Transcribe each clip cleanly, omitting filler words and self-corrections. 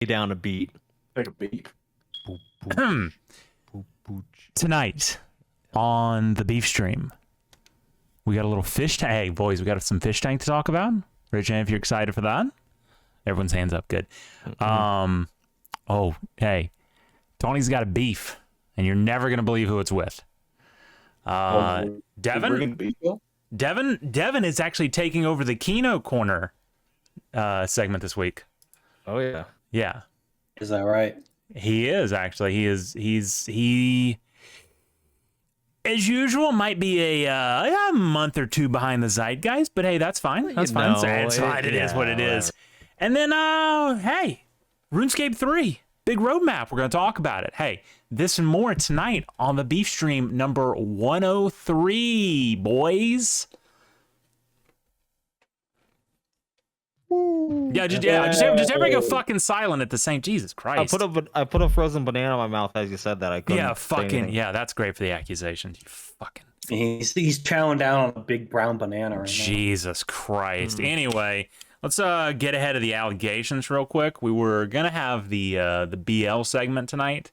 down a beat. Take a beat. Tonight on the beef stream, we got a little fish tank. Hey, boys, we got some fish tank to talk about. Rich, if you're excited for that, everyone's hands up. Good. Oh, hey, Tony's got a beef, and you're never gonna believe who it's with. Devin is actually taking over the Kino Corner segment this week. Oh yeah. Yeah. Is that right? He is actually. He as usual might be a month or two behind the zeitgeist, but hey, that's fine. That's fine. It's fine. It is what it is. And then hey, RuneScape 3, big roadmap. We're gonna talk about it. Hey, this and more tonight on the beef stream number 103, boys. Yeah, just everybody go fucking silent at the same. Jesus Christ! I put a frozen banana in my mouth as you said that. I couldn't. Yeah, fucking yeah. That's great for the accusations. You fucking. He's chowing down on a big brown banana right now. Jesus Christ. Anyway, let's get ahead of the allegations real quick. We were gonna have the BL segment tonight.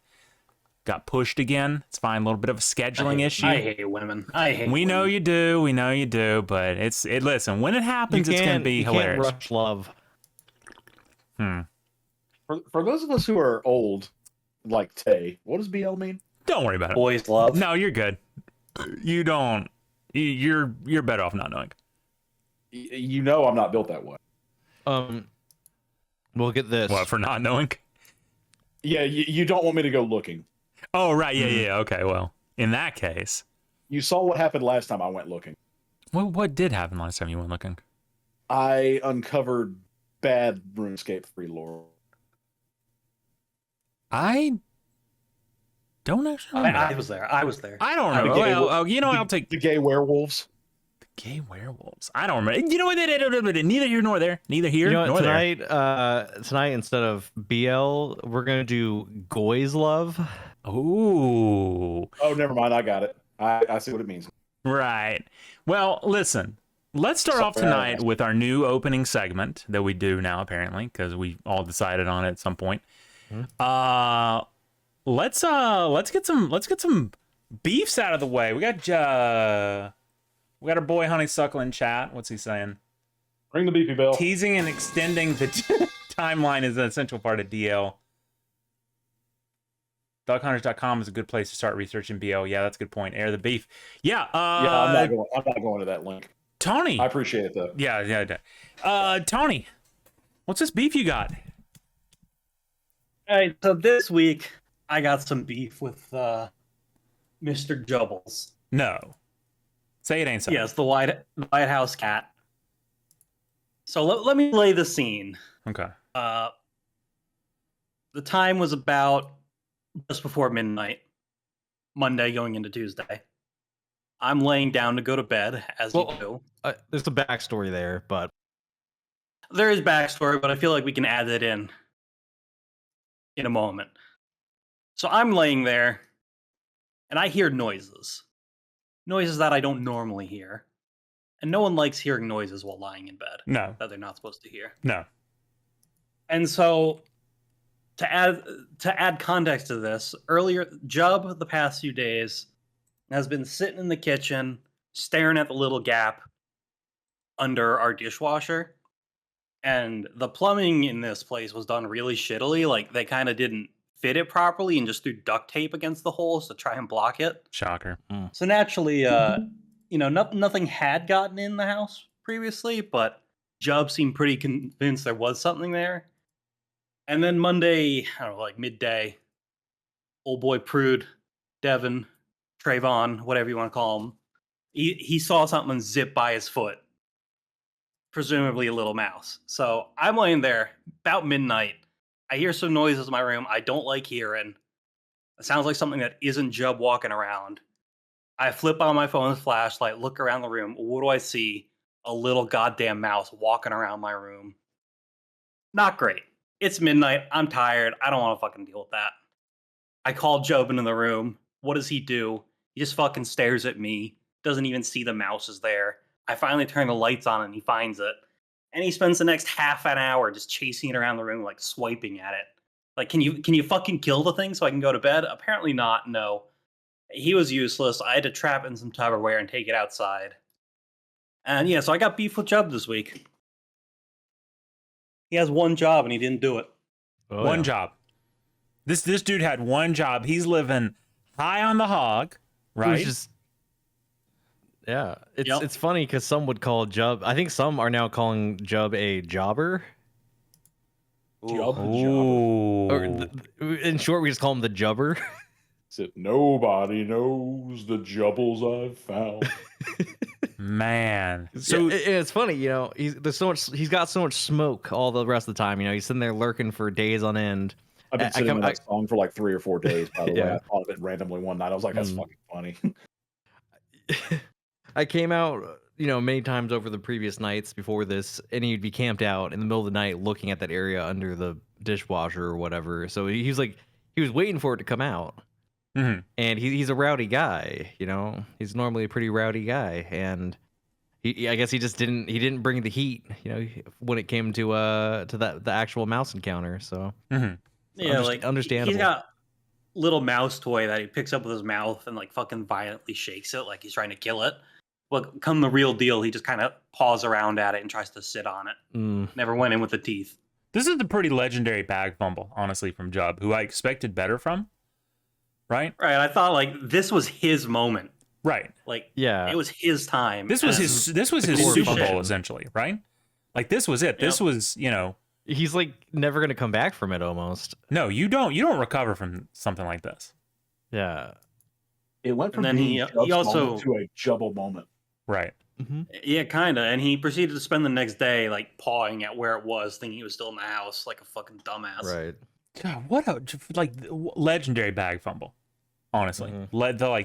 Got pushed again. It's fine. A little bit of a scheduling issue. I hate women. We know you do. We know you do. But listen, when it happens, it's going to be hilarious. Can't rush love. For those of us who are old, like Tay, what does BL mean? Don't worry about it. Boys love. No, you're good. You don't. You're better off not knowing. You know I'm not built that way. We'll get this. What, for not knowing? Yeah, you don't want me to go looking. Oh, right. Yeah. Okay, well, in that case. You saw what happened last time I went looking. What did happen last time you went looking? I uncovered bad RuneScape 3 lore. I don't actually remember. I was there. I don't remember. Well, you know, I'll take... The gay werewolves. The gay werewolves. I don't remember. You know what? Neither here nor there. Neither here nor tonight, there. Tonight, instead of BL, we're going to do Goy's Love. Ooh. Oh, never mind. I got it. I see what it means. Right. Well, listen. Let's start off tonight with our new opening segment that we do now, apparently, because we all decided on it at some point. Let's get some beefs out of the way. We got our boy Honeysuckle in chat. What's he saying? Ring the beefy bell. Teasing and extending the timeline is an essential part of DL. Doghunters.com is a good place to start researching BL. Yeah, that's a good point. Air the beef. Yeah. I'm not going to that link. Tony. I appreciate it though. Yeah. Tony, what's this beef you got? All right. So this week I got some beef with Mr. Jubbles. No. Say it ain't so. Yes, the Widehaus cat. So let me lay the scene. Okay. The time was about just before midnight, Monday going into Tuesday. I'm laying down to go to bed, as you do. There's a backstory there, but... There is backstory, but I feel like we can add it in a moment. So I'm laying there, and I hear noises. Noises that I don't normally hear. And no one likes hearing noises while lying in bed. No. That they're not supposed to hear. No. And so... To add context to this, earlier, Jub, the past few days, has been sitting in the kitchen, staring at the little gap under our dishwasher. And the plumbing in this place was done really shittily. Like, they kind of didn't fit it properly and just threw duct tape against the holes to try and block it. Shocker. So naturally, nothing had gotten in the house previously, but Jub seemed pretty convinced there was something there. And then Monday, I don't know, like midday, old boy Prude, Devin, Trayvon, whatever you want to call him, he saw something zip by his foot, presumably a little mouse. So I'm laying there about midnight. I hear some noises in my room I don't like hearing. It sounds like something that isn't Jub walking around. I flip on my phone's flashlight, look around the room. What do I see? A little goddamn mouse walking around my room. Not great. It's midnight. I'm tired. I don't want to fucking deal with that. I call Job into the room. What does he do? He just fucking stares at me. Doesn't even see the mouse is there. I finally turn the lights on and he finds it. And he spends the next half an hour just chasing it around the room, like swiping at it. Like, can you fucking kill the thing so I can go to bed? Apparently not. No, he was useless. I had to trap it in some Tupperware and take it outside. And yeah, so I got beef with Chubb this week. He has one job and he didn't do it. One job. This dude had one job. He's living high on the hog, right? Yeah, it's funny because some would call Jubb. I think some are now calling Jubb a jobber. Ooh. Or in short, we just call him the Jubber. Nobody knows the jubbles I've found. Man, so it's funny, you know. He's got so much smoke all the rest of the time. You know, he's sitting there lurking for days on end. I've been sitting with that song for like 3 or 4 days. By the way, I thought of it randomly one night. I was like, "That's fucking funny." I came out, you know, many times over the previous nights before this, and he'd be camped out in the middle of the night, looking at that area under the dishwasher or whatever. So he was waiting for it to come out. Mm-hmm. And he's a rowdy guy, you know. He's normally a pretty rowdy guy, and I guess he didn't bring the heat, you know, when it came to the actual mouse encounter. So yeah, understandable. He's got little mouse toy that he picks up with his mouth and like fucking violently shakes it like he's trying to kill it. But come the real deal, he just kind of paws around at it and tries to sit on it. Never went in with the teeth. This is a pretty legendary bag fumble, honestly, from Jubb, who I expected better from. Right? Right. I thought like this was his moment. Right. Like, yeah, it was his time. This was his Super Bowl, essentially, right? Like, this was it. This was, you know. He's like never gonna come back from it almost. No, you don't recover from something like this. Yeah. It went from and then he also to a Jubble moment. Right. Mm-hmm. Yeah, kind of. And he proceeded to spend the next day like pawing at where it was, thinking he was still in the house, like a fucking dumbass. Right. God, what a legendary bag fumble. Honestly,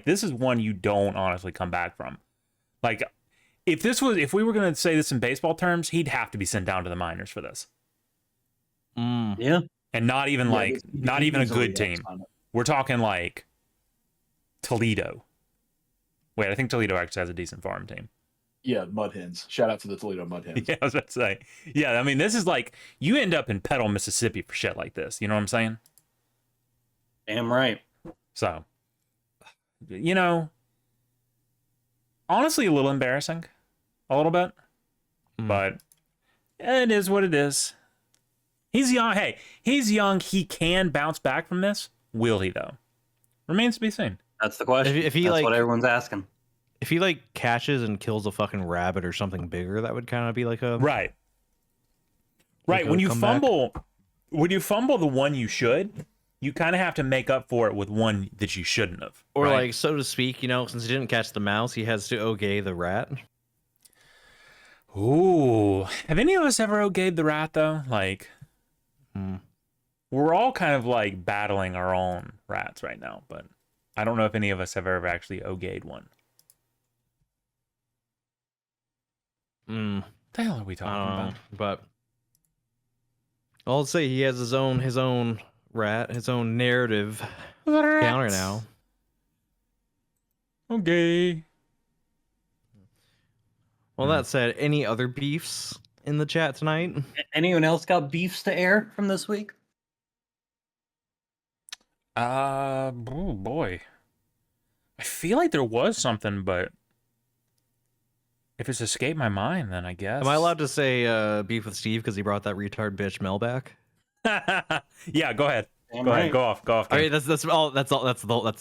this is one you don't honestly come back from. Like, if we were gonna say this in baseball terms, he'd have to be sent down to the minors for this. Yeah, and not even a good team. We're talking like Toledo. Wait, I think Toledo actually has a decent farm team. Yeah, Mud Hens. Shout out to the Toledo Mud Hens. Yeah, I was about to say. Yeah, I mean, this is like, you end up in Petal, Mississippi for shit like this. You know what I'm saying? Damn right. So, you know, honestly, a little embarrassing. A little bit. But it is what it is. He's young. Hey, he's young. He can bounce back from this. Will he, though? Remains to be seen. That's the question. That's what everyone's asking. If he like catches and kills a fucking rabbit or something bigger, that would kind of be like a right. When you fumble the one you should, you kind of have to make up for it with one that you shouldn't have. Or like, so to speak, you know, since he didn't catch the mouse, he has to okay the rat. Ooh, have any of us ever okayed the rat though? Like, we're all kind of like battling our own rats right now, but I don't know if any of us have ever actually okayed one. The hell are we talking about? But I'll say he has his own rat, his own narrative counter now. Okay. Well, that said, any other beefs in the chat tonight? Anyone else got beefs to air from this week? Oh boy. I feel like there was something, but if it's escaped my mind, then I guess. Am I allowed to say beef with Steve because he brought that retard bitch Mel back? Yeah, go ahead. Go ahead. Go off. All right, that's all. That's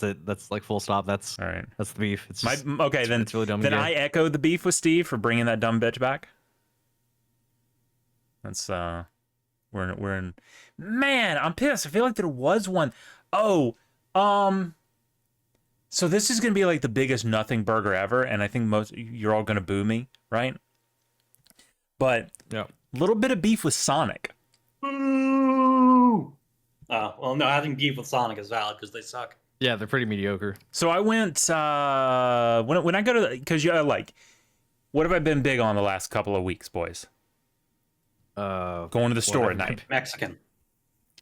it. That's like full stop. That's all right. That's the beef. It's just, okay. Then it's really dumb. Then I echo the beef with Steve for bringing that dumb bitch back. That's we're in. Man, I'm pissed. I feel like there was one. Oh, so this is gonna be like the biggest nothing burger ever, and I think you're all gonna boo me, right? But yeah, a little bit of beef with Sonic. Ooh. Oh, well, no, having beef with Sonic is valid because they suck. Yeah, they're pretty mediocre. So I went when I go to because you like, what have I been big on the last couple of weeks, boys? Going to the store at night. Mexican.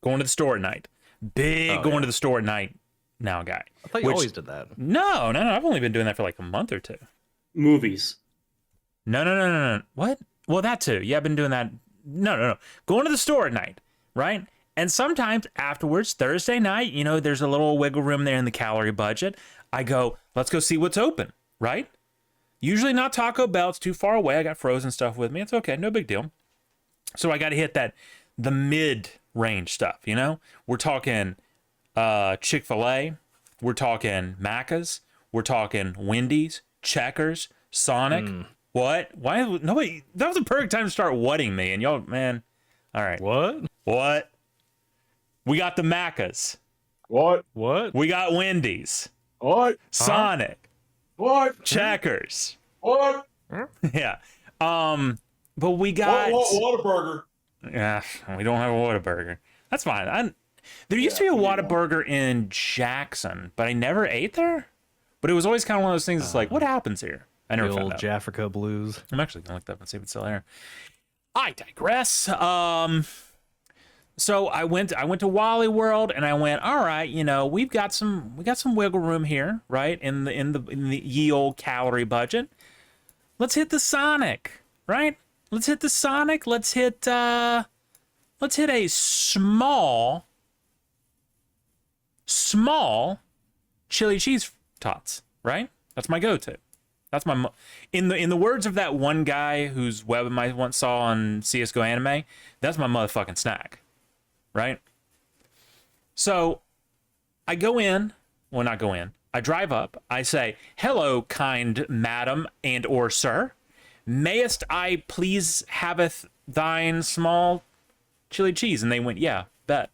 Going to the store at night. Going to the store at night now, guy. I thought you always did that. No. I've only been doing that for like a month or two. Movies. No. What? Well, that too. Yeah, I've been doing that. No. Going to the store at night, right? And sometimes afterwards, Thursday night, you know, there's a little wiggle room there in the calorie budget. I go, let's go see what's open, right? Usually not Taco Bell. It's too far away. I got frozen stuff with me. It's okay. No big deal. So I got to hit the mid-range stuff, you know? We're talking Chick-fil-A. We're talking Macca's. We're talking Wendy's, Checkers, Sonic. What? Why? Nobody. That was a perfect time to start whatting me. And y'all, man. All right. What? We got the Macca's. What? We got Wendy's. What? Sonic. What? Checkers. What? Yeah. But we got Whataburger. Yeah, we don't have a Whataburger. That's fine. There used to be a Whataburger in Jackson, but I never ate there. But it was always kind of one of those things. It's like, what happens here? I never found out. Jafrica Blues. I'm actually gonna look that up and see if it's still there. I digress. So I went to Wally World and I went, all right, you know, we got some wiggle room here, right? In the ye old calorie budget. Let's hit the Sonic, right? Let's hit the Sonic. Let's hit a small chili cheese tots, right? That's my go-to. That's my in the words of that one guy whose web I once saw on CS:GO Anime. That's my motherfucking snack, right? So I go in. Well, not go in. I drive up. I say, "Hello, kind madam and or sir. Mayest I please haveth thine small chili cheese?" And they went, "Yeah, bet."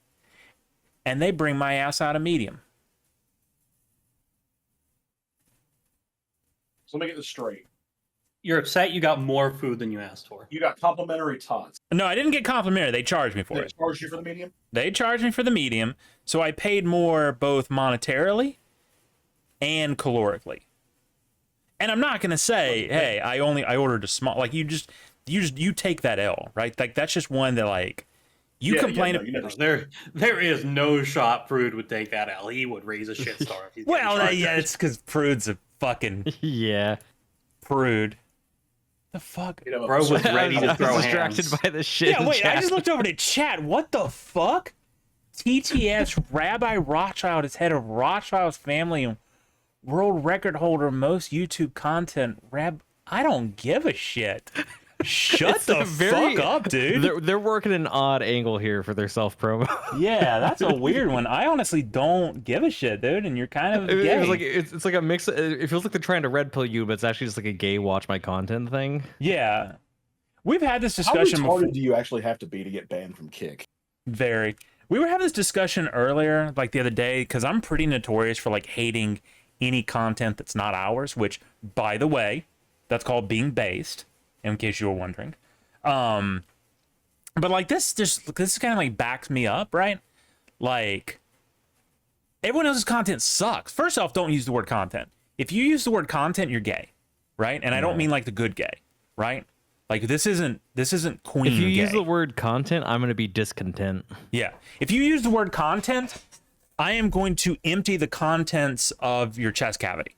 And they bring my ass out a medium. So let me get this straight. You're upset you got more food than you asked for. You got complimentary tots. No, I didn't get complimentary. They charged me for it. They charged you for the medium? They charged me for the medium, so I paid more both monetarily and calorically. And I'm not gonna say, hey, I ordered a small. Like you take that L, right? Like that's just one that like you complain. There is no shot Prude would take that L. He would raise a shitstorm. Well, yeah, it's because Prude's a fucking yeah. Prude. The fuck? Bro was ready to throw distracted hands. by the shit. Yeah, wait, chat. I just looked over to chat. What the fuck? TTS Rabbi Rothschild is head of Rothschild's family and world record holder of most YouTube content. I don't give a shit. Shut the fuck up, dude. They're working an odd angle here for their self promo. Yeah, that's a weird one. I honestly don't give a shit, dude. And you're kind of gay. It's like a mix. It feels like they're trying to red pill you, but it's actually just like a gay watch my content thing. Yeah, we've had this discussion. How retarded do you actually have to be to get banned from Kick? Very. We were having this discussion earlier, like the other day, because I'm pretty notorious for like hating any content that's not ours. Which, by the way, that's called being based. In case you were wondering. But like this kind of like backs me up, right? Like everyone else's content sucks. First off, don't use the word content. If you use the word content, you're gay, right? And I don't mean like the good gay, right? Like this isn't queen. If you gay. use the word content, I'm gonna be discontent. Yeah. If you use the word content, I am going to empty the contents of your chest cavity.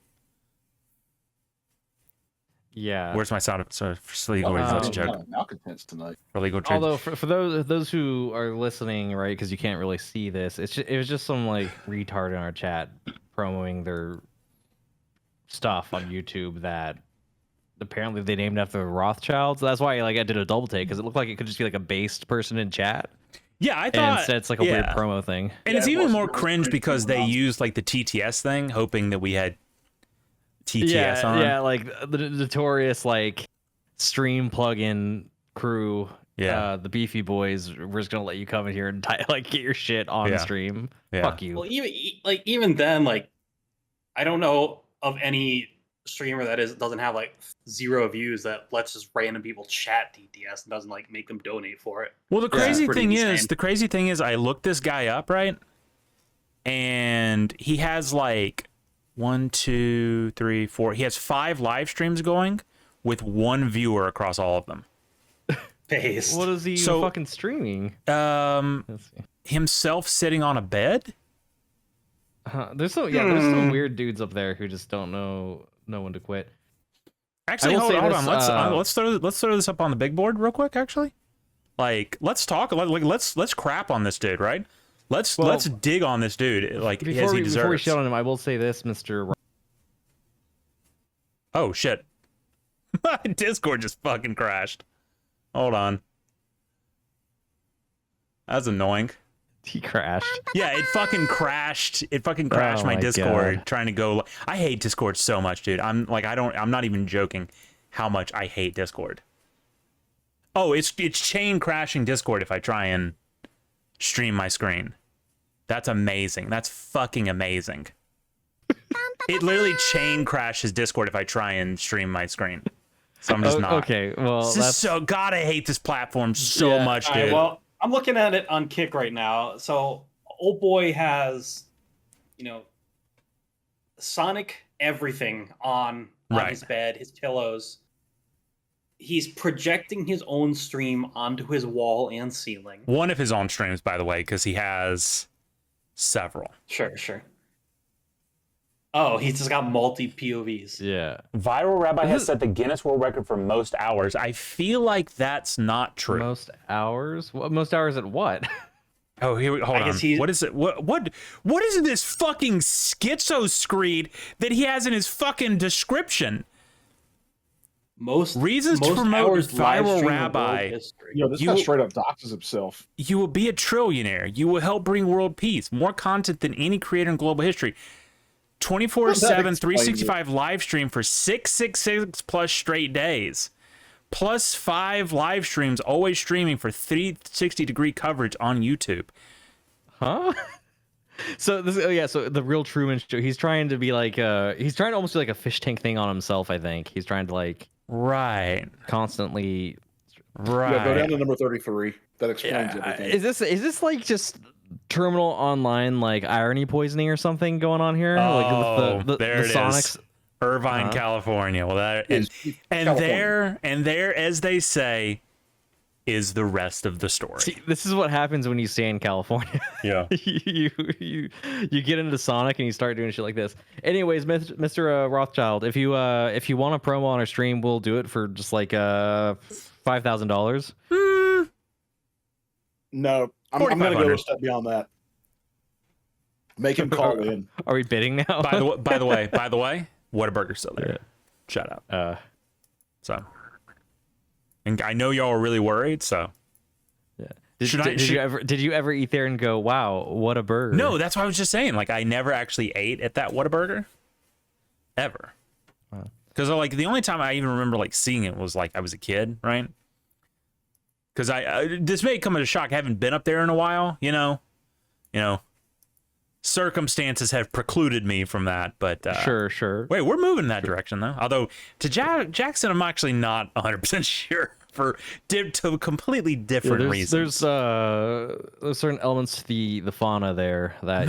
Yeah. Where's my sound? So for legal reasons, that's a joke. Malcontents tonight. For legal reasons. Although for those who are listening, right, because you can't really see this, it was just some like retard in our chat promoting their stuff on YouTube that apparently they named after the Rothschilds. That's why like I did a double take because it looked like it could just be like a based person in chat. Yeah, I thought. And instead it's like a weird promo thing. And it's even more cringe because they used like the TTS thing, hoping that we had TTS on. Yeah, like the notorious like stream plugin crew. Yeah, the Beefy Boys. We're just gonna let you come in here and like get your shit on stream. Yeah. Fuck you. Well, even then, like I don't know of any streamer that doesn't have like 0 views that lets just random people chat TTS and doesn't like make them donate for it. Well, the crazy thing is, I looked this guy up, right, and he has like 1, 2, 3, 4. He has 5 live streams going with 1 viewer across all of them. Based. What is he fucking streaming? Himself sitting on a bed. There's some weird dudes up there who just don't know when to quit. Actually, hold on. Let's throw this up on the big board real quick. Actually, Like, let's talk. Let's crap on this dude, right? Let's dig on this dude like as he deserves. Before we shit on him, I will say this, Mr. Oh shit! Discord just fucking crashed. Hold on. That's annoying. He crashed. Yeah, it fucking crashed. It fucking crashed my Discord God. trying to go. I hate Discord so much, dude. I'm not even joking how much I hate Discord. Oh, it's chain crashing Discord if I try and stream my screen. That's amazing. That's fucking amazing. It literally chain crashes Discord if I try and stream my screen. So I'm just not. Okay, well, that's so. God, I hate this platform so much, dude. Right, well, I'm looking at it on Kick right now. So, old boy has, Sonic everything on his bed, his pillows. He's projecting his own stream onto his wall and ceiling. One of his own streams, by the way, because he has several. Sure. Oh, he's just got multi POVs. Yeah. Viral Rabbi has set the Guinness World Record for most hours. I feel like that's not true. Most hours? Most hours at what? Oh, hold on. What is it? What is this fucking schizo screed that he has in his fucking description? Most reasons to promote Viral Rabbi. This guy straight up doxes himself. You will be a trillionaire. You will help bring world peace. More content than any creator in global history. 24/7, 365 live stream for 666 plus straight days. Plus 5 live streams, always streaming for 360-degree coverage on YouTube. Huh? So so the real Truman Show. He's trying to be like he's trying to almost do like a fish tank thing on himself. I think he's trying to like constantly. Yeah, go down to number 33. That explains everything. Is this like just terminal online like irony poisoning or something going on here? Oh, like there it Sonics. is. Irvine, California. Well, that and there, as they say, is the rest of the story. See, this is what happens when you stay in California. Yeah, you get into Sonic and you start doing shit like this. Anyways, Mr. Rothschild, if you want a promo on our stream, we'll do it for just like $5,000. No, I'm gonna go a step beyond that. Make him call in. Are we bidding now? By the way, Whataburger's still there. Yeah. Shout out. So, and I know y'all are really worried. So, yeah. Did you ever eat there and go, wow, what a burger? No, that's what I was just saying. Like, I never actually ate at that Whataburger, ever. Because like the only time I even remember like seeing it was like I was a kid, right? Because this may come as a shock. I haven't been up there in a while. You know. Circumstances have precluded me from that, but sure. Wait, we're moving in that direction though. Although to Jackson, I'm actually not 100% sure for completely different reasons. There's certain elements to the fauna there that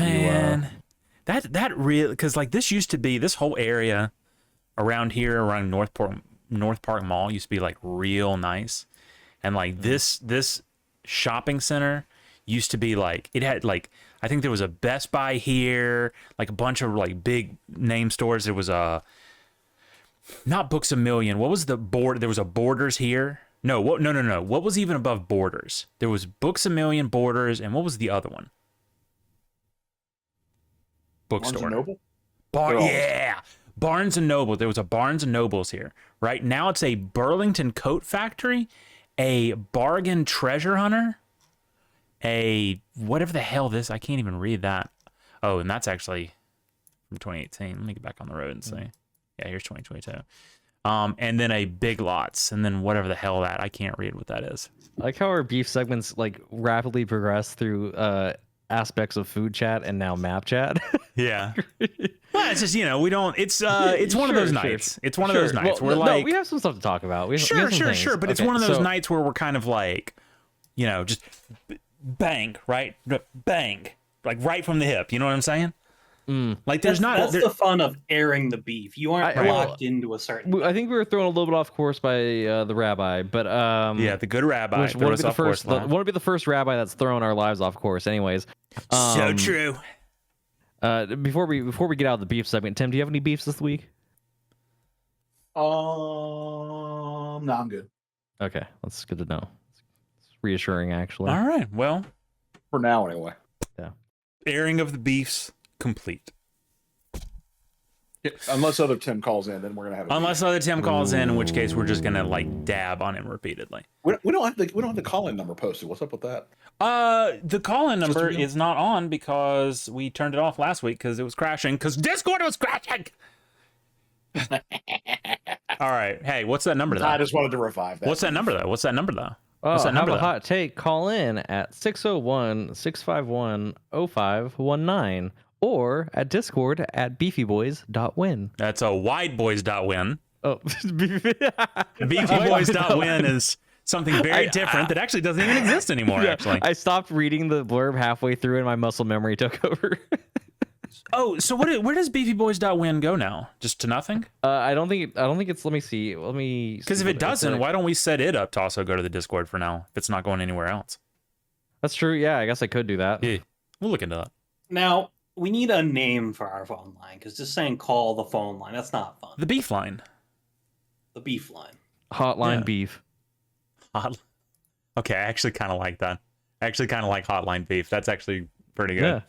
that real because like this used to be this whole area around here around North Park Mall used to be like real nice, and like this shopping center used to be like it had like. I think there was a Best Buy here, like a bunch of like big name stores. There was not Books A Million. What was the board? There was a Borders here. No. What was even above Borders? There was Books A Million, Borders, and what was the other one? Bookstore. Barnes & Noble? Yeah. Barnes & Noble. There was a Barnes & Nobles here. Right now it's a Burlington Coat Factory, a Bargain Treasure Hunter, a whatever the hell this I can't even read that. Oh, and that's actually from 2018. Let me get back on the road and see. Yeah, here's 2022. And then a Big Lots, and then whatever the hell that I can't read what that is. I like how our beef segments like rapidly progress through aspects of food chat and now map chat. Yeah. Well, it's just we don't. It's one of those nights. It's one of those nights where like we have some stuff to talk about. We sure. But it's one of those nights where we're kind of like, just. Bang, right? Bang, like right from the hip. You know what I'm saying? Like that's the fun of airing the beef. You aren't locked into a certain. I think we were thrown a little bit off course by the rabbi, but the good rabbi. Which want to be the first rabbi that's thrown our lives off course. Anyways, so true. Before we get out of the beef segment, Tim, do you have any beefs this week? No, I'm good. Okay, that's good to know. reassuring, actually. All right. Well, For now, anyway. airing of the beefs complete. Unless other Tim calls in, then we're gonna have. Unless other Tim calls in which case we're just gonna like dab on him repeatedly. We don't have the call-in number posted. What's up with that? The call-in number real. is not on because we turned it off last week because it was crashing. Because Discord was crashing. All right. Hey, what's that number though? I just wanted to revive that. What's that number though? What's that number though? Oh, What's that number have a though? hot take. Call in at 601-651-0519 or at Discord at beefyboys.win. That's a wideboys.win. Oh, Beefyboys.win is something very different that actually doesn't even exist anymore. Yeah, Actually. I stopped reading the blurb halfway through, and my muscle memory took over. Oh, so where does beefyboys.win go now? Just to nothing? I don't think it's. Let me see. Because if it doesn't, why don't we set it up to also go to the Discord for now? If it's not going anywhere else. That's true. Yeah, I guess I could do that. Yeah, we'll look into that. Now, we need a name for our phone line, because just saying call the phone line, that's not fun. The beef line. The beef line. Hotline Yeah. beef. Okay, I actually kind of like that. I actually kind of like Hotline Beef. That's actually pretty good.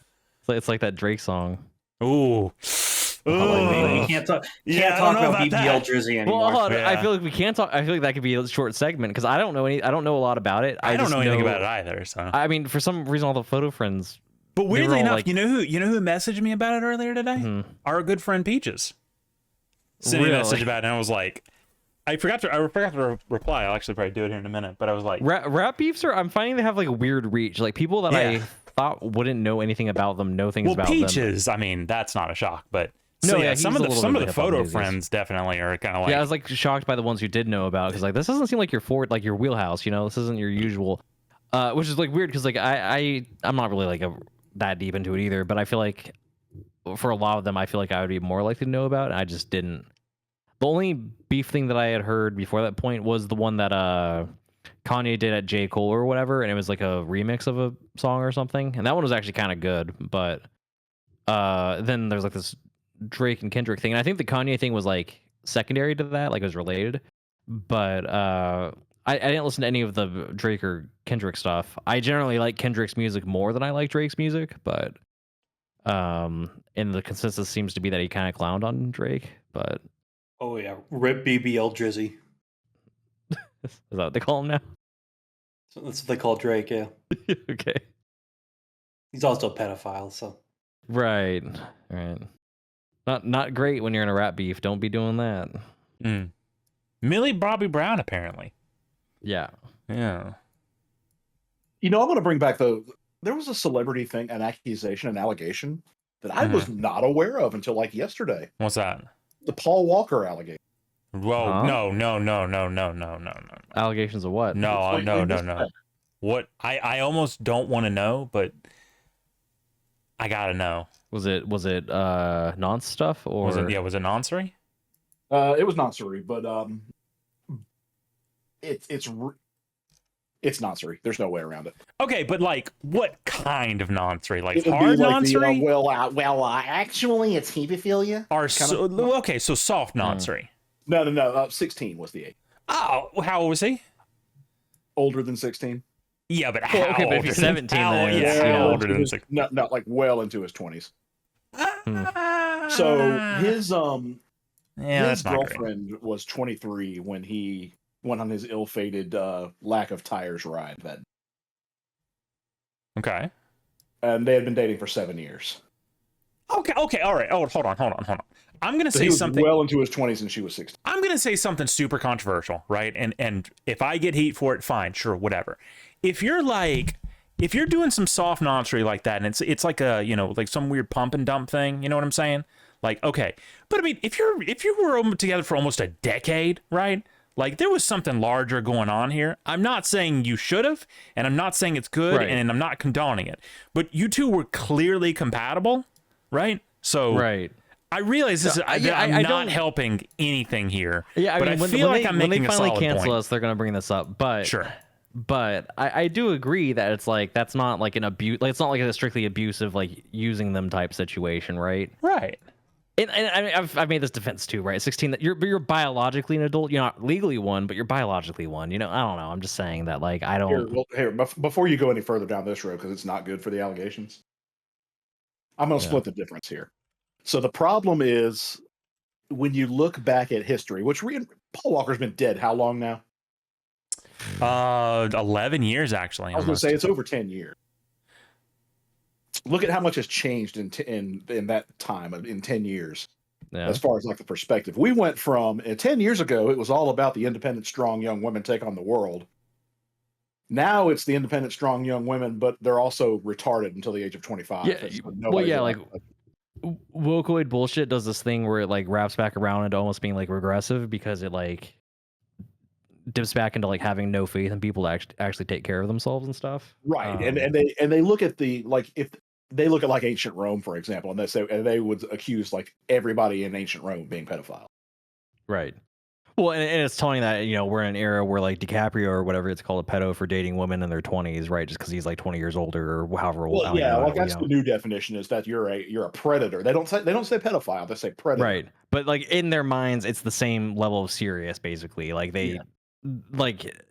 Yeah, it's like that Drake song. Ooh. You can't talk Yeah, I don't about know about BBL that. Jersey anymore. Well, hold on. Yeah. I feel like we can't talk. I feel like that could be a short segment because I don't know a lot about it. I don't just know anything about it either. So, I mean, for some reason, all the photo friends. but they were weirdly all enough, like- you know who messaged me about it earlier today? Hmm. Our good friend Peaches. Sent me a Really? message about it, and I was like, I forgot to reply. I'll actually probably do it here in a minute. But I was like, Rap beefs are. I'm finding they have like a weird reach. Like people that I Yeah. thought wouldn't know anything about them know things well, about them. Peaches. I mean, that's not a shock, but No, so, yeah, yeah, he's some a of the little some bit of of the hip-hop photo enthusiast. friends definitely are kind of like, Yeah, I was like shocked by the ones who did know about because like this doesn't seem like your your wheelhouse. You know, this isn't your usual. Which is like weird because like I'm not really like that deep into it either. But I feel like for a lot of them, I feel like I would be more likely to know about, and I just didn't. The only beef thing that I had heard before that point was the one that Kanye did at J. Cole or whatever, and it was like a remix of a song or something, and that one was actually kind of good. But then there's like this Drake and Kendrick thing, and I think the Kanye thing was like secondary to that, like it was related. But I didn't listen to any of the Drake or Kendrick stuff. I generally like Kendrick's music more than I like Drake's music, but and the consensus seems to be that he kind of clowned on Drake. But Oh yeah, rip BBL Drizzy. is that what they call him now? So that's what they call Drake. Yeah, Okay. he's also a pedophile. So Right. Not great when you're in a rap beef. Don't be doing that. Millie Bobby Brown apparently. Yeah. Yeah. You know, I'm going to bring back there was a celebrity thing, an accusation, an allegation that I was not aware of until like yesterday. What's that? The Paul Walker allegation. Whoa, Huh? no. Allegations of what? No. What? I almost don't want to know, but I gotta know. Was it Nonce stuff or Was it Nonce? It was not Suri, but it's not Suri. There's no way around it. Okay, but like, what kind of Nonce? Like It would be hard like Nonce? actually, it's hemophilia. Or so soft Nonce? No. 16 was the age. Oh, how old was he? Older than 16. Yeah, but how Well, okay, but if old? you're 17, How, then it's, yeah, you how know, older than 16? No, like well into his 20s. So his that's not great. girlfriend was 23 when he went on his ill-fated lack of tires ride. Okay. And they had been dating for 7 years. Okay, all right. Oh, hold on. I'm gonna So say he was something. well into his 20s and she was 16. I'm gonna say something super controversial, right? And if I get heat for it, fine, sure, whatever. If you're doing some soft noncery like that, and it's like a like some weird pump and dump thing, you know what I'm saying? Like, okay, but I mean, if you were together for almost a decade, right? Like there was something larger going on here. I'm not saying you should have, and I'm not saying it's good, Right. and I'm not condoning it. But you two were clearly compatible, right? So right. I realize this. I I'm not don't- helping anything here. Yeah, but mean, I feel like I'm when making they a finally solid cancel point. us, they're gonna bring this up. But Sure. But I do agree that it's like that's not like an abuse. Like it's not like a strictly abusive like using them type situation, right? Right. And I've made this defense too, right? 16, that you're biologically an adult. You're not legally one, but you're biologically one. You know, I don't know. I'm just saying that, like, I don't. Before you go any further down this road, because it's not good for the allegations, I'm going to split the difference here. So the problem is when you look back at history, Paul Walker's been dead how long now? 11 years actually. I was going to say it's over 10 years. Look at how much has changed in that time, in 10 years, as far as like the perspective. We went from 10 years ago, it was all about the independent, strong young women take on the world. Now it's the independent, strong young women, but they're also retarded until the age of 25. Yeah, like wokeoid bullshit does this thing where it like wraps back around into almost being like regressive because it like dips back into like having no faith in people to actually take care of themselves and stuff. Right, and they look at the like if they look at like ancient Rome, for example, and they would accuse like everybody in ancient Rome of being pedophile. Right. Well, and it's telling that, you know, we're in an era where like DiCaprio or whatever it's called, a pedo for dating women in their 20s, right? Just because he's like 20 years older or however old. Well, yeah, like that's the new definition is that you're a predator. They don't say pedophile, they say predator. Right. But like in their minds, it's the same level of serious, basically. Like they like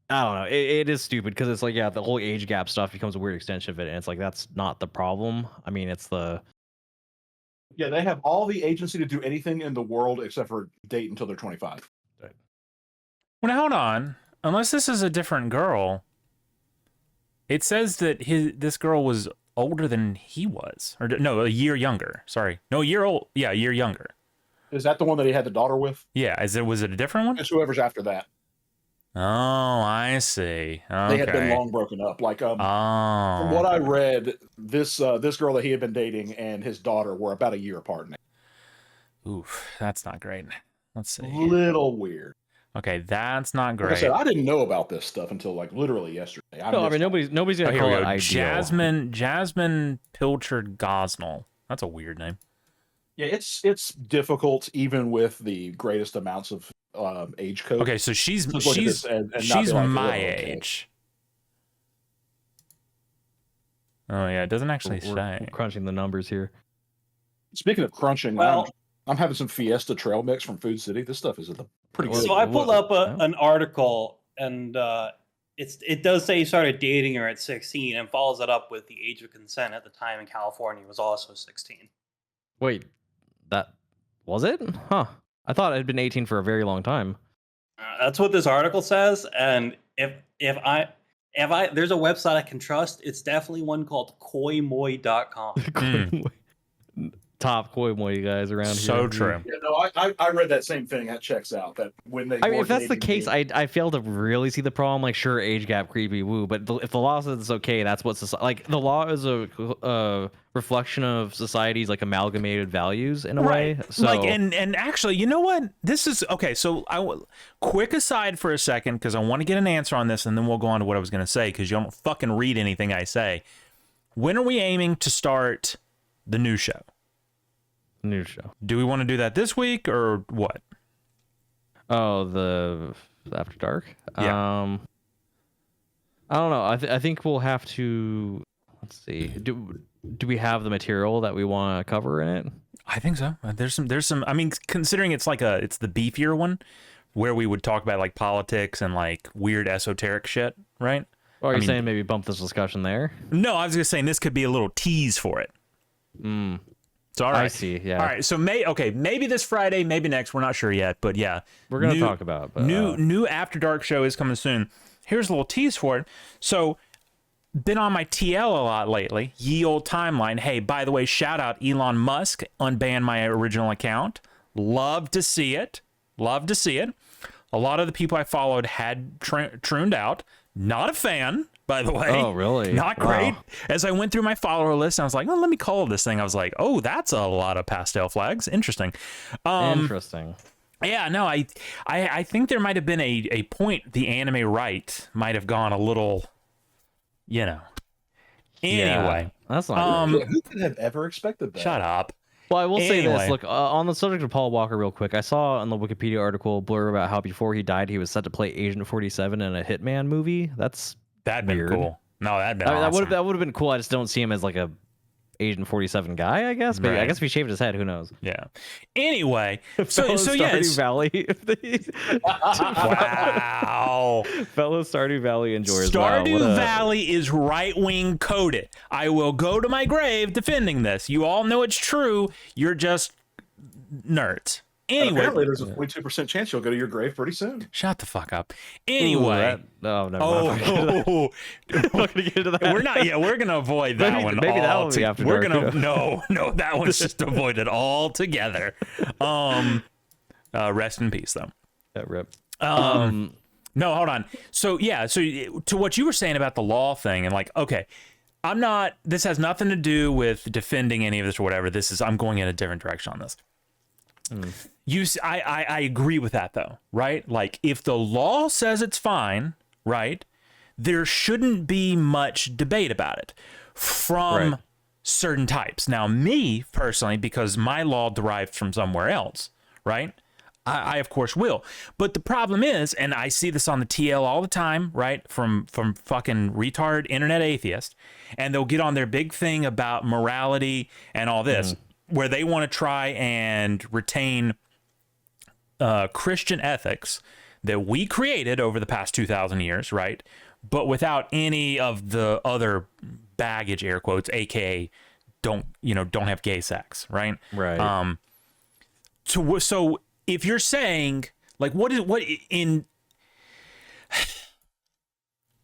I don't know. It is stupid because it's like, yeah, the whole age gap stuff becomes a weird extension of it. And it's like, that's not the problem. I mean, it's the. Yeah, they have all the agency to do anything in the world except for date until they're 25. Well, now, hold on. Unless this is a different girl, it says that this girl was older than he was. Or no, a year younger. Sorry. No, a year old. Yeah, a year younger. Is that the one that he had the daughter with? Yeah. Was it a different one? It's whoever's after that. Oh, I see. Okay. They had been long broken up. Like, from what I read, this girl that he had been dating and his daughter were about a year apart now. Oof, that's not great. Let's see. Little weird. Okay, that's not great. Like I said, I didn't know about this stuff until like literally yesterday. I mean, nobody's gonna call it ideal. Jasmine Pilchard Gosnell. That's a weird name. Yeah, it's difficult even with the greatest amounts of age code. Okay, so she's like, my age. Oh yeah, it doesn't actually say. We're crunching the numbers here. Speaking of crunching, I'm having some Fiesta trail mix from Food City. This stuff is pretty good. So I pulled up an article, and it does say he started dating her at 16, and follows it up with the age of consent at the time in California was also 16. Wait, that was it? Huh. I thought it had been 18 for a very long time. That's what this article says, and if there's a website I can trust, it's definitely one called koimoy.com. Top koi moi guys around here. So true. Yeah, no, I read that same thing. That checks out. That when they. I mean, if that's the case, I fail to really see the problem. Like, sure, age gap, creepy, woo. But if the law says it's okay, that's what's like. The law is a reflection of society's like amalgamated values in a way. So like, and actually, you know what? This is okay. So quick aside for a second because I want to get an answer on this, and then we'll go on to what I was going to say because you don't fucking read anything I say. When are we aiming to start the new show? New show. Do we want to do that this week or what? Oh, the After Dark. Yeah. I don't know. I think we'll have to. Let's see. Do we have the material that we want to cover in it? I think so. There's some. I mean, considering it's the beefier one, where we would talk about like politics and like weird esoteric shit, right? Or are you saying maybe bump this discussion there? No, I was just saying this could be a little tease for it. So, all right. I see. Yeah. All right. So maybe this Friday, maybe next. We're not sure yet, but yeah, we're gonna talk about it, new After Dark show is coming soon. Here's a little tease for it. So, been on my TL a lot lately. Ye old timeline. Hey, by the way, shout out Elon Musk unbanned my original account. Love to see it. Love to see it. A lot of the people I followed had tuned out. Not a fan, by the way. Oh, really? Not great. Wow. As I went through my follower list, I was like, well, let me call this thing. I was like, oh, that's a lot of pastel flags. Interesting. Interesting. Yeah, no, I think there might have been a point the anime right might have gone a little, Anyway. Yeah, that's not good. Who could have ever expected that? Shut up. Well, I will say this. Look, on the subject of Paul Walker real quick, I saw in the Wikipedia article blurb about how before he died, he was set to play Agent 47 in a Hitman movie. That'd been cool. No, that'd been awesome. That would have been cool. I just don't see him as like a Agent 47 guy, I guess. Maybe, Right. I guess if he shaved his head, who knows? Yeah. Anyway, so Stardew yeah. Valley. Wow. Fellow Stardew Valley enjoyers. Stardew Valley is right-wing coded. I will go to my grave defending this. You all know it's true. You're just nerds. Anyway, apparently there's a 22% chance you'll go to your grave pretty soon. Shut the fuck up. Anyway. No, never mind. Oh, I'm not gonna get into that. we're not. Yeah, we're gonna avoid that one. Maybe that will be after We're dark. gonna no. That one's just avoided altogether. Rest in peace, though. Yeah, rip. No, hold on. So yeah, so to what you were saying about the law thing, and like, okay, I'm not. This has nothing to do with defending any of this or whatever. I'm going in a different direction on this. I agree with that though, right? Like if the law says it's fine, right, there shouldn't be much debate about it from certain types. Now, me personally, because my law derived from somewhere else, right? I of course will. But the problem is, and I see this on the TL all the time, right? From fucking retarded internet atheists, and they'll get on their big thing about morality and all this, where they want to try and retain Christian ethics that we created over the past 2,000 years, right? But without any of the other baggage, air quotes, aka don't have gay sex, right? Right. So if you're saying like what in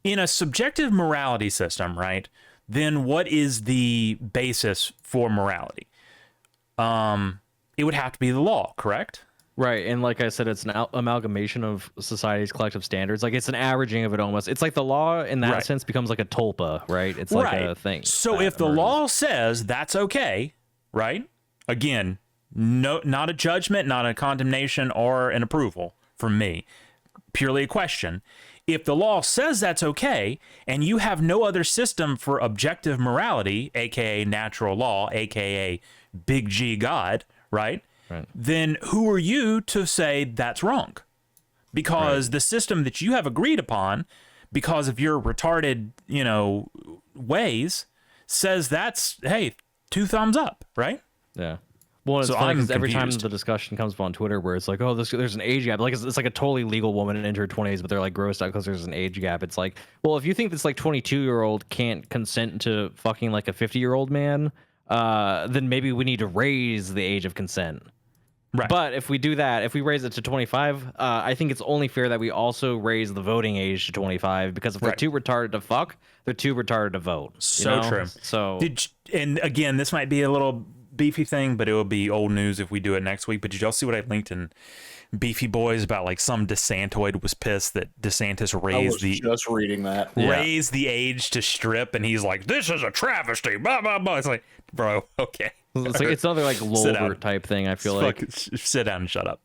a subjective morality system, right? Then what is the basis for morality? It would have to be the law, correct? Right, and like I said, it's an amalgamation of society's collective standards. Like it's an averaging of it almost. It's like the law in that sense becomes like a tulpa, right? It's like a thing. So if the law says that's okay, right? Again, no, not a judgment, not a condemnation or an approval from me. Purely a question. If the law says that's okay, and you have no other system for objective morality, aka natural law, aka Big G God, right? Then who are you to say that's wrong? Because the system that you have agreed upon, because of your retarded, ways, says that's, hey, 2 thumbs up, right? Yeah. Well, it's funny because every time the discussion comes up on Twitter where it's like, oh, there's an age gap. Like it's like a totally legal woman in her 20s, but they're like grossed out because there's an age gap. It's like, well, if you think this like 22-year-old can't consent to fucking like a 50-year-old man, then maybe we need to raise the age of consent. Right. But if we do that, if we raise it to 25, I think it's only fair that we also raise the voting age to 25 because if they're too retarded to fuck, they're too retarded to vote. So true. So and again, this might be a little beefy thing, but it will be old news if we do it next week. But did y'all see what I linked in Beefy Boys about like some DeSantoid was pissed that DeSantis raised just reading that raised the age to strip, and he's like, "This is a travesty." Blah blah blah. It's like, bro, okay. It's like it's another like Lolbert type thing. I feel like sit down and shut up.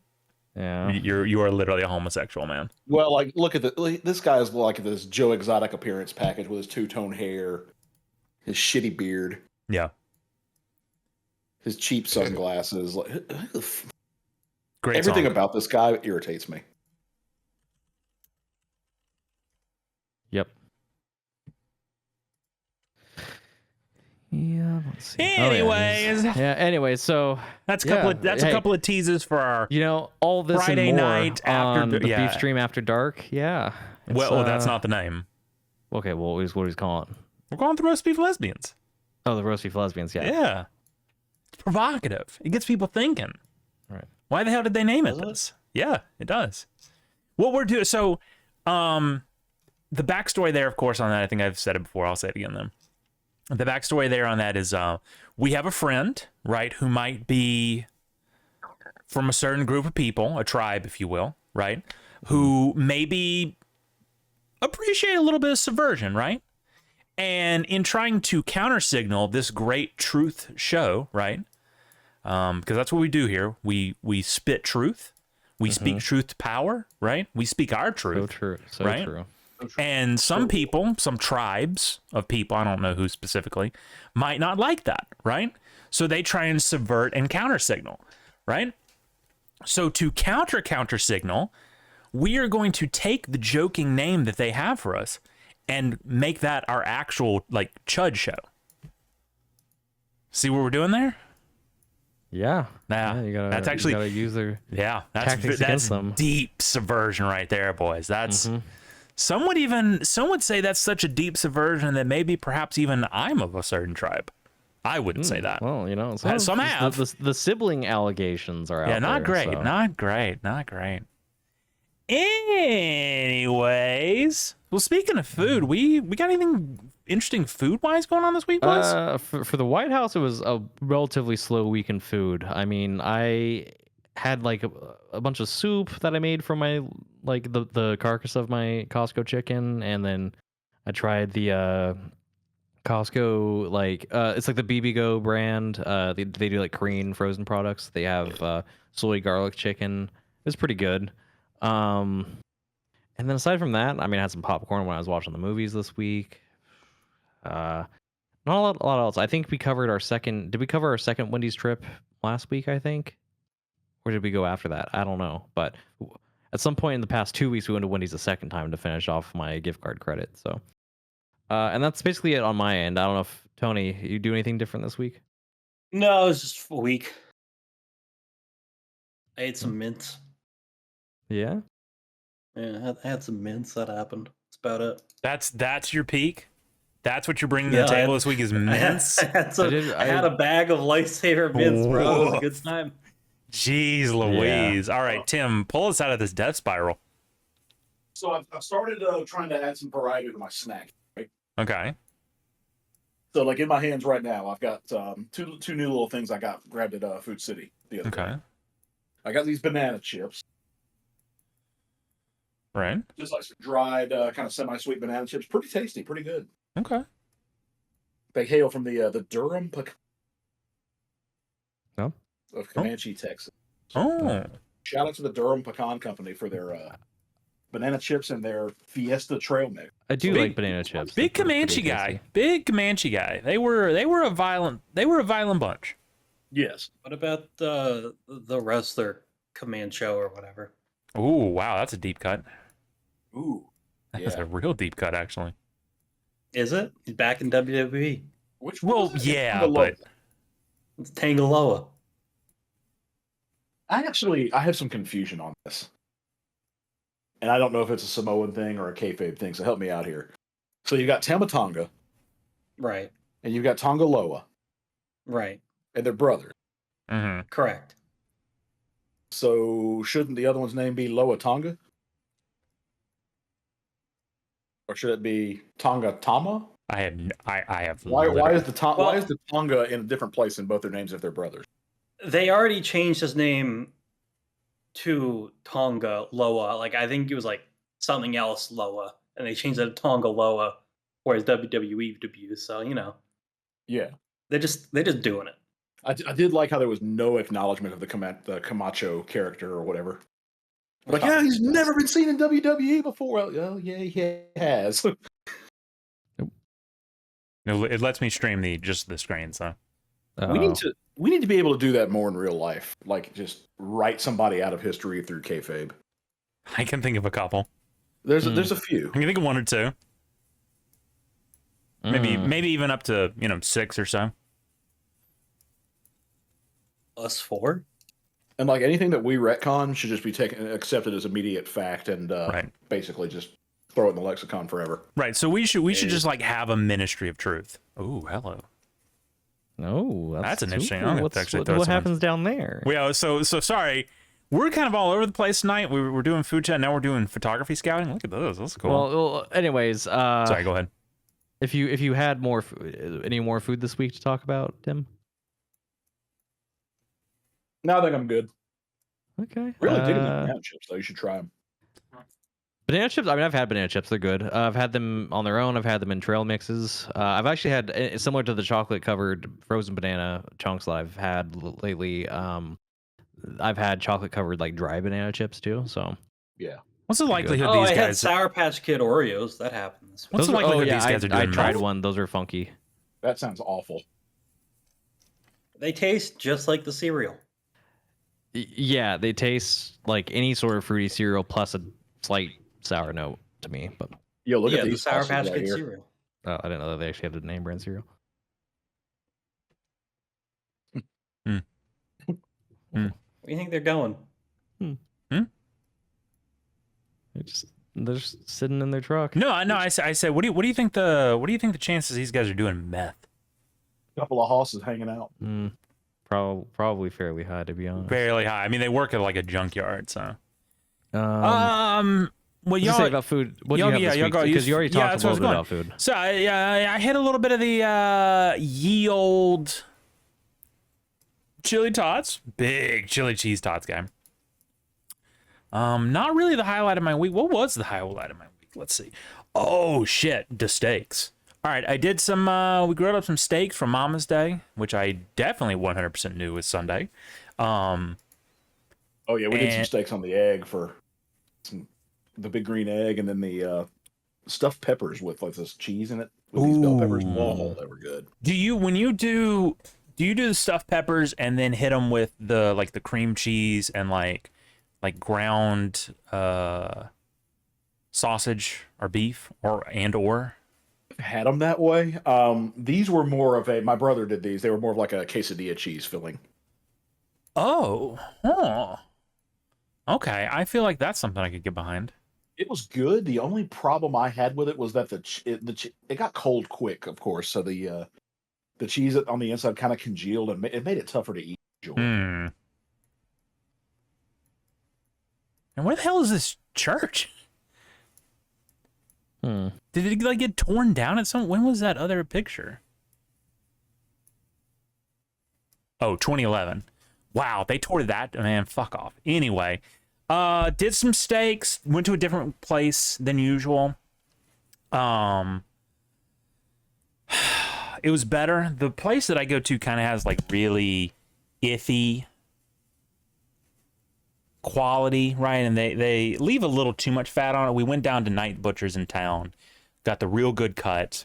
Yeah, you are literally a homosexual, man. Well, like look at this guy is like this Joe Exotic appearance package with his two-tone hair, his shitty beard, his cheap sunglasses. Like great. Everything song. about this guy irritates me. Yep. Yeah. Let's see. Anyways, Anyways, so that's a couple of teasers for our all this Friday and more night after on the beef stream after dark. Yeah. Well, that's not the name. Okay. Well, what he's calling? We're calling the roast beef lesbians. Oh, the roast beef lesbians. Yeah. Yeah. It's provocative. It gets people thinking. Right. Why the hell did they name it this? Yeah, it does. What we're doing. So, the backstory there, of course, on that. I think I've said it before. I'll say it again then. The backstory there on that is we have a friend, right, who might be from a certain group of people, a tribe, if you will, right, who maybe appreciate a little bit of subversion, right? And in trying to counter-signal this great truth show, right, because that's what we do here. We spit truth. We speak truth to power, right? We speak our truth. So true. So right? true. And some people, some tribes of people, I don't know who specifically, might not like that, right? So they try and subvert and counter signal, right? So to counter signal, we are going to take the joking name that they have for us and make that our actual like chud show. See what we're doing there? Yeah. Nah, You gotta, that's actually you gotta use their that's against them. deep subversion right there, boys. That's some would say that's such a deep subversion that maybe perhaps even I'm of a certain tribe. I wouldn't say that. Well, some have. The sibling allegations are out there. Not great. So. Not great. Not great. Anyways, well, speaking of food, we got anything interesting food-wise going on this week, boys? For the Widehaus, it was a relatively slow week in food. I mean, I had like a bunch of soup that I made from my the carcass of my Costco chicken, and then I tried the Costco it's like the BB-Go brand. They do like Korean frozen products. They have soy garlic chicken. It's pretty good. And then aside from that, I mean, I had some popcorn when I was watching the movies this week. Not a lot else. I think we covered our second. Did we cover our second Wendy's trip last week? I think, or did we go after that? I don't know. But at some point in the past 2 weeks, we went to Wendy's a second time to finish off my gift card credit. So, and that's basically it on my end. I don't know if Tony, you do anything different this week? No, it was just a week. I ate some mints. Yeah. Yeah, I had some mints. That happened. That's about it. That's your peak. That's what you're bringing to the table this week is mints. I had a bag of Lifesaver mints, bro. It was a good time. Jeez Louise. Yeah. All right, Tim, pull us out of this death spiral. So I've started trying to add some variety to my snack. Right? Okay. So like in my hands right now, I've got two new little things I grabbed at Food City the other day. I got these banana chips. Right. Just like some dried, kind of semi-sweet banana chips. Pretty tasty, pretty good. Okay. They hail from the Durham pecan of Comanche, Texas. So, shout out to the Durham Pecan Company for their banana chips and their Fiesta Trail Mix. I do like banana chips. Big Comanche guy. Big Comanche guy. They were a violent bunch. Yes. What about the wrestler Comanche or whatever? Ooh, wow, that's a deep cut. Ooh. That's a real deep cut, actually. Is it? He's back in WWE. Which well, yeah, but it's Tangaloa. I have some confusion on this. And I don't know if it's a Samoan thing or a kayfabe thing, so help me out here. So you've got Tama Tonga. Right. And you've got Tongaloa. Right. And they're brothers. Mm-hmm. Correct. So shouldn't the other one's name be Loa Tonga? Or should it be Tonga Tama? I have. Why is the Tonga in a different place in both their names if they're brothers? They already changed his name to Tonga Loa. Like I think it was like something else Loa, and they changed it to Tonga Loa for his WWE debut. So yeah, they're just doing it. I did like how there was no acknowledgement of the Camacho character or whatever. Like, yeah, he's never been seen in WWE before. Well, yeah, he has. It lets me stream the screen, so we need to be able to do that more in real life. Like, just write somebody out of history through kayfabe. I can think of a couple. There's a few. I can think of one or two. Maybe even up to 6 or so. Us 4. And like anything that we retcon should just be accepted as immediate fact and basically just throw it in the lexicon forever. Right. So we should just like have a ministry of truth. Oh, hello. No, that's an interesting. What happens down there? Yeah. So sorry. We're kind of all over the place tonight. We're doing food chat. Now we're doing photography scouting. Look at those. That's cool. Well, anyways. Sorry. Go ahead. If you had any more food this week to talk about, Tim? No, I think I'm good. Okay. Really digging the banana chips, though. You should try them. Banana chips. I mean, I've had banana chips. They're good. I've had them on their own. I've had them in trail mixes. I've actually had similar to the chocolate-covered frozen banana chunks that I've had lately. I've had chocolate-covered like dry banana chips too. So yeah. What's the likelihood these guys? I had Sour Patch Kid Oreos. That happens. What's the likelihood these guys are doing? I tried one. Those are funky. That sounds awful. They taste just like the cereal. Yeah, they taste like any sort of fruity cereal plus a slight sour note to me. But look at these the Sour Patch Kid cereal. I didn't know that they actually have the name brand cereal. do you think they're going? They're just sitting in their truck. No. I said, what do you think the chances these guys are doing meth? A couple of hosses hanging out. Probably fairly high, to be honest. Fairly high. I mean, they work at like a junkyard, so. What you say about food? What do you have this week? Because you already talked a little bit about food. So I hit a little bit of the ye old chili tots. Big chili cheese tots guy. Not really the highlight of my week. What was the highlight of my week? Let's see. Oh shit, the steaks. All right, I did some. We grilled up some steaks for Mama's Day, which I definitely 100% knew was Sunday. Oh yeah, we did some steaks on the egg for the big green egg, and then the stuffed peppers with like this cheese in it with these bell peppers. Oh, they were good. Do you do the stuffed peppers and then hit them with the cream cheese and like ground sausage or beef or? Had them that way. These were more of my brother did these. They were more of like a quesadilla cheese filling. Oh, okay. I feel like that's something I could get behind. It was good. The only problem I had with it was that it got cold quick, of course. So the cheese on the inside kind of congealed, and it made it tougher to eat. And where the hell is this church? Did it like get torn down at some? When was that other picture? Oh, 2011. Wow, they tore that, man. Fuck off. Anyway, did some steaks. Went to a different place than usual. It was better. The place that I go to kind of has like really iffy quality, right? And they leave a little too much fat on it. We went down to Night Butchers in town, got the real good cut.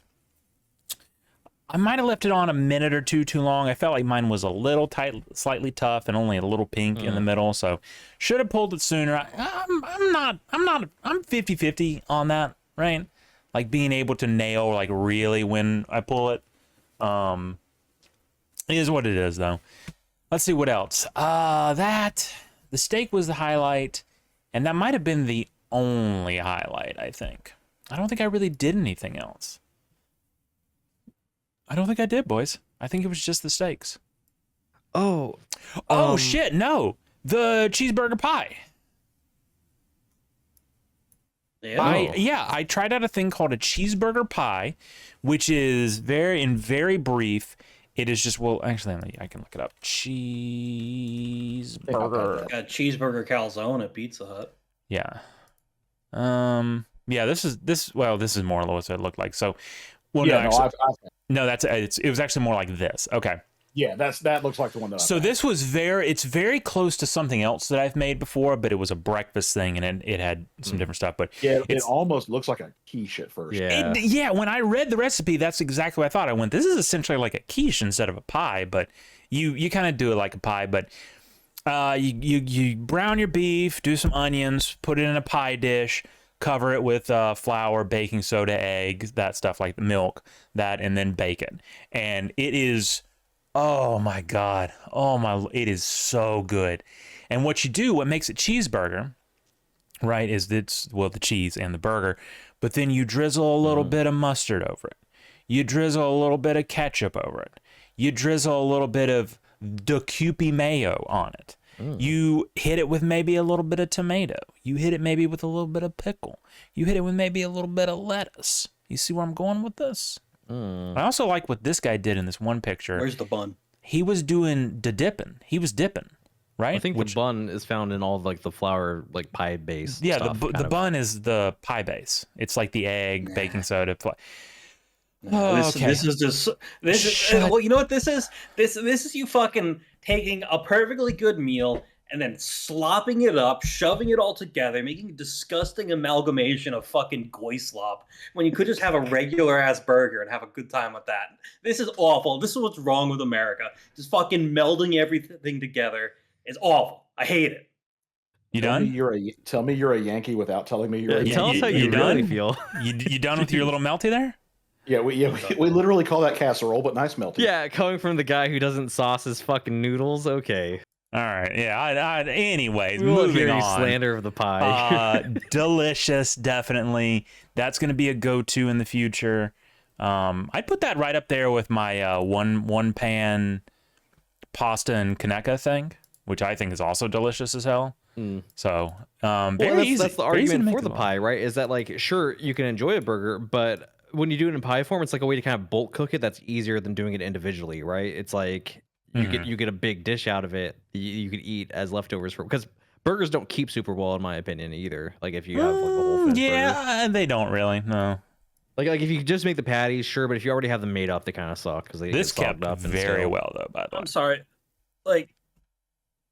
I might have left it on a minute or two too long. I felt like mine was a little tight, slightly tough, and only a little pink in the middle. So should have pulled it sooner. I'm 50-50 on that, right? Like being able to nail like really when I pull it. It is what it is though. Let's see what else. The steak was the highlight, and that might have been the only highlight, I think. I don't think I really did anything else. I don't think I did, boys. I think it was just the steaks. Oh, shit, no. The cheeseburger pie. Yeah. I tried out a thing called a cheeseburger pie, which is very brief. It is just, well, actually, I can look it up. Cheeseburger. Got cheeseburger calzone at Pizza Hut. Yeah. Yeah, this is more or less what it looked like. So, well, yeah, it was actually more like this. Okay. Yeah, that looks like the one that. So this was it's very close to something else that I've made before, but it was a breakfast thing and it had some different stuff. But yeah, it almost looks like a quiche at first. Yeah, when I read the recipe, that's exactly what I thought. I went, this is essentially like a quiche instead of a pie, but you kind of do it like a pie. But you brown your beef, do some onions, put it in a pie dish, cover it with flour, baking soda, eggs, that stuff like milk, and then bake it. And it is. Oh my God. It is so good. And what makes it cheeseburger, right, is the cheese and the burger, but then you drizzle a little bit of mustard over it. You drizzle a little bit of ketchup over it. You drizzle a little bit of the Kewpie mayo on it. You hit it with maybe a little bit of tomato. You hit it maybe with a little bit of pickle. You hit it with maybe a little bit of lettuce. You see where I'm going with this? I also like what this guy did in this one picture. Where's the bun? He was doing the dipping. He was dipping, right? I think the bun is found in all like the flour, like pie base. Yeah, stuff, the bun is the pie base. It's like the egg, baking soda. This is well, you know what this is? This is you fucking taking a perfectly good meal and then slopping it up, shoving it all together, making a disgusting amalgamation of fucking goy slop when you could just have a regular ass burger and have a good time with that. This is awful. This is what's wrong with America. Just fucking melding everything together is awful. I hate it. You done? Tell me you're a Yankee without telling me you're a Yankee. Tell us how you really feel. You done with your little melty there? Yeah, we literally call that casserole, but nice melty. Yeah, coming from the guy who doesn't sauce his fucking noodles. Okay. All right. Yeah. Anyways, We will moving hear you on. slander of the pie. Delicious, definitely. That's going to be a go-to in the future. I'd put that right up there with my one pan pasta and Kaneka thing, which I think is also delicious as hell. So very easy. That's the argument for the pie, right? Is that like, sure, you can enjoy a burger, but when you do it in pie form, it's like a way to kind of bulk cook it. That's easier than doing it individually, right? It's like you get a big dish out of it. You could eat as leftovers because burgers don't keep super well, in my opinion, either. Like if you have like a whole finished burger. They don't really. No. Like if you just make the patties, sure, but if you already have them made up, they kind of suck because they this get kept up very well though. By the way, I'm sorry. Like,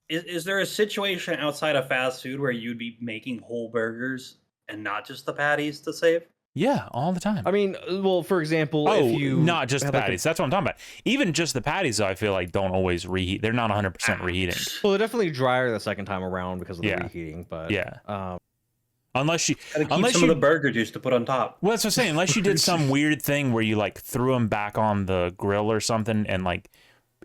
is there a situation outside of fast food where you'd be making whole burgers and not just the patties to save? Yeah, all the time. I mean, well, for example, if you not just the like patties. That's what I'm talking about. Even just the patties, though, I feel like don't always reheat. They're not 100% reheating. Well, they're definitely drier the second time around because of the reheating. But unless you some of the burger juice to put on top. Well, that's what I'm saying. Unless you did some weird thing where you like threw them back on the grill or something and like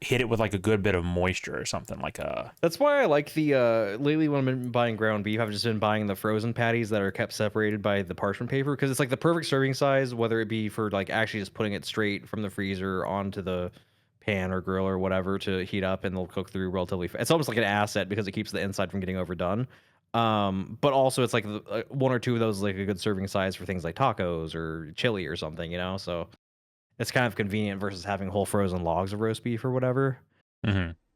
hit it with like a good bit of moisture or something like a. That's why I like the lately when I've been buying ground beef, I've just been buying the frozen patties that are kept separated by the parchment paper because it's like the perfect serving size, whether it be for like actually just putting it straight from the freezer onto the pan or grill or whatever to heat up and they'll cook through relatively fast. It's almost like an asset because it keeps the inside from getting overdone. But also it's like one or two of those like a good serving size for things like tacos or chili or something, you know? So it's kind of convenient versus having whole frozen logs of roast beef or whatever.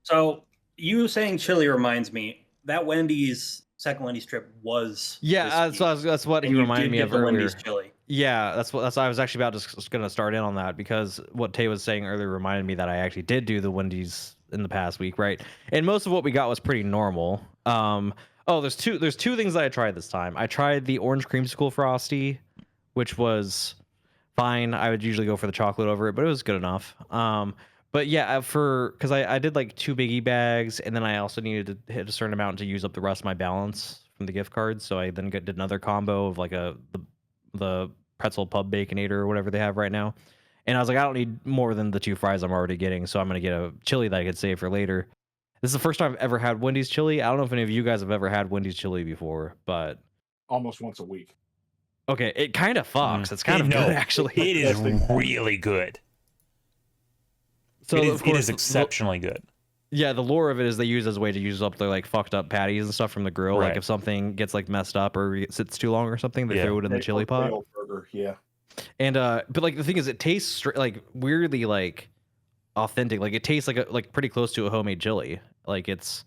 So you saying chili reminds me that second Wendy's trip was that's what he reminded me of earlier. Wendy's chili. Yeah, that's what I was actually about just going to start in on that because what Tay was saying earlier reminded me that I actually did do the Wendy's in the past week, right? And most of what we got was pretty normal. There's two things that I tried this time. I tried the orange creamsicle frosty, which was fine. I would usually go for the chocolate over it, but it was good enough. But yeah, because I did like 2 biggie bags, and then I also needed to hit a certain amount to use up the rest of my balance from the gift card. So I then did another combo of like the pretzel pub baconator or whatever they have right now. And I was like, I don't need more than the 2 fries I'm already getting, so I'm gonna get a chili that I could save for later. This is the first time I've ever had Wendy's chili. I don't know if any of you guys have ever had Wendy's chili before, but almost once a week. Okay, it kind of fucks. It's kind of good, actually. It is really good. So it is exceptionally good. Yeah, the lore of it is they use it as a way to use up their like fucked up patties and stuff from the grill. Right. Like if something gets like messed up or it sits too long or something, they throw it in the chili pot. Burger, yeah. And but like the thing is, it tastes like weirdly like authentic. Like it tastes like pretty close to a homemade chili. Like it's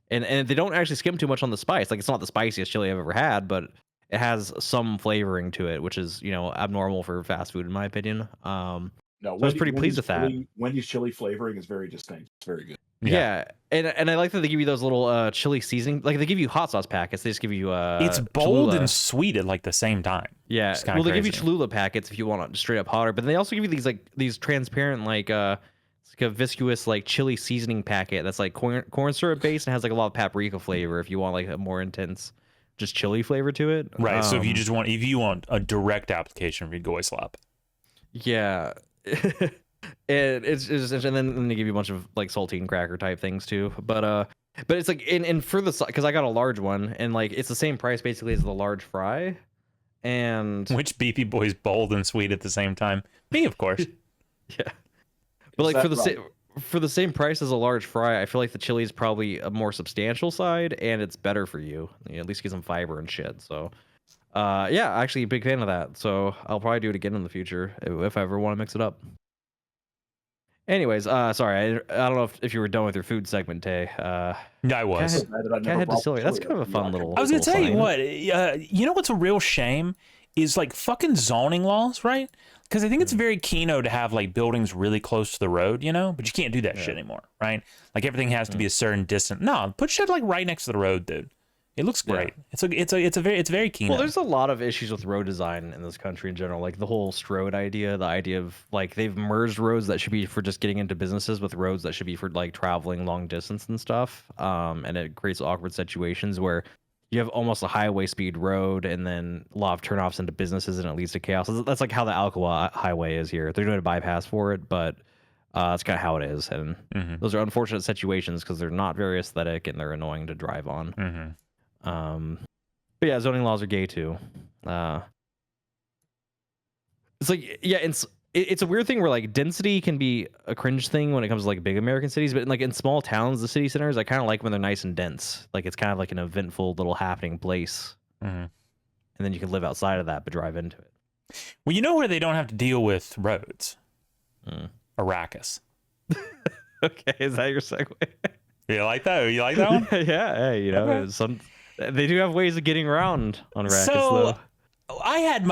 and they don't actually skim too much on the spice. Like it's not the spiciest chili I've ever had, but it has some flavoring to it, which is abnormal for fast food in my opinion. No, so I was pretty pleased with that. Wendy's chili flavoring is very distinct. It's very good. Yeah. And I like that they give you those little chili seasoning. Like they give you hot sauce packets. They just give you it's bold Cholula and sweet at like the same time. Yeah. Well, they give you Cholula packets if you want it straight up hotter, but they also give you these transparent like it's like a viscous like chili seasoning packet that's like corn syrup based and has like a lot of paprika flavor if you want like a more intense just chili flavor to it. Right. So if you want a direct application, you'd go slap. Yeah. It's and then they give you a bunch of like saltine cracker type things too. But it's like in for the because I got a large one and like it's the same price basically as the large fry. And which BP boy's bold and sweet at the same time? Me, of course. Yeah. But like for the same price as a large fry, I feel like the chili is probably a more substantial side and it's better for you. At least get some fiber and shit. So yeah, actually a big fan of that. So I'll probably do it again in the future if I ever want to mix it up. Anyways, sorry, I don't know if you were done with your food segment, Tay. Yeah, I was. Cathead Distillery. That's kind of a fun little. I was gonna tell you what. You know what's a real shame is like fucking zoning laws, right? Because I think it's very keno to have like buildings really close to the road, but you can't do that shit anymore, right? Like everything has to be a certain distance. No, put shit like right next to the road, dude. It looks great. Yeah. It's very keen. Well, there's a lot of issues with road design in this country in general. Like the whole Strode idea, the idea of like they've merged roads that should be for just getting into businesses with roads that should be for like traveling long distance and stuff. And it creates awkward situations where you have almost a highway speed road and then a lot of turnoffs into businesses and it leads to chaos. That's like how the Alcoa highway is here. They're doing a bypass for it, but That's kind of how it is, and those are unfortunate situations because they're not very aesthetic and they're annoying to drive on. But yeah, zoning laws are gay too. It's like, yeah, it's a weird thing where like density can be a cringe thing when it comes to like big American cities, but like in small towns, the city centers, I kind of like when they're nice and dense. Like it's kind of like an eventful little happening place, and then you can live outside of that but drive into it. Well, you know where they don't have to deal with roads? Arrakis. Okay, is that your segue? You like that? You like that one? Yeah, hey, you know, Okay. They do have ways of getting around on Arrakis, So though. I had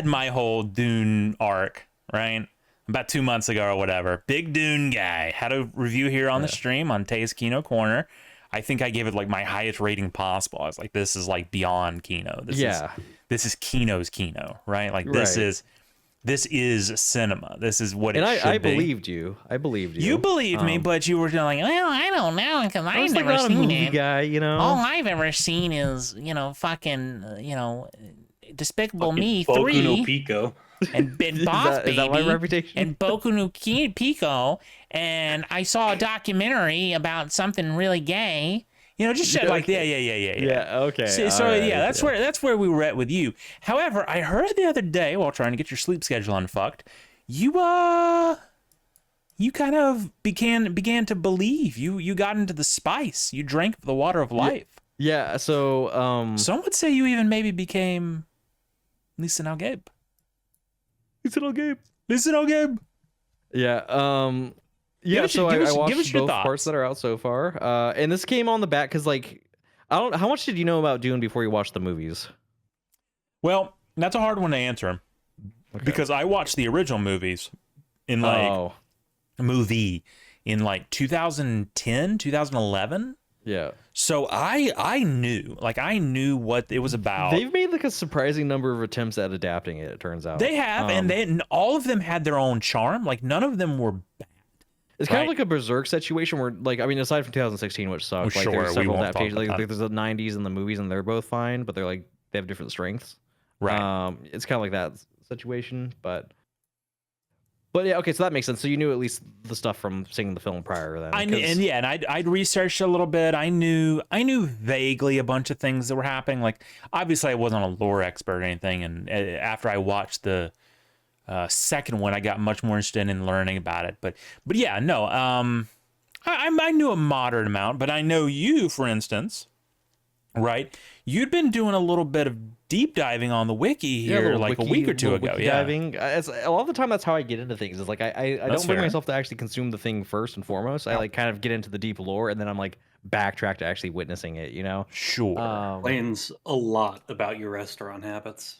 my whole Dune arc, right? About 2 months ago or whatever. Big Dune guy. Had a review here on the stream on Tay's Kino Corner. I think I gave it like my highest rating possible. I was like, this is like beyond Kino. This is Kino's Kino, right? Like this is cinema. This is what it should be. I believed you. I believed you. You believed me, but you were like, well, I don't know, because I've never seen a movie it. Guy, you know. All I've ever seen is, fucking, Despicable Me Boku 3. no Pico. And Boss Baby. Is that my reputation? And Boku no Pico. And I saw a documentary about something really gay. Just shit like that. Yeah, okay. So right, that's where we were at with you. However, I heard the other day while trying to get your sleep schedule unfucked, you kind of began to believe. You got into the spice. You drank the water of life. Yeah, so some would say you even maybe became Listen Al Gabe. Yeah, yeah, so I watched both parts that are out so far. And this came on the back because, like, I don't. How much did you know about Dune before you watched the movies? Well, that's a hard one to answer because I watched the original movies in like 2010, 2011. Yeah. So I knew what it was about. They've made like a surprising number of attempts at adapting it. It turns out they have, and all of them had their own charm. Like none of them were bad. It's kind of like a Berserk situation where, like, I mean, aside from 2016, which sucked, like there's several adaptations. Like there's the 90s and the movies, and they're both fine, but they have different strengths. Right. It's kind of like that situation, but yeah, okay, so that makes sense. So you knew at least the stuff from seeing the film prior, then. I'd researched a little bit. I knew vaguely a bunch of things that were happening. Like obviously, I wasn't a lore expert or anything, and after I watched the second one, I got much more interested in learning about it. But yeah, no, I knew a moderate amount, but I know you, for instance, right? You'd been doing a little bit of deep diving on the wiki here, like a week or two ago. Yeah, diving. A lot of the time, that's how I get into things. Is like I don't bring myself to actually consume the thing first and foremost. I like kind of get into the deep lore, and then I'm like backtrack to actually witnessing it. Sure. Explains a lot about your restaurant habits.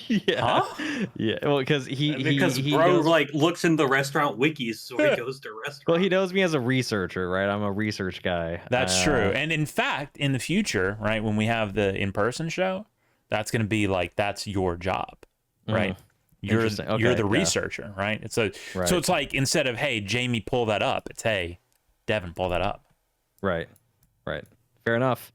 Yeah. Huh? Yeah. Well, because he bro like looks into restaurant wikis, so he goes to restaurants. Well, he knows me as a researcher, right? I'm a research guy. That's true. And in fact, in the future, right, when we have the in-person show, that's going to be like that's your job, right? You're the researcher, right? So it's like instead of hey Jamie pull that up, it's hey Devin pull that up. Right. Fair enough.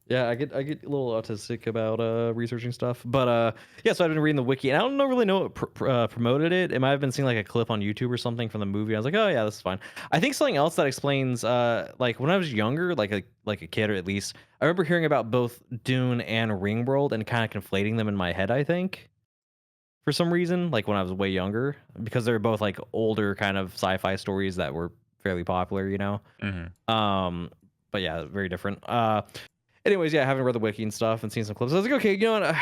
Yeah, I get a little autistic about researching stuff, but yeah. So I've been reading the wiki, and I don't really know what promoted it. It might have been seeing like a clip on YouTube or something from the movie. I was like, oh yeah, this is fine. I think something else that explains, like when I was younger, like a kid, or at least I remember hearing about both Dune and Ringworld and kind of conflating them in my head. I think for some reason, like when I was way younger, because they're both like older kind of sci-fi stories that were fairly popular, But yeah, very different. Anyways, yeah, I haven't read the wiki and stuff and seen some clips. I was like, okay, you know what?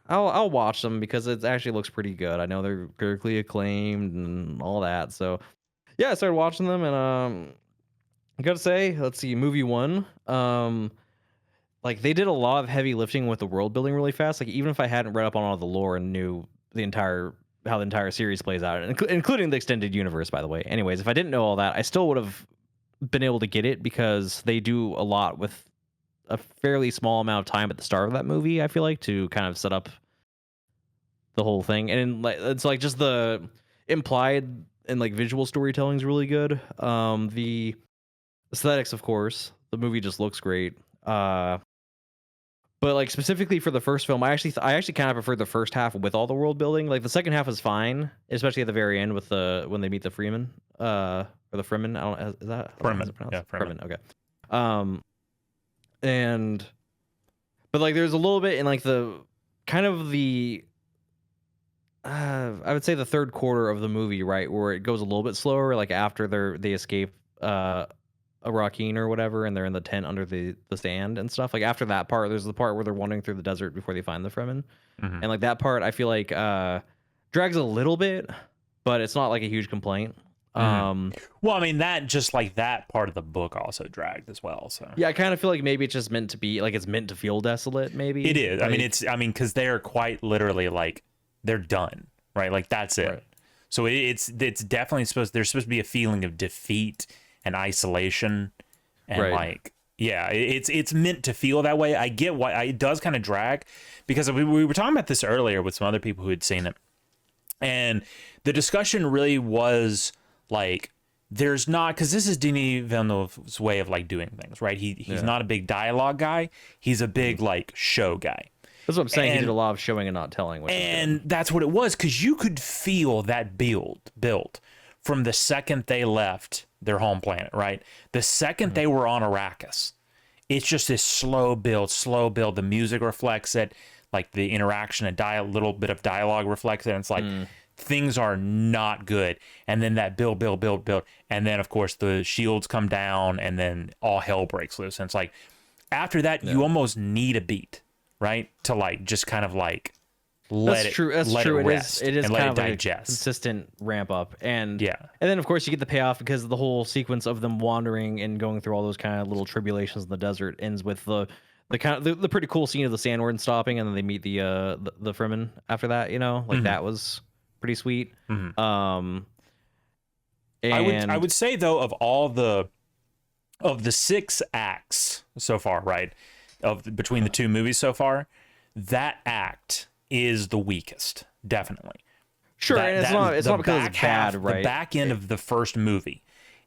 I'll watch them because it actually looks pretty good. I know they're critically acclaimed and all that. So yeah, I started watching them, and I gotta say, let's see, movie one. Like they did a lot of heavy lifting with the world building really fast. Like even if I hadn't read up on all the lore and knew how the entire series plays out, including the extended universe, by the way. Anyways, if I didn't know all that, I still would have been able to get it because they do a lot with a fairly small amount of time at the start of that movie, I feel like, to kind of set up the whole thing. And it's like just the implied and like visual storytelling is really good. The aesthetics, of course, the movie just looks great. But like specifically for the first film, I actually kind of preferred the first half with all the world building. Like the second half is fine, especially at the very end with when they meet the Freeman, or the Freeman. I don't is that Freeman. Yeah, Freeman. Okay. But like there's a little bit in like the kind of the I would say the third quarter of the movie, right, where it goes a little bit slower, like after they escape Iraqine or whatever, and they're in the tent under the sand and stuff. Like after that part, there's the part where they're wandering through the desert before they find the Fremen, and like that part, I feel like drags a little bit, but it's not like a huge complaint. Well, I mean that part of the book also dragged as well. So yeah, I kind of feel like maybe it's just meant to be like it's meant to feel desolate. Maybe it is. Like, I mean, because they are quite literally like they're done, right? Like that's it. Right. So it's definitely there's supposed to be a feeling of defeat and isolation, and like it's meant to feel that way. I get why it does kind of drag, because we were talking about this earlier with some other people who had seen it, and the discussion really was like there's not, because this is Denis Villeneuve's way of like doing things, right? He's not a big dialogue guy. He's a big like show guy. That's what I'm saying. He did a lot of showing and not telling. And that's what it was, because you could feel that build from the second they left their home planet, right? The second they were on Arrakis, it's just this slow build. The music reflects it, like the interaction, a little bit of dialogue reflects it. And it's like things are not good. And then that build. And then, of course, the shields come down and then all hell breaks loose. And it's like after that, you almost need a beat, right? To like just kind of like let it rest. It is and kind let of it like digest. a consistent ramp up, and then of course you get the payoff, because the whole sequence of them wandering and going through all those kind of little tribulations in the desert ends with the kind of the pretty cool scene of the Sandward stopping, and then they meet the Fremen after that. You know, like that was pretty sweet. And I would say though, of the 6 acts so far, right, between the 2 movies so far, that act is the weakest, definitely. Sure, and it's not because it's bad, right? The back end of the first movie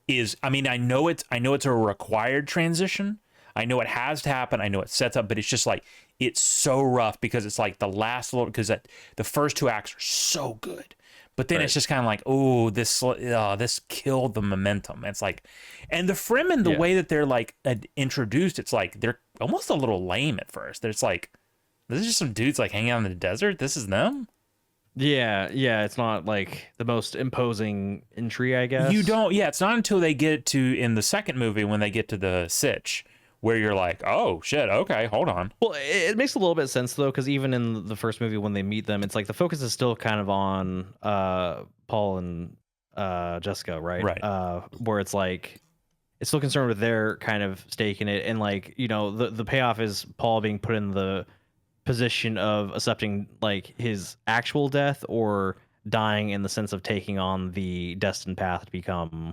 is, I mean, I know it's a required transition. I know it has to happen. I know it sets up, but it's just like it's so rough, because it's like the last little, because the first 2 acts are so good, but then it's just kind of like, oh, this killed the momentum. It's like, and the Fremen, the way that they're like introduced, it's like they're almost a little lame at first. There's like, this is just some dudes like hanging out in the desert. This is them. Yeah. It's not like the most imposing entry, I guess. You don't. Yeah, it's not until they get to in the second movie, when they get to the Sitch, where you're like, oh shit, okay, hold on. Well, it makes a little bit of sense though, because even in the first movie when they meet them, it's like the focus is still kind of on Paul and Jessica, right? Right. Where it's like it's still concerned with their kind of stake in it, and like, you know, the payoff is Paul being put in the position of accepting like his actual death, or dying in the sense of taking on the destined path to become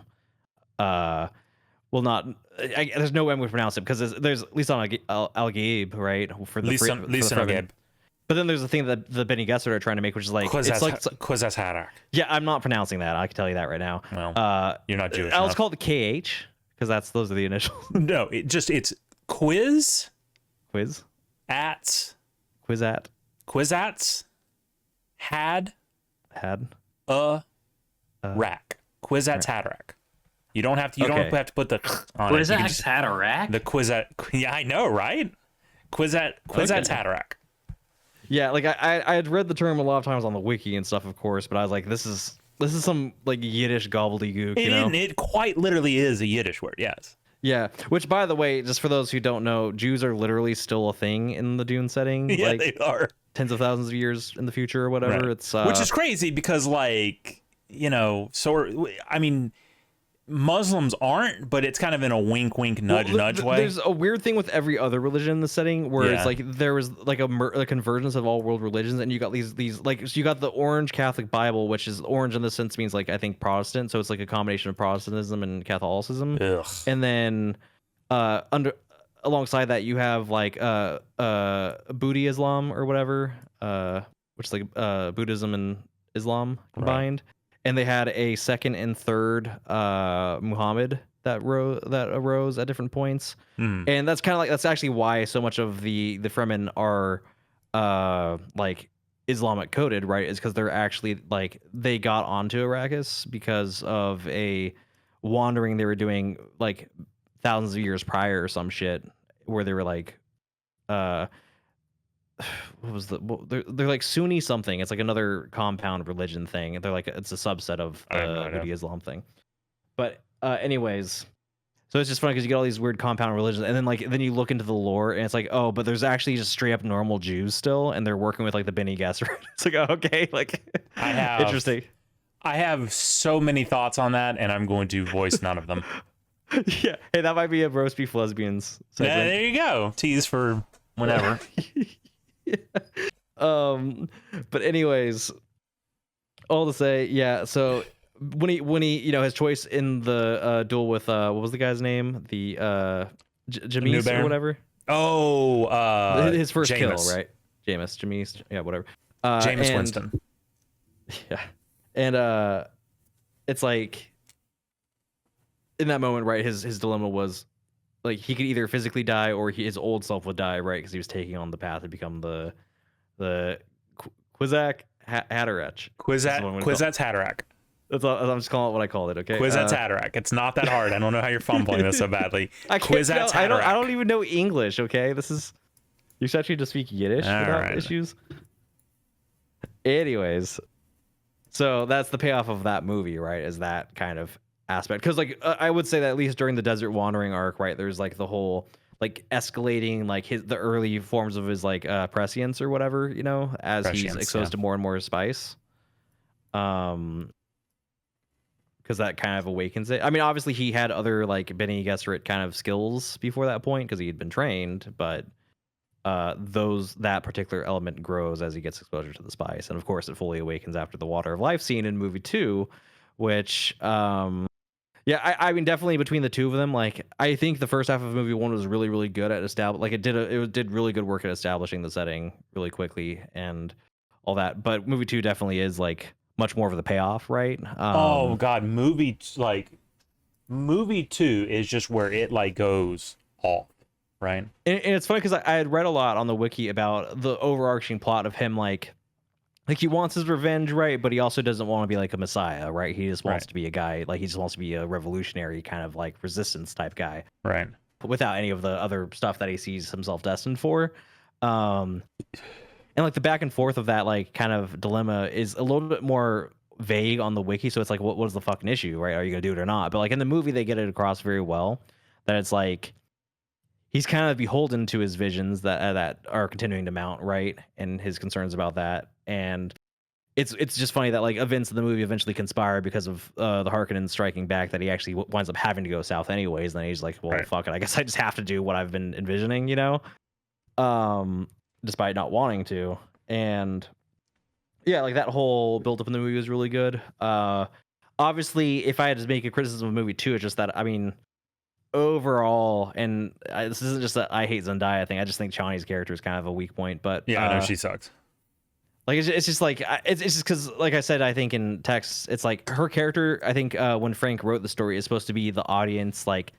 there's no way I'm going to pronounce it, because there's Lisan al-Gaib, right, for the Lisan al-Gaib. But then there's the thing that the Bene Gesserit are trying to make, which is like Kwisatz Haderach. Yeah, I'm not pronouncing that. I can tell you that right now. Well, you're not Jewish. Let's call it KH, because those are the initials. No, it's Quiz at Kwisatz had a rack. Kwisatz Haderach. You don't have to put the on it. Kwisatz Haderach? The Kwisatz. Yeah, I know, right? Kwisatz Haderach. Yeah, like I had read the term a lot of times on the wiki and stuff, of course, but I was like, this is some like Yiddish gobbledygook, you know? It quite literally is a Yiddish word, yes. Yeah, which, by the way, just for those who don't know, Jews are literally still a thing in the Dune setting. Yeah, like, they are. Tens of thousands of years in the future or whatever. Right. It's which is crazy, because, like, you know, I mean, Muslims aren't, but it's kind of in a wink, nudge way. There's a weird thing with every other religion in the setting, where it's like there was like a convergence of all world religions, and you got these like, so you got the orange Catholic Bible, which is orange in the sense means like, I think, Protestant, so it's like a combination of Protestantism and Catholicism. Ugh. And then alongside that you have like Booty Islam or whatever, which is like Buddhism and Islam combined. Right. And they had a second and third Muhammad that arose at different points, and that's kind of like that's actually why so much of the Fremen are like Islamic coded, right? Is because they're actually like they got onto Arrakis because of a wandering they were doing like thousands of years prior or some shit, where they were like what was they're like Sunni something. It's like another compound religion thing. They're like it's a subset of the Houthi Islam thing. But anyways, so it's just funny because you get all these weird compound religions, and then you look into the lore, and it's like, oh, but there's actually just straight up normal Jews still, and they're working with like the Bene Gesserit. It's like, oh, okay, like interesting. I have so many thoughts on that, and I'm going to voice none of them. Yeah, hey, that might be a roast beef lesbians segment. Yeah, there you go. Tease for whenever. Yeah. But anyways, all to say, yeah. So when he his choice in the duel with what was the guy's name, the Jamis or whatever. Oh, his first Jameis. kill, right? Jamis, yeah, whatever. Jameis Winston. Yeah, and it's like in that moment, right? His dilemma was like he could either physically die or his old self would die, right? Because he was taking on the path to become the Kwisatz Haderach. Kwisatz Haderach. I'm just calling it what I called it. Okay. Kwisatz Haderach. It's not that hard. I don't know how you're fumbling this so badly. Kwisatz Haderach. I don't even know English. Okay, you're actually to speak Yiddish without issues. Anyways, so that's the payoff of that movie, right? Is that kind of aspect? Because like I would say that at least during the desert wandering arc, right? There's like the whole like escalating like the early forms of his like prescience or whatever, as he's exposed to more and more spice. Because that kind of awakens it. I mean, obviously he had other like Bene Gesserit kind of skills before that point because he had been trained, but that particular element grows as he gets exposure to the spice, and of course it fully awakens after the Water of Life scene in movie 2, which yeah, I mean, definitely between the two of them, like I think the first half of movie 1 was really, really good at it did really good work at establishing the setting really quickly and all that. But movie 2 definitely is like much more of the payoff, right? Oh God, movie 2 is just where it like goes off, right? And it's funny because I had read a lot on the wiki about the overarching plot of him like he wants his revenge, right? But he also doesn't want to be like a messiah, right? He just wants to be a guy, like he just wants to be a revolutionary kind of like resistance type guy, right? Without any of the other stuff that he sees himself destined for. And like the back and forth of that like kind of dilemma is a little bit more vague on the wiki. So it's like, what is the fucking issue, right? Are you gonna do it or not? But like in the movie, they get it across very well that it's like he's kind of beholden to his visions that are continuing to mount, right? And his concerns about that. And it's just funny that like events in the movie eventually conspire because of the Harkonnen striking back, that he actually winds up having to go south anyways. And then he's like, well, fuck it, I guess I just have to do what I've been envisioning, despite not wanting to. And yeah, like that whole build up in the movie was really good. Obviously, if I had to make a criticism of movie 2, it's just that, I mean, overall, and this isn't just that I hate Zendaya thing, I just think Chani's character is kind of a weak point. But yeah, I know she sucks. Like it's just like it's just because, like I said, I think in text, it's like her character. I think when Frank wrote the story, is supposed to be the audience like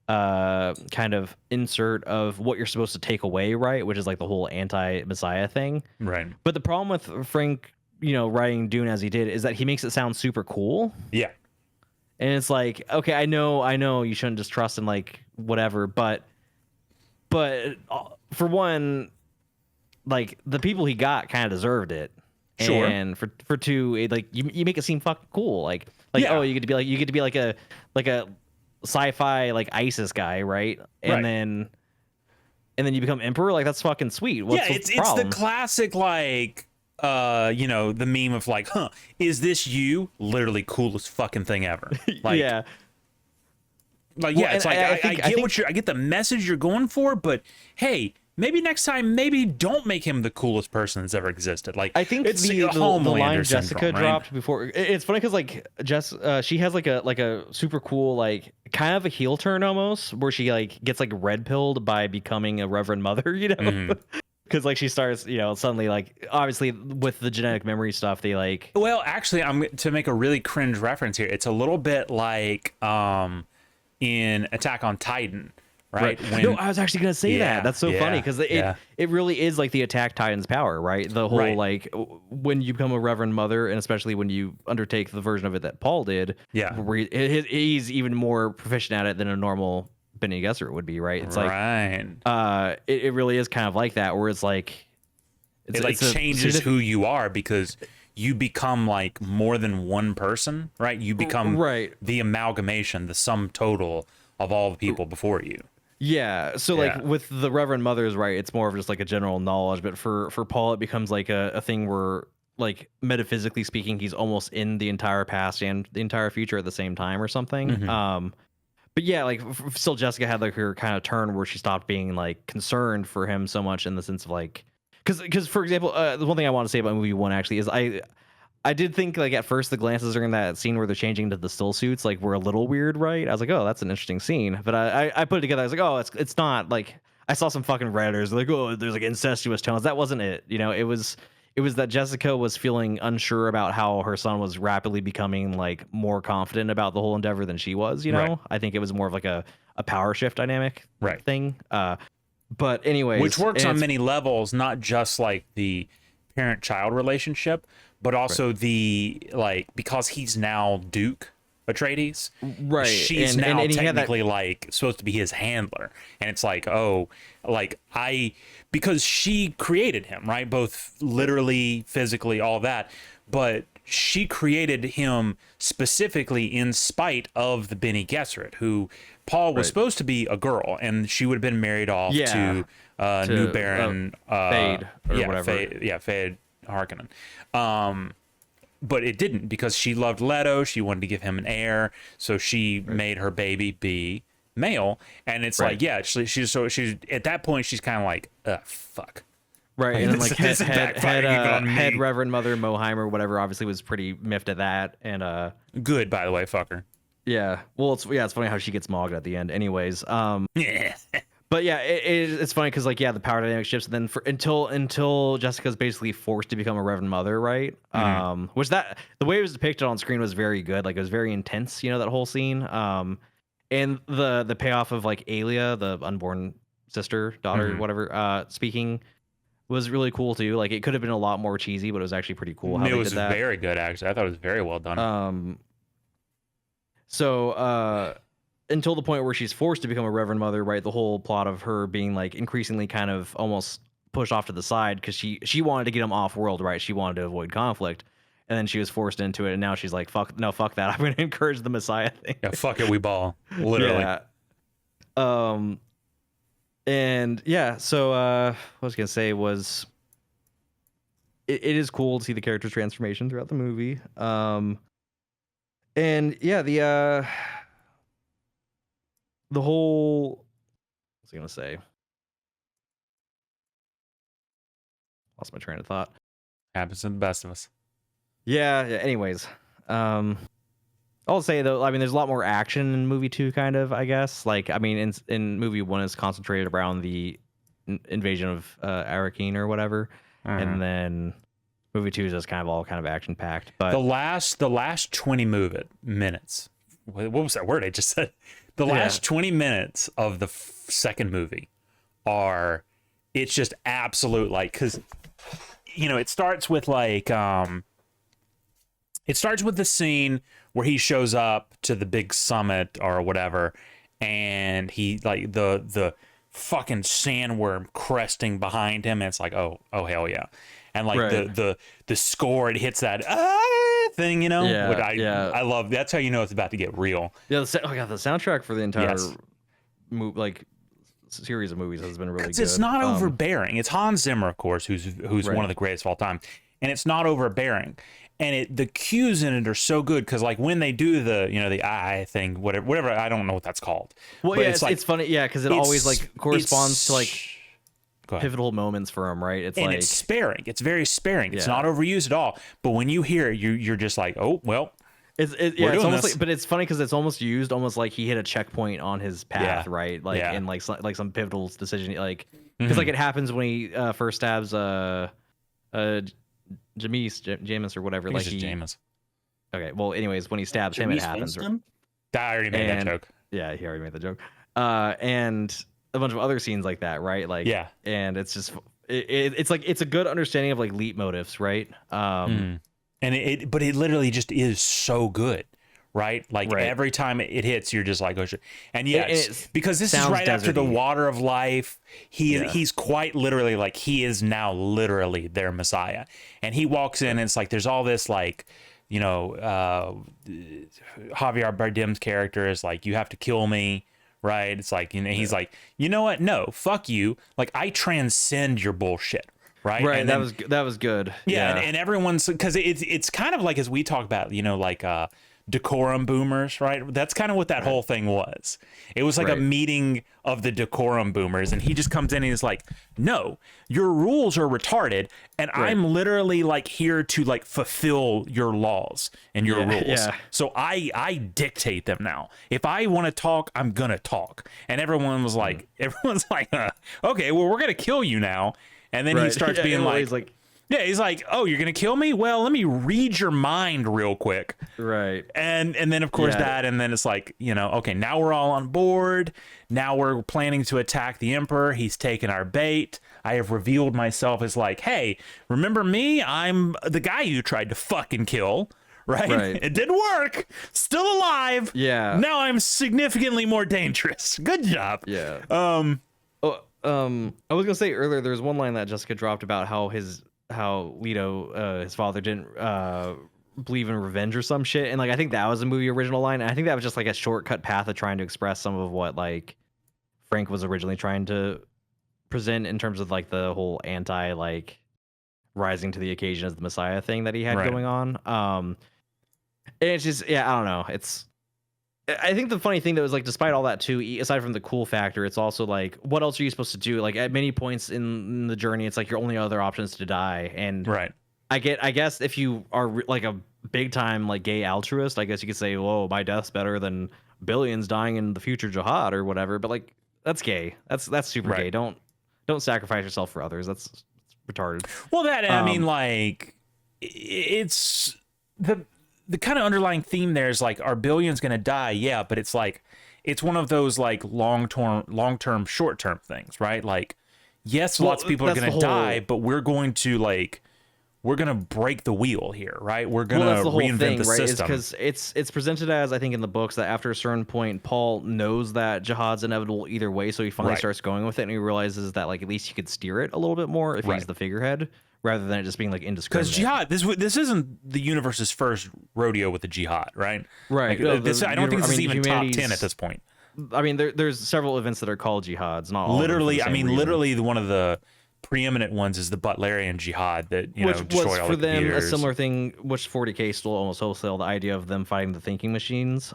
kind of insert of what you're supposed to take away, right? Which is like the whole anti-Messiah thing, right? But the problem with Frank, writing Dune as he did, is that he makes it sound super cool. Yeah. And it's like, okay, I know you shouldn't just trust him, like whatever, but for one, like the people he got kind of deserved it. Sure. And for 2, like you make it seem fucking cool, like yeah. Oh, you get to be like a sci-fi like ISIS guy, right? And then you become emperor, like that's fucking sweet. What's the problem? It's the classic like the meme of like, is this you? Literally coolest fucking thing ever. Like, yeah. Like, yeah, it's like I get the message you're going for, but hey, maybe next time, maybe don't make him the coolest person that's ever existed. Like, I think it's the line Jessica syndrome, dropped right? before. It's funny because like she has like a super cool like kind of a heel turn almost, where she like gets like red pilled by becoming a Reverend Mother, Mm-hmm. Because like she starts, suddenly like obviously with the genetic memory stuff, they like. Well, actually, I'm to make a really cringe reference here. It's a little bit like in Attack on Titan. Right. No, I was actually gonna say that. That's so funny because it really is like the Attack Titan's power, right? The whole like when you become a Reverend Mother, and especially when you undertake the version of it that Paul did, where he's even more proficient at it than a normal Bene Gesserit would be, right? It's like it really is kind of like that, where it's like it like changes who you are because you become like more than one person, right? You become the amalgamation, the sum total of all the people before you. Yeah, so like with the Reverend Mothers, right, it's more of just like a general knowledge, but for Paul, it becomes like a thing where, like, metaphysically speaking, he's almost in the entire past and the entire future at the same time or something. But yeah, like still Jessica had like her kind of turn where she stopped being like concerned for him so much in the sense of like, because for example, the one thing I want to say about movie one actually is I did think like at first the glances during that scene where they're changing to the still suits like were a little weird, right? I was like, oh, that's an interesting scene. But I put it together. I was like, oh, it's not like I saw some fucking Redditors like, oh, there's like incestuous tones. That wasn't it. You know, it was that Jessica was feeling unsure about how her son was rapidly becoming like more confident about the whole endeavor than she was. You know, I think it was more of like a power shift dynamic thing. But anyways, which works on many levels, not just like the parent-child relationship, but also the like because he's now Duke Atreides, right? She's now technically like supposed to be his handler, and it's like, oh, like because she created him, right? Both literally, physically, all that, but she created him specifically in spite of the Bene Gesserit, who Paul was supposed to be a girl, and she would have been married off to New Baron Fade or whatever. Fade Harkonnen. But it didn't because she loved Leto. She wanted to give him an heir, so she made her baby be male. And it's like, she's at that point she's kind of like, fuck. Right, and then like head Reverend Mother Moheimer, whatever, obviously was pretty miffed at that, and good, by the way, fucker. Yeah, well, it's funny how she gets mogged at the end, anyways. But yeah, it's funny because like the power dynamic shifts, and then until Jessica's basically forced to become a Reverend Mother, right? Which the way it was depicted on screen was very good, like it was very intense, that whole scene. And the payoff of like Aelia, the unborn daughter, whatever, speaking was really cool too. Like it could have been a lot more cheesy, but it was actually pretty cool how they did that. Very good, actually. I thought it was very well done. So until the point where she's forced to become a Reverend Mother, right? The whole plot of her being like increasingly kind of almost pushed off to the side because she wanted to get him off world, right? She wanted to avoid conflict, and then she was forced into it, and now she's like, fuck that. I'm going to encourage the Messiah thing. Yeah, fuck it, we ball. Literally. Yeah. And yeah, so what I was gonna say was it is cool to see the character's transformation throughout the movie. And yeah, the whole, what was I gonna say? Lost my train of thought. Happens to the best of us. Yeah. Anyways, I'll say though, I mean, there's a lot more action in movie 2, kind of, I guess. Like, I mean, in movie 1, it's concentrated around the invasion of Arrakeen or whatever, and then movie 2 is just kind of action packed. But the last 20 minutes. What was that word I just said? The last 20 minutes of the second movie it's just absolute, like, because it starts with like it starts with the scene where he shows up to the big summit or whatever, and he like the fucking sandworm cresting behind him, and it's like, oh hell yeah. And like the score, it hits that thing, which I love. That's how it's about to get real. Yeah, the soundtrack for the entire series of movies has been really good. It's not overbearing. It's Hans Zimmer, of course, who's one of the greatest of all time, and it's not overbearing. And the cues in it are so good because like when they do the the eye thing, whatever, I don't know what that's called. Well, but it's funny, because it always like corresponds to like pivotal moments for him, right? It's sparing. It's very sparing. It's not overused at all. But when you hear it, you're just like, oh well. It's almost like, but it's funny because it's almost used almost like he hit a checkpoint on his path, right? Like in like some pivotal decision, like because like it happens when he first stabs Jameis or whatever. Like Jameis. Okay, well, anyways, when he stabs him, it happens. I already made that joke. Yeah, he already made the joke. And a bunch of other scenes like that, right? Like, yeah, and it's just it's like it's a good understanding of like leitmotifs, right? and but it literally just is so good, right? Like every time it hits, you're just like, oh shit. And yeah, it's because this is right after the water of life. He's quite literally like he is now literally their Messiah, and he walks in and it's like there's all this like, you know, Javier Bardem's character is like, you have to kill me. Right. It's like, you know, he's like, you know what? No, fuck you. Like, I transcend your bullshit. Right. Right. And that was good. Yeah. And everyone's because it's kind of like, as we talk about, you know, like decorum boomers. Right. That's kind of what that whole thing was. It was like a meeting of the decorum boomers. And he just comes in and he's like, no, your rules are retarded. And I'm literally like here to like fulfill your laws and your rules. Yeah. So I dictate them now. If I want to talk, I'm going to talk. And everyone's like, okay, well, we're going to kill you now. And then he starts being like, he's like, oh, you're going to kill me? Well, let me read your mind real quick. Right. And then, of course, that. And then it's like, you know, okay, now we're all on board. Now we're planning to attack the Emperor. He's taken our bait. I have revealed myself as like, hey, remember me? I'm the guy you tried to fucking kill. Right? It didn't work. Still alive. Yeah. Now I'm significantly more dangerous. Good job. Yeah. I was gonna say earlier, there's one line that Jessica dropped about how Leto, his father, didn't believe in revenge or some shit, and like I think that was a movie original line. And I think that was just like a shortcut path of trying to express some of what like Frank was originally trying to present in terms of like the whole anti like rising to the occasion as the Messiah thing that he had going on. And it's just I don't know. I think the funny thing that was like, despite all that too, aside from the cool factor, it's also like, what else are you supposed to do? Like at many points in the journey, it's like your only other option is to die. And I guess if you are like a big time like gay altruist, I guess you could say, whoa, my death's better than billions dying in the future jihad or whatever. But like that's gay. That's super gay. Don't sacrifice yourself for others. That's retarded. Well, I mean, like it's the kind of underlying theme there is like, are billions going to die? Yeah, but it's like, it's one of those like long-term, short-term things, right? Like, yes, lots of people are going to die, but we're going to break the wheel here, right? We're going to reinvent the system. Because it's presented as, I think in the books, that after a certain point, Paul knows that jihad's inevitable either way, so he finally starts going with it, and he realizes that like at least he could steer it a little bit more if he's the figurehead, rather than it just being like indiscriminate. Because jihad, this isn't the universe's first rodeo with the jihad, right? Right. Like, I don't think this is even top 10 at this point. I mean, there's several events that are called jihads, not all. Literally, literally one of the preeminent ones is the Butlerian jihad that destroyed all the computers. For them a similar thing, which 40K stole almost wholesale, the idea of them fighting the thinking machines,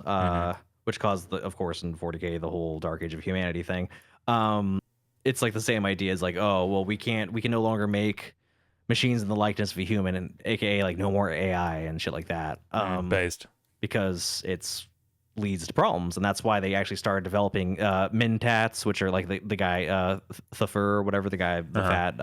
which caused of course in 40K the whole Dark Age of Humanity thing. It's like the same idea as like, oh well, we can no longer make machines in the likeness of a human, and aka like no more AI and shit like that. Based because it's leads to problems, and that's why they actually started developing Mentats, which are like the guy Thuffer or whatever, the guy, the fat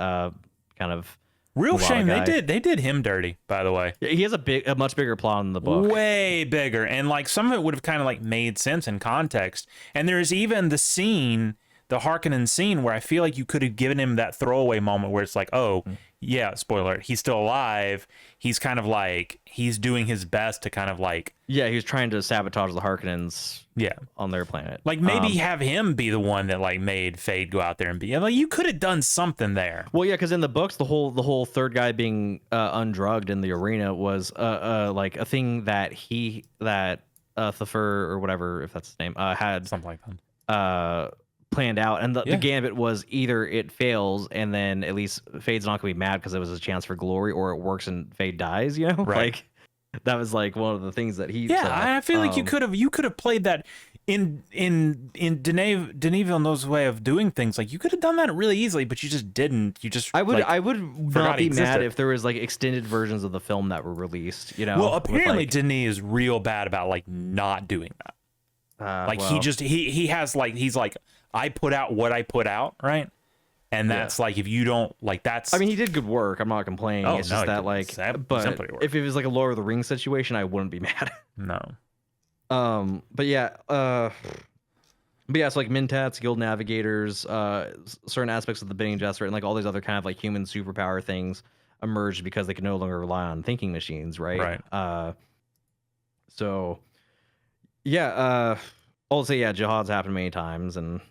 kind of real shame guy. They did him dirty, by the way. Yeah, he has a much bigger plot in the book, way bigger, and like some of it would have kind of like made sense in context. And there's even the scene, the Harkonnen scene, where I feel like you could have given him that throwaway moment where it's like, oh yeah, spoiler alert, he's still alive. He's kind of like, he's doing his best to kind of like, yeah, he was trying to sabotage the Harkonnens on their planet. Like maybe have him be the one that like made Fade go out there and be like, you could have done something there. Well, yeah, because in the books, the whole third guy being undrugged in the arena was like a thing that Thuffer or whatever, if that's his name, had something like that. Planned out, and the gambit was either it fails and then at least Fade's not gonna be mad because it was a chance for glory, or it works and Fade dies, like that was like one of the things that he said. I feel like you could have played that in Denis Villeneuve's way of doing things. Like you could have done that really easily, but you just didn't. You just I would not be mad if there was like extended versions of the film that were released, well, apparently Denis is real bad about like not doing that. He has like, he's like, I put out what I put out, right? And that's like, if you don't like, that's. I mean, he did good work. I'm not complaining. It's just that like, but if it was like a Lord of the Rings situation, I wouldn't be mad. No. But yeah. But yeah, so like Mentats, Guild Navigators, certain aspects of the Bene Gesserit, and like all these other kind of like human superpower things emerged because they could no longer rely on thinking machines, right? So yeah, I'll say yeah, Jihad's happened many times, and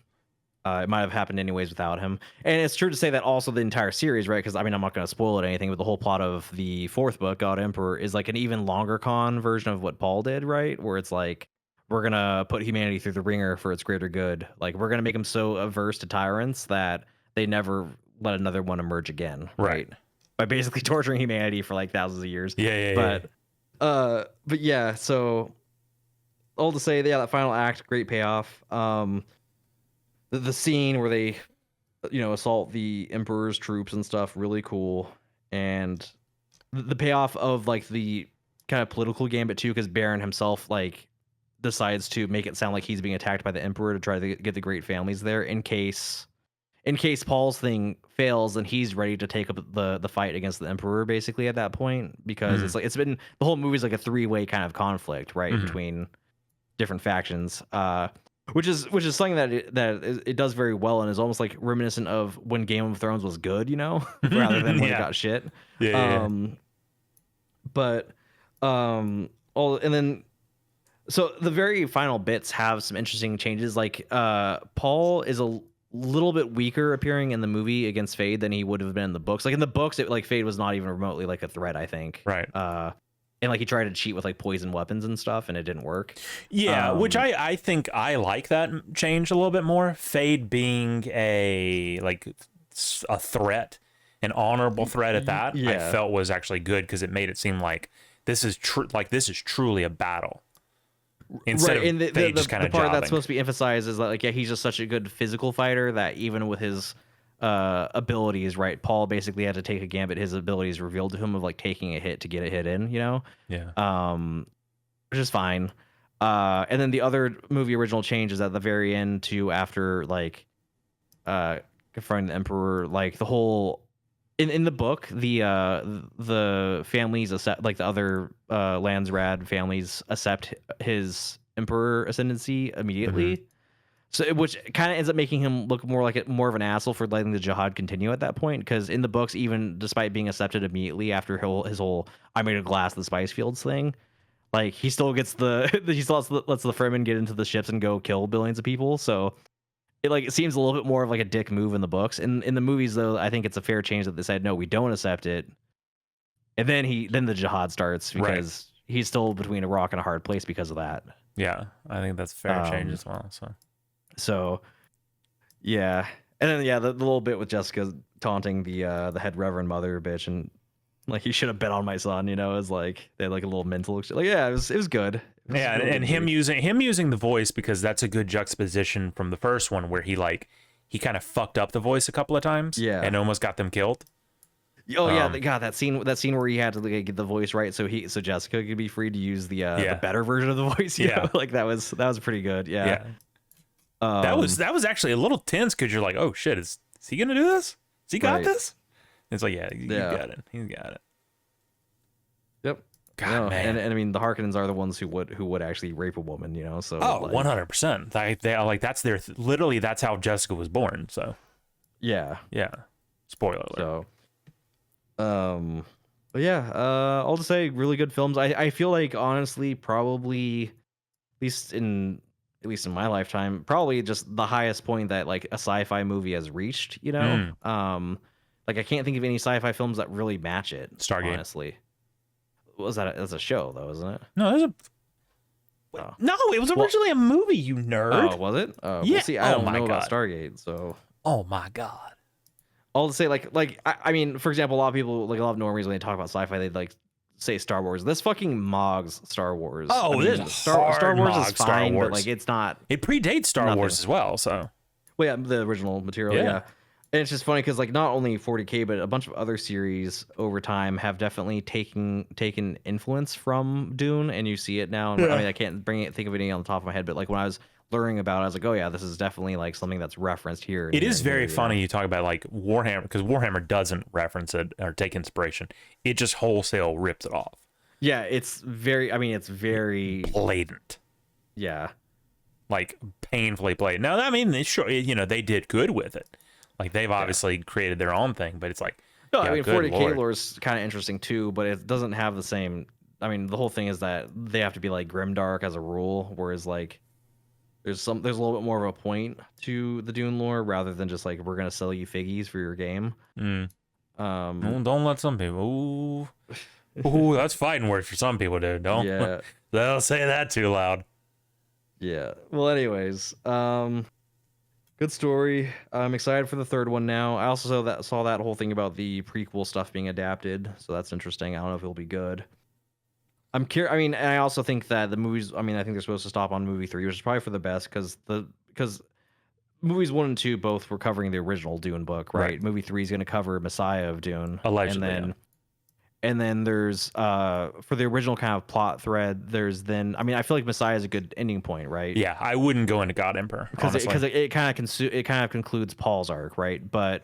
it might have happened anyways without him. And it's true to say that also the entire series, right? Because I mean, I'm not going to spoil it or anything, but the whole plot of the fourth book, God Emperor, is like an even longer con version of what Paul did, right? Where it's like, we're going to put humanity through the ringer for its greater good. Like, we're going to make them so averse to tyrants that they never let another one emerge again, right? By basically torturing humanity for like thousands of years. But yeah, so all to say, yeah, that final act, great payoff. The scene where they, assault the Emperor's troops and stuff, really cool. And the payoff of like the kind of political gambit too, because Baron himself like decides to make it sound like he's being attacked by the Emperor to try to get the great families there in case Paul's thing fails, and he's ready to take up the fight against the Emperor basically at that point, because it's been the whole movie's like a three-way kind of conflict, right, between different factions, which is something that it does very well, and is almost like reminiscent of when Game of Thrones was good, rather than when it got shit. But and then so the very final bits have some interesting changes. Like Paul is a little bit weaker appearing in the movie against Fade than he would have been in the books. Like in the books, Fade was not even remotely like a threat, I think. Right. And like he tried to cheat with like poison weapons and stuff, and it didn't work. Yeah, which I think I like that change a little bit more. Fade being a threat, an honorable threat at that, I felt was actually good, because it made it seem like this is truly a battle. Instead of Fade just kind of part jobbing. that's supposed to be emphasized is that like he's just such a good physical fighter that even with his abilities, right, Paul basically had to take a gambit. His abilities revealed to him of like taking a hit to get a hit in, which is fine. And then the other movie original change is at the very end too, after like confronting the Emperor, like the whole in the book, the families accept, like the other Landsrad families accept his Emperor ascendancy immediately. So, which kind of ends up making him look more of an asshole for letting the jihad continue at that point. Because in the books, even despite being accepted immediately after his whole "I made a glass of the spice fields" thing, like he still gets he still lets the Fremen get into the ships and go kill billions of people. So it seems a little bit more of like a dick move in the books. In the movies, though, I think it's a fair change that they said no, we don't accept it. And then the jihad starts, because he's still between a rock and a hard place because of that. Yeah, I think that's a fair change as well. So, yeah, and then the little bit with Jessica taunting the head reverend mother bitch, and like, you should have bet on my son, is like they had like a little mental like, yeah, it was good. Yeah, and him using the voice, because that's a good juxtaposition from the first one where he kind of fucked up the voice a couple of times, and almost got them killed. Oh yeah, God, that scene where he had to like, get the voice right so Jessica could be free to use the better version of the voice. Like that was pretty good. Yeah. That was actually a little tense, because you're like, oh shit, is he gonna do this? Has he got this? And it's like, yeah, you got it. He's got it. Yep. God, man. And I mean, the Harkonnens are the ones who would actually rape a woman, So 100%. They like that's literally that's how Jessica was born. So yeah. Spoiler alert. So, but yeah, I'll just say really good films. I feel like honestly, probably at least in my lifetime, probably just the highest point that like a sci-fi movie has reached, like I can't think of any sci-fi films that really match it. Stargate. Honestly. Was that that's a show though, isn't it? No, no, it was originally a movie, you nerd. Oh, was it? Yeah. Well, see, I don't know about Stargate, so. Oh my God. I'll say I mean, for example, a lot of people, like a lot of normies, when they talk about sci-fi, they'd like say Star Wars. This fucking mogs Star Wars. Oh, I mean, Star Wars is fine, but like it's not. It predates Star Wars as well, so. Well, yeah, the original material, yeah. And it's just funny because like not only 40K, but a bunch of other series over time have definitely taken influence from Dune, and you see it now. And I mean, I can't think of any on the top of my head, but like when I was learning about it, I was like, oh yeah, this is definitely like something that's referenced here. It is very funny you talk about like Warhammer, because Warhammer doesn't reference it or take inspiration. It just wholesale rips it off. Yeah, it's very blatant. Yeah. like painfully played. Now, I mean, they did good with it. Like they've obviously created their own thing, but it's like, no, I mean, 40K lore is kind of interesting too, but it doesn't have the same. I mean, the whole thing is that they have to be like grimdark as a rule, whereas like there's a little bit more of a point to the Dune lore rather than just like we're gonna sell you figgies for your game. Don't let some people. Ooh, that's fighting words for some people, dude. Don't say that too loud. Yeah. Well, anyways, good story. I'm excited for the third one now. I also saw that whole thing about the prequel stuff being adapted, so that's interesting. I don't know if it'll be good. I'm curious. I mean, and I also think that the movies. I mean, I think they're supposed to stop on movie 3, which is probably for the best because movies 1 and 2 both were covering the original Dune book, right? Movie 3 is going to cover Messiah of Dune, allegedly. And then there's for the original kind of plot thread, there's then I mean I feel like Messiah is a good ending point, right? Yeah, I wouldn't go into God Emperor because it kind of concludes Paul's arc, right? But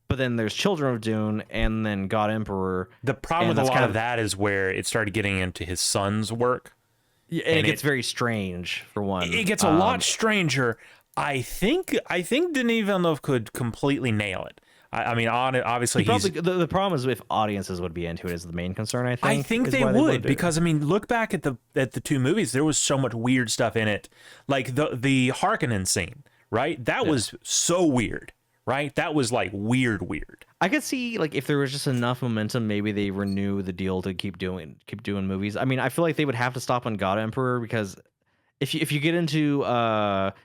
then there's Children of Dune and then God Emperor. The problem with a lot of that is where it started getting into his son's work. Yeah, and it gets very strange for one. It gets a lot stranger. I think Denis Villeneuve could completely nail it. I mean, obviously, the problem is if audiences would be into it is the main concern. I think they would because I mean, look back at the 2 movies. There was so much weird stuff in it, like the Harkonnen scene, right? That was so weird, right? That was like weird. I could see like if there was just enough momentum, maybe they renew the deal to keep doing movies. I mean, I feel like they would have to stop on God Emperor because if you get into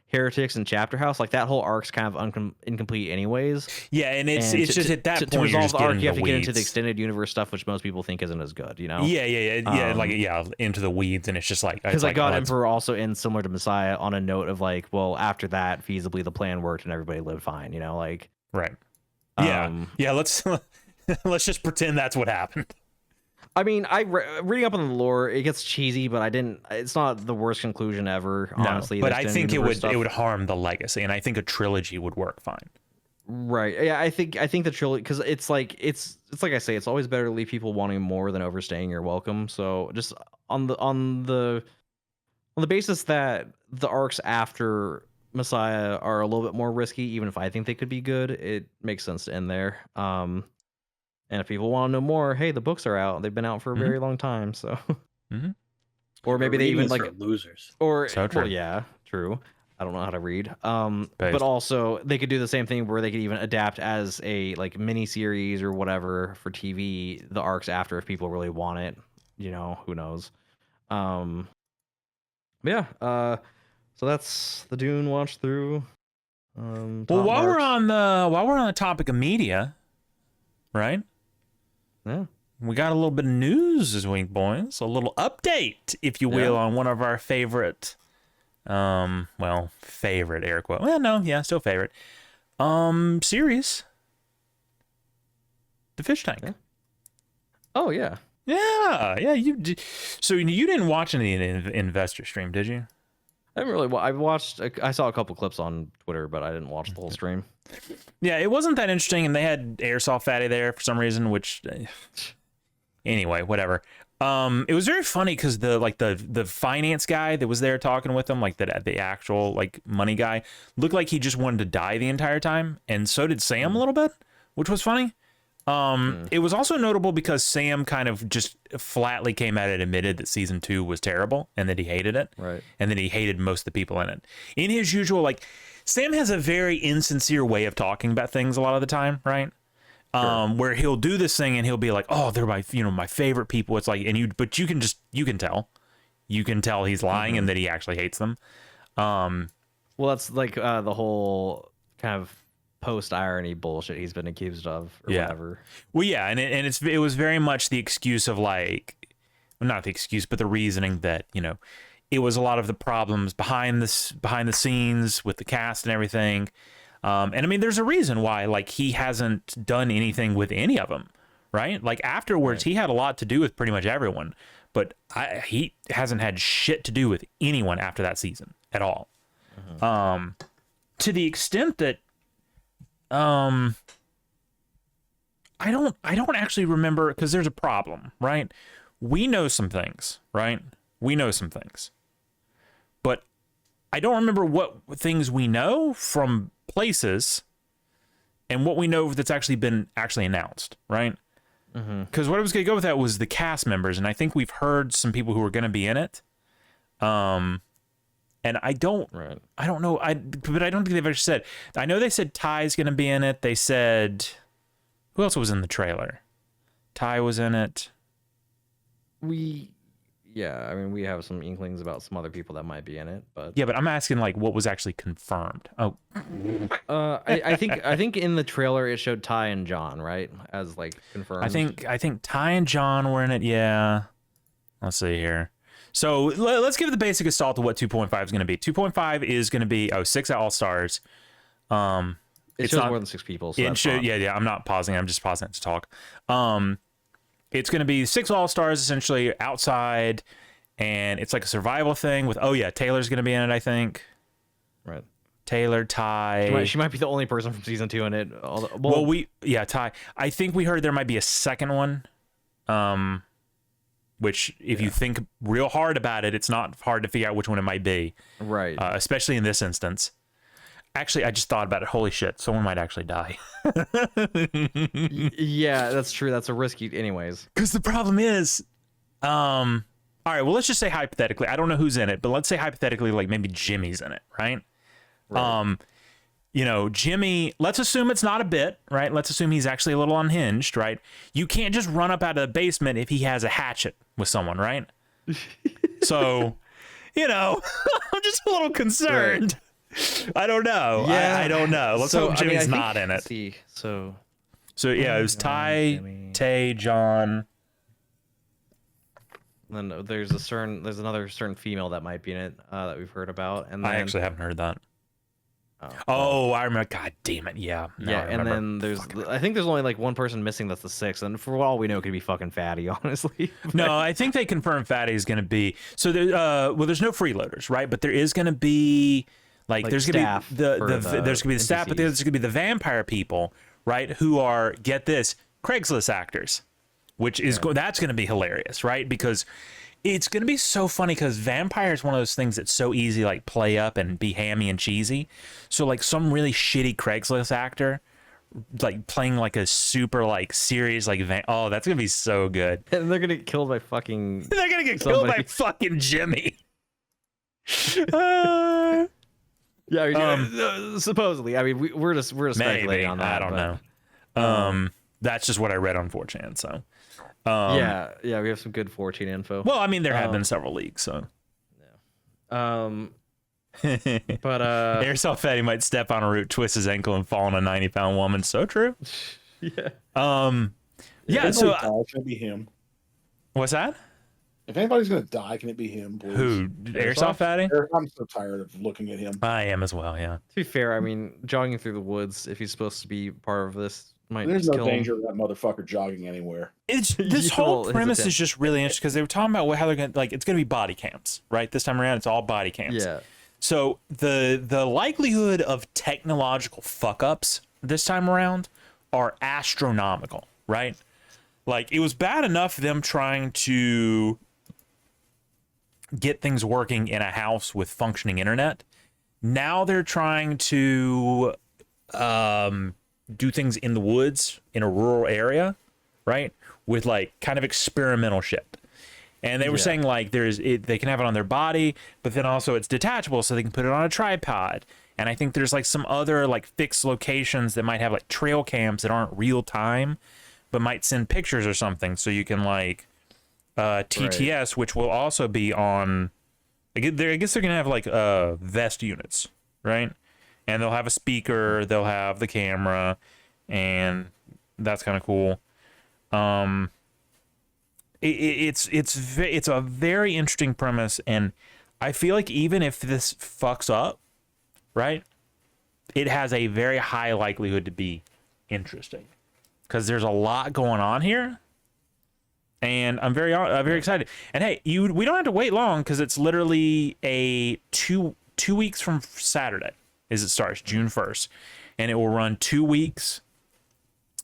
Heretics and Chapter House, like that whole arc's kind of incomplete anyways. Yeah, and it's just at that point to resolve the arc, you have to weeds. get into the extended universe stuff, which most people think isn't as good, you know? Yeah, into the weeds, and it's just like because like God Emperor also ends similar to Messiah on a note of like, well, after that, feasibly the plan worked and everybody lived fine, you know, like right. Let's just pretend that's what happened. I mean, reading up on the lore, it gets cheesy, but it's not the worst conclusion ever, honestly. But I think it would harm the legacy, and I think a trilogy would work fine. Right. Yeah, I think the trilogy, because it's like I say, it's always better to leave people wanting more than overstaying your welcome. So just on the basis that the arcs after Messiah are a little bit more risky, even if I think they could be good, it makes sense to end there. And if people want to know more, hey, the books are out. They've been out for a very long time. So, or maybe they even like losers. Or so true. Well, yeah, true. I don't know how to read. But also they could do the same thing where they could even adapt as a like mini series or whatever for TV. The arcs after, if people really want it, you know, who knows? Yeah. So that's the Dune watch through. Well, while we're on the topic of media, right? Yeah. We got a little bit of news this week, boys. A little update, if you will, on one of our favorite, favorite air quote. Well, no, yeah, still favorite. Series. The Fishtank. Yeah. Oh yeah. Yeah. So you didn't watch any investor stream, did you? I haven't really. I saw a couple clips on Twitter, but I didn't watch the whole stream. Yeah, it wasn't that interesting, and they had Airsoft Fatty there for some reason, which anyway, whatever. It was very funny because the finance guy that was there talking with them, like the actual like money guy, looked like he just wanted to die the entire time, and so did Sam a little bit, which was funny. It was also notable because Sam kind of just flatly came out and admitted that season 2 was terrible and that he hated it. Right. And that he hated most of the people in it. In his usual, like, Sam has a very insincere way of talking about things a lot of the time, right? Sure. Where he'll do this thing and he'll be like, "Oh, they're my favorite people." It's like, but you can tell he's lying and that he actually hates them. Well, that's like the whole kind of post-irony bullshit he's been accused of or whatever. Well, yeah, and it was very much the excuse of like, well, not the excuse, but the reasoning that, you know, it was a lot of the problems behind the scenes with the cast and everything. And I mean, there's a reason why, like, he hasn't done anything with any of them, right? Like, afterwards, he had a lot to do with pretty much everyone, but he hasn't had shit to do with anyone after that season at all. To the extent that I don't actually remember, because there's a problem, right? We know some things, right? But I don't remember what things we know from places and what we know that's actually been announced, right? Because what I was going to go with that was the cast members, and I think we've heard some people who are going to be in it. And I don't know, but I don't think they've ever said. I know they said Ty's going to be in it. They said, who else was in the trailer? Ty was in it. Yeah, I mean, we have some inklings about some other people that might be in it, but yeah, but I'm asking like what was actually confirmed. Oh, I think in the trailer it showed Ty and John, right, as like confirmed. I think Ty and John were in it. Yeah, let's see here. So let's give the basic assault of what 2.5 is going to be. 2.5 is going to be 6 All-Stars. It shows more than 6 people. So yeah. I'm not pausing. I'm just pausing it to talk. It's going to be 6 All-Stars essentially outside, and it's like a survival thing with, Taylor's going to be in it, I think. Right. Taylor, Ty. She might be the only person from season 2 in it. Ty. I think we heard there might be a second one, which if you think real hard about it, it's not hard to figure out which one it might be. Right. Especially in this instance. Actually, I just thought about it. Holy shit, someone might actually die. Yeah, that's true. That's a risky anyways. Because the problem is, all right, well, let's just say hypothetically, I don't know who's in it, but let's say hypothetically, like maybe Jimmy's in it, right? Jimmy, let's assume it's not a bit, right? Let's assume he's actually a little unhinged, right? You can't just run up out of the basement if he has a hatchet with someone, right? So, I'm just a little concerned. Right. I don't know. Yeah, I don't know. Let's hope Jimmy's not in it. So yeah, it was Ty, Tay, John. Then there's another certain female that might be in it that we've heard about, and then, I actually haven't heard that. I remember. God damn it! Yeah, and then I think there's only like one person missing. That's the 6th, and for all we know, it could be fucking Fatty. Honestly, no, I think they confirmed Fatty is going to be. So there's no freeloaders, right? But there is going to be. Like there's gonna be there's gonna be the staff, but there's gonna be the vampire people, right? Who are, get this, Craigslist actors, which is that's gonna be hilarious, right? Because it's gonna be so funny because vampire is one of those things that's so easy like play up and be hammy and cheesy. So like some really shitty Craigslist actor, like playing like a super like serious like that's gonna be so good. And they're gonna get killed by fucking. They're gonna get killed by fucking Jimmy. Yeah, I mean, supposedly. I mean, we're just speculating on that. I don't know. That's just what I read on 4chan. So, yeah, we have some good 4chan info. Well, I mean, there have been several leaks. So, but Airsoft Fatty might step on a root, twist his ankle, and fall on a 90-pound woman. So true. Yeah. Yeah. So, it should be him. What's that? If anybody's gonna die, can it be him, please? Who? Airsoft Fatty? I'm so tired of looking at him. I am as well. Yeah. To be fair, I mean, jogging through the woods, if he's supposed to be part of this, might there's just no kill danger him. of that motherfucker jogging anywhere. This whole premise is just really interesting because they were talking about how they're gonna it's gonna be body cams, right? This time around, it's all body cams. Yeah. So the likelihood of technological fuck ups this time around are astronomical, right? Like it was bad enough them trying to get things working in a house with functioning internet. Now they're trying to do things in the woods in a rural area, right? With like kind of experimental shit. And they were saying like they can have it on their body, but then also it's detachable so they can put it on a tripod. And I think there's like some other like fixed locations that might have like trail cams that aren't real time, but might send pictures or something. So you can like TTS, right. Which will also be on. I guess they're gonna have like vest units, right? And they'll have a speaker, they'll have the camera, and that's kind of cool. It's a very interesting premise, and I feel like even if this fucks up, right, it has a very high likelihood to be interesting because there's a lot going on here. And I'm very excited. And hey, we don't have to wait long because it's literally a two weeks from Saturday as it starts, June 1st, and it will run 2 weeks.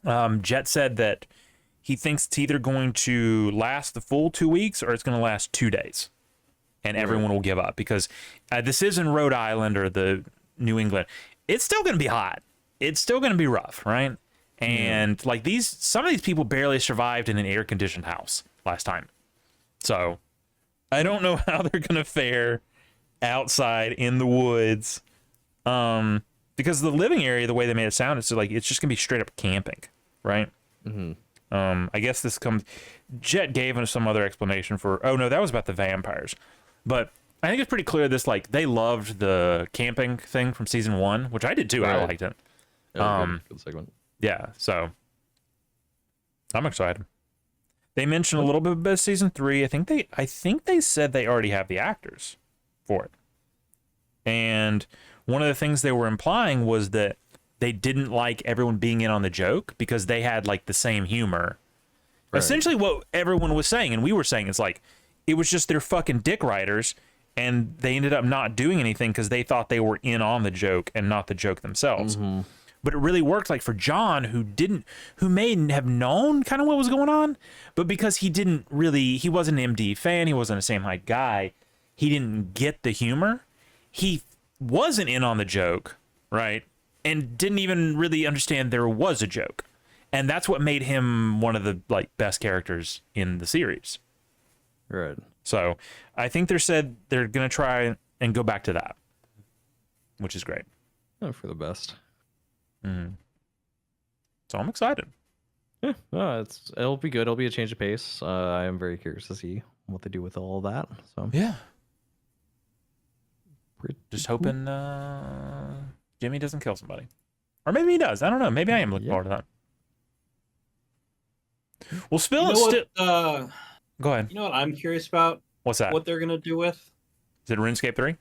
Jet said that he thinks it's either going to last the full 2 weeks or it's going to last 2 days. and everyone will give up because this isn't Rhode Island or the New England. It's still going to be hot. It's still going to be rough, right? And like some of these people barely survived in an air-conditioned house last time. So I don't know how they're going to fare outside in the woods. Because the living area, the way they made it sound, it's like it's just going to be straight up camping, right? I guess this comes... Jet gave us some other explanation for... Oh, no, that was about the vampires. But I think it's pretty clear this, like, they loved the camping thing from season 1, which I did too. Right. I liked it. Good segment. Yeah, so I'm excited. They mentioned a little bit about season 3. I think they said they already have the actors for it. And one of the things they were implying was that they didn't like everyone being in on the joke because they had like the same humor. Right. Essentially what everyone was saying, and we were saying, is like, it was just their fucking dick writers, and they ended up not doing anything because they thought they were in on the joke and not the joke themselves. But it really worked, like for John, who may have known kind of what was going on, but because he wasn't an MD fan, he wasn't a Same Height guy, he didn't get the humor. He wasn't in on the joke, right? And didn't even really understand there was a joke. And that's what made him one of the like best characters in the series. Right. So I think they said they're going to try and go back to that, which is great. Oh, for the best. So I'm excited. Yeah, it'll be good. It'll be a change of pace. I am very curious to see what they do with all that. So yeah. Just hoping Jimmy doesn't kill somebody. Or maybe he does. I don't know. Maybe I am looking forward to that. Well, go ahead. You know what I'm curious about? What's that? What they're going to do with? Is it RuneScape 3?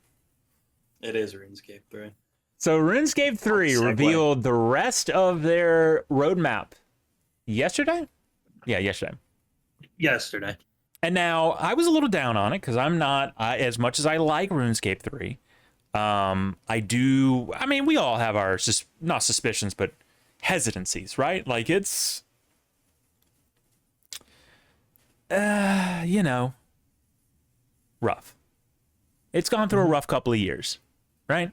It is RuneScape 3. So RuneScape 3 revealed the rest of their roadmap yesterday? Yeah, yesterday. And now, I was a little down on it because I'm not, as much as I like RuneScape 3, we all have our, not suspicions, but hesitancies, right? Like, it's, rough. It's gone through a rough couple of years, right?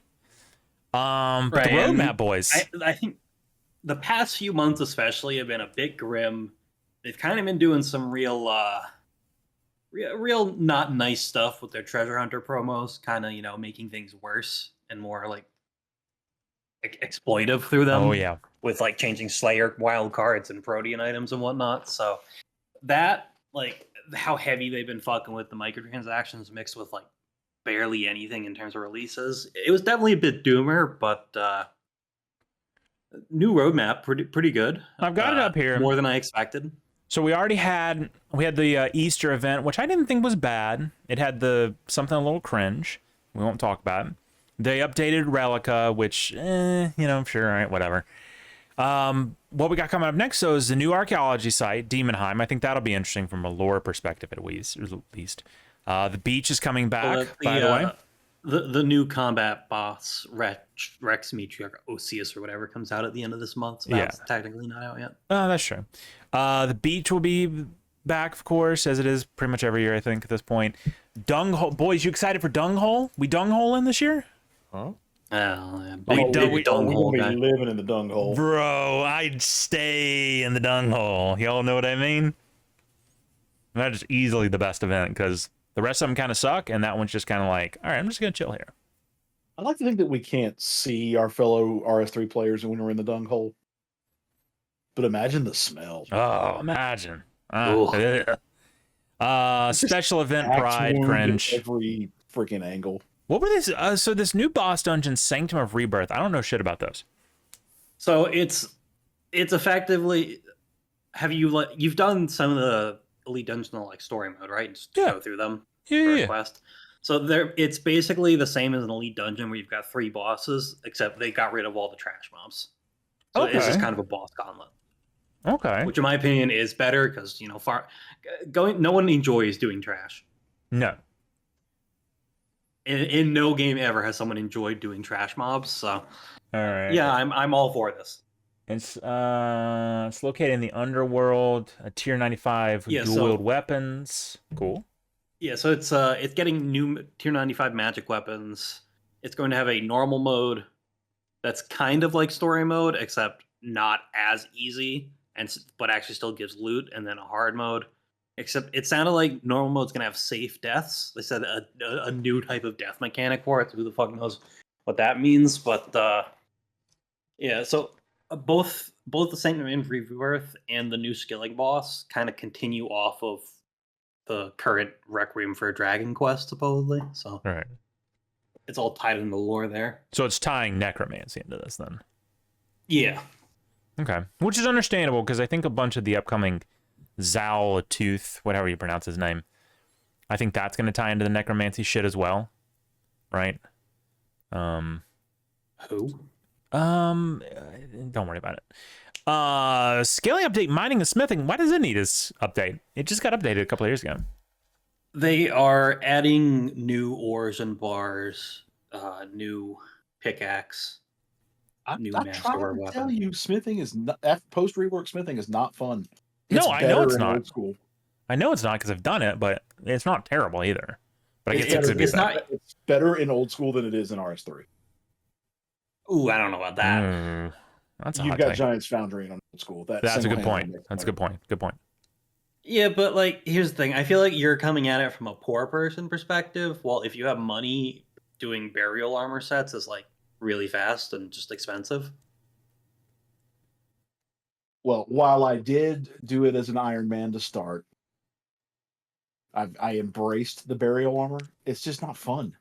But the roadmap, boys. I think the past few months especially have been a bit grim. They've kind of been doing some real not nice stuff with their treasure hunter promos, kind of, making things worse and more like exploitive through them. Oh, yeah. With like changing Slayer wild cards and Protean items and whatnot. So that, like, how heavy they've been fucking with the microtransactions mixed with like barely anything in terms of releases. It was definitely a bit doomer, but new roadmap, pretty good. I've got it up here. More than I expected. So we had the Easter event, which I didn't think was bad. It had something a little cringe. We won't talk about it. They updated Relica, which, sure, all right, whatever. What we got coming up next, though, is the new archaeology site, Demonheim. I think that'll be interesting from a lore perspective, at least. The beach is coming back, by the way. The new combat boss, Rex Mitri, or Osius, or whatever, comes out at the end of this month. So that's technically not out yet. Oh, that's true. The beach will be back, of course, as it is pretty much every year, I think, at this point. Dunghole. Boys, you excited for Dunghole? We Dunghole in this year? Huh? We Dunghole guy. Living in the Dunghole. Bro, I'd stay in the Dunghole. Y'all know what I mean? That is easily the best event, because the rest of them kind of suck, and that one's just kind of like, all right, I'm just going to chill here. I like to think that we can't see our fellow RS3 players when we're in the Dunghole. But imagine the smell. Oh, imagine. Special event pride, cringe. Every freaking angle. What were these? So this new boss dungeon, Sanctum of Rebirth. I don't know shit about those. So it's effectively, you've done some of the Elite Dungeon like story mode, right? And just go through them. Yeah. Quest. So it's basically the same as an Elite Dungeon where you've got 3 bosses, except they got rid of all the trash mobs. So it's just kind of a boss gauntlet. Okay. Which, in my opinion, is better because no one enjoys doing trash. No. In no game ever has someone enjoyed doing trash mobs. So, all right. Yeah, I'm all for this. It's located in the underworld. A tier 95 dual wield weapons. Cool. Yeah, so it's getting new tier 95 magic weapons. It's going to have a normal mode that's kind of like story mode, except not as easy, but actually still gives loot, and then a hard mode. Except it sounded like normal mode's gonna have safe deaths. They said a new type of death mechanic for it. So who the fuck knows what that means? But yeah, so both the Sanctum in Rebirth and the new skilling boss kind of continue off of the current Requiem for a Dragon quest, supposedly. So Right. it's all tied in the lore there. So it's tying necromancy into this then. Yeah. Okay. Which is understandable because I think a bunch of the upcoming Zaltooth, whatever you pronounce his name, I think that's going to tie into the necromancy shit as well. Right? Who? Don't worry about it. Scaling update, mining and smithing. Why does it need this update? It just got updated a couple of years ago. They are adding new ores and bars, new pickaxe, new master weapon. Tell you, smithing is not post rework. Smithing is not fun. No, I know it's not. Old school. I know it's not because I've done it, but it's not terrible either. But I guess it's better in old school than it is in RS3. Ooh, I don't know about that. That's You've got Giants Foundry in old school. That's a good point. That's a good point. Good point. Yeah, but like, here's the thing. I feel like you're coming at it from a poor person perspective. Well, if you have money, doing burial armor sets is like really fast and just expensive. Well, while I did do it as an Iron Man to start, I embraced the burial armor. It's just not fun.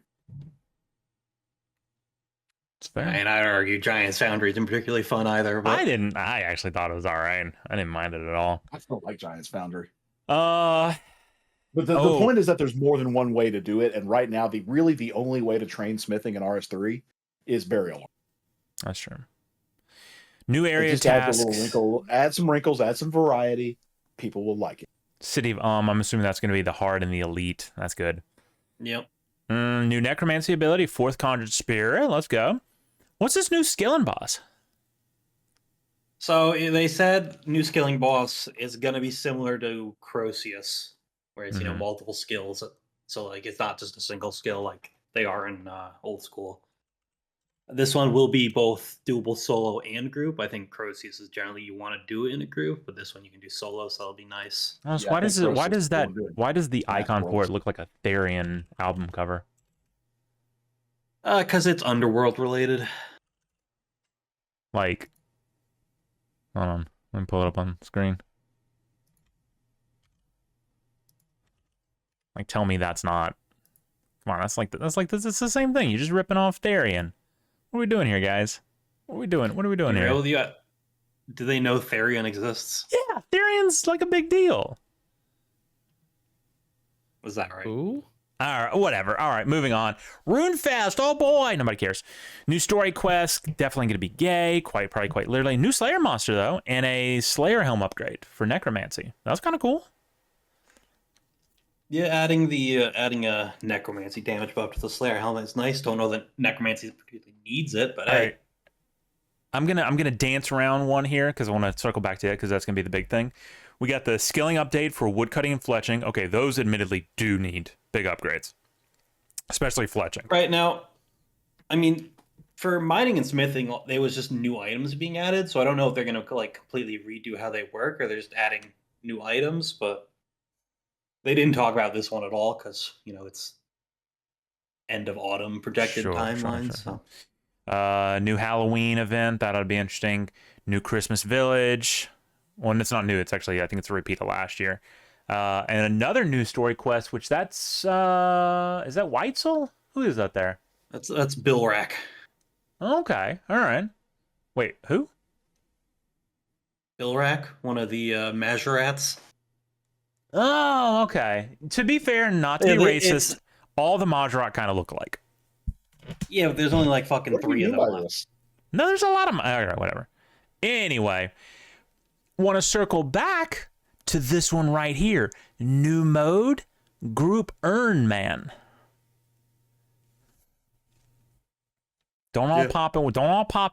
It's fair. And I'd argue Giants Foundry isn't particularly fun either. But I actually thought it was all right. I didn't mind it at all. I still like Giants Foundry. But the point is that there's more than one way to do it, and right now the only way to train smithing in RS3 is burial armor. That's true. New area tasks. Add some wrinkles, add some variety. People will like it. City of I'm assuming that's going to be the hard and the elite. That's good. Yep. New necromancy ability, 4th conjured spirit. Let's go. What's this new skilling boss? So they said new skilling boss is going to be similar to Croceus, where it's multiple skills. So like it's not just a single skill like they are in old school. This one will be both doable solo and group. I think Croceus is generally you want to do it in a group, but this one you can do solo, so that'll be nice. So why does the icon for it look like a Therian album cover? Because it's underworld related. Like, hold on, let me pull it up on the screen. Like, tell me that's not. Come on, that's this. It's the same thing. You're just ripping off Therian. What are we doing here, guys? What are we doing? What are we doing here? Do they know Therian exists? Yeah, Therian's like a big deal. Was that right? Ooh. All right, whatever. All right, moving on. Runefest. Oh boy, nobody cares. New story quest. Definitely going to be gay. Probably quite literally. New Slayer monster though, and a Slayer helm upgrade for necromancy. That was kind of cool. Yeah, adding a necromancy damage buff to the Slayer helmet is nice. Don't know that necromancy particularly needs it, but hey. I'm gonna dance around one here because I want to circle back to it because that's gonna be the big thing. We got the skilling update for woodcutting and fletching. Okay, those admittedly do need big upgrades, especially fletching. Right now, I mean, for mining and smithing, there was just new items being added. So I don't know if they're gonna like completely redo how they work or they're just adding new items, but. They didn't talk about this one at all because, it's end of autumn projected timeline. So, new Halloween event. That ought to be interesting. New Christmas Village. Well, it's not new. It's actually, I think it's a repeat of last year. And another new story quest, which that's, is that Whitesole? Who is that there? That's Bill Rack. Okay. All right. Wait, who? Bill Rack, one of the Mazurats. Oh, okay. To be fair, not to be racist, all the Majorat kind of look alike. Yeah, but there's only like fucking 3 of them left. No, there's a lot of them. All right, whatever. Anyway, want to circle back to this one right here. New mode, group earn man. Don't all pop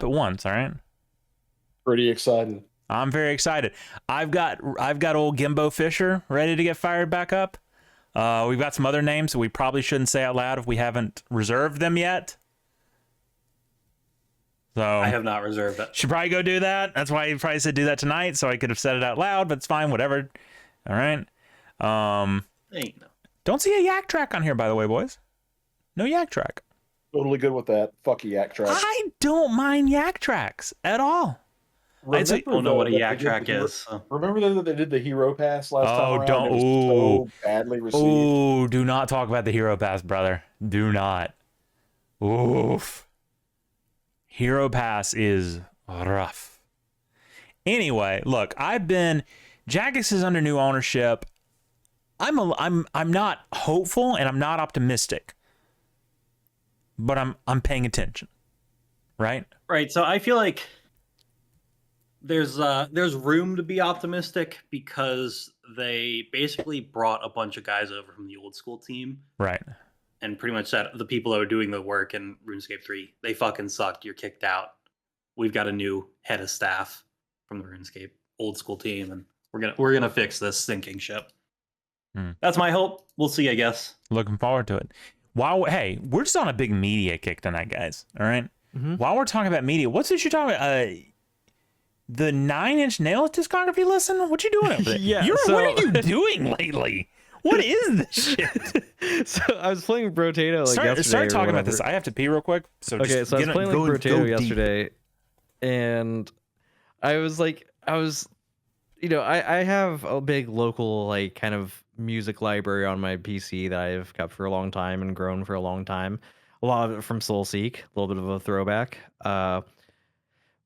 at once, all right? Pretty excited. I'm very excited. I've got old Gimbo Fisher ready to get fired back up. We've got some other names that we probably shouldn't say out loud if we haven't reserved them yet. So I have not reserved it. Should probably go do that. That's why he probably said do that tonight, so I could have said it out loud, but it's fine, whatever. All right. Ain't no. Don't see a yak track on here, by the way, boys. No yak track. Totally good with that. Fuck a yak track. I don't mind yak tracks at all. I don't know what a yak track is. So. Remember that they did the Hero Pass last time around? Don't. It was so badly received. Ooh, do not talk about the Hero Pass, brother. Do not. Oof. Hero Pass is rough. Anyway, look, Jagex is under new ownership. I'm not hopeful and I'm not optimistic, but I'm paying attention. Right? Right. So I feel like there's room to be optimistic because they basically brought a bunch of guys over from the old school team. Right. And pretty much said the people that were doing the work in RuneScape 3, they fucking sucked. You're kicked out. We've got a new head of staff from the RuneScape old school team, and we're gonna fix this sinking ship. That's my hope. We'll see, I guess. Looking forward to it. Hey, we're just on a big media kick tonight, guys. All right. Mm-hmm. While we're talking about media, what's this you're talking about? The 9 Inch Nails discography listen? What you doing over there? Yeah. What are you doing lately? What is this shit? So I was playing Brotato yesterday. Start talking about this. I have to pee real quick. So I was playing Brotato yesterday, and I have a big local kind of music library on my PC that I've kept for a long time and grown for a long time. A lot of it from Soulseek, a little bit of a throwback.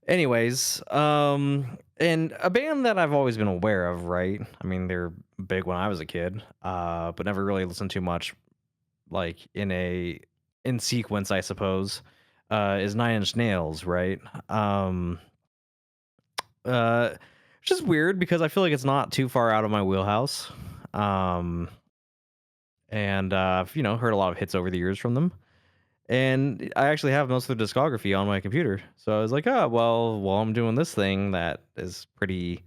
Anyways, and a band that I've always been aware of, right? I mean, they're big when I was a kid, but never really listened to much, in sequence, I suppose, is 9 Inch Nails, right? It's just weird because I feel like it's not too far out of my wheelhouse. And I've, heard a lot of hits over the years from them. And I actually have most of their discography on my computer. So I was like, while I'm doing this thing that is pretty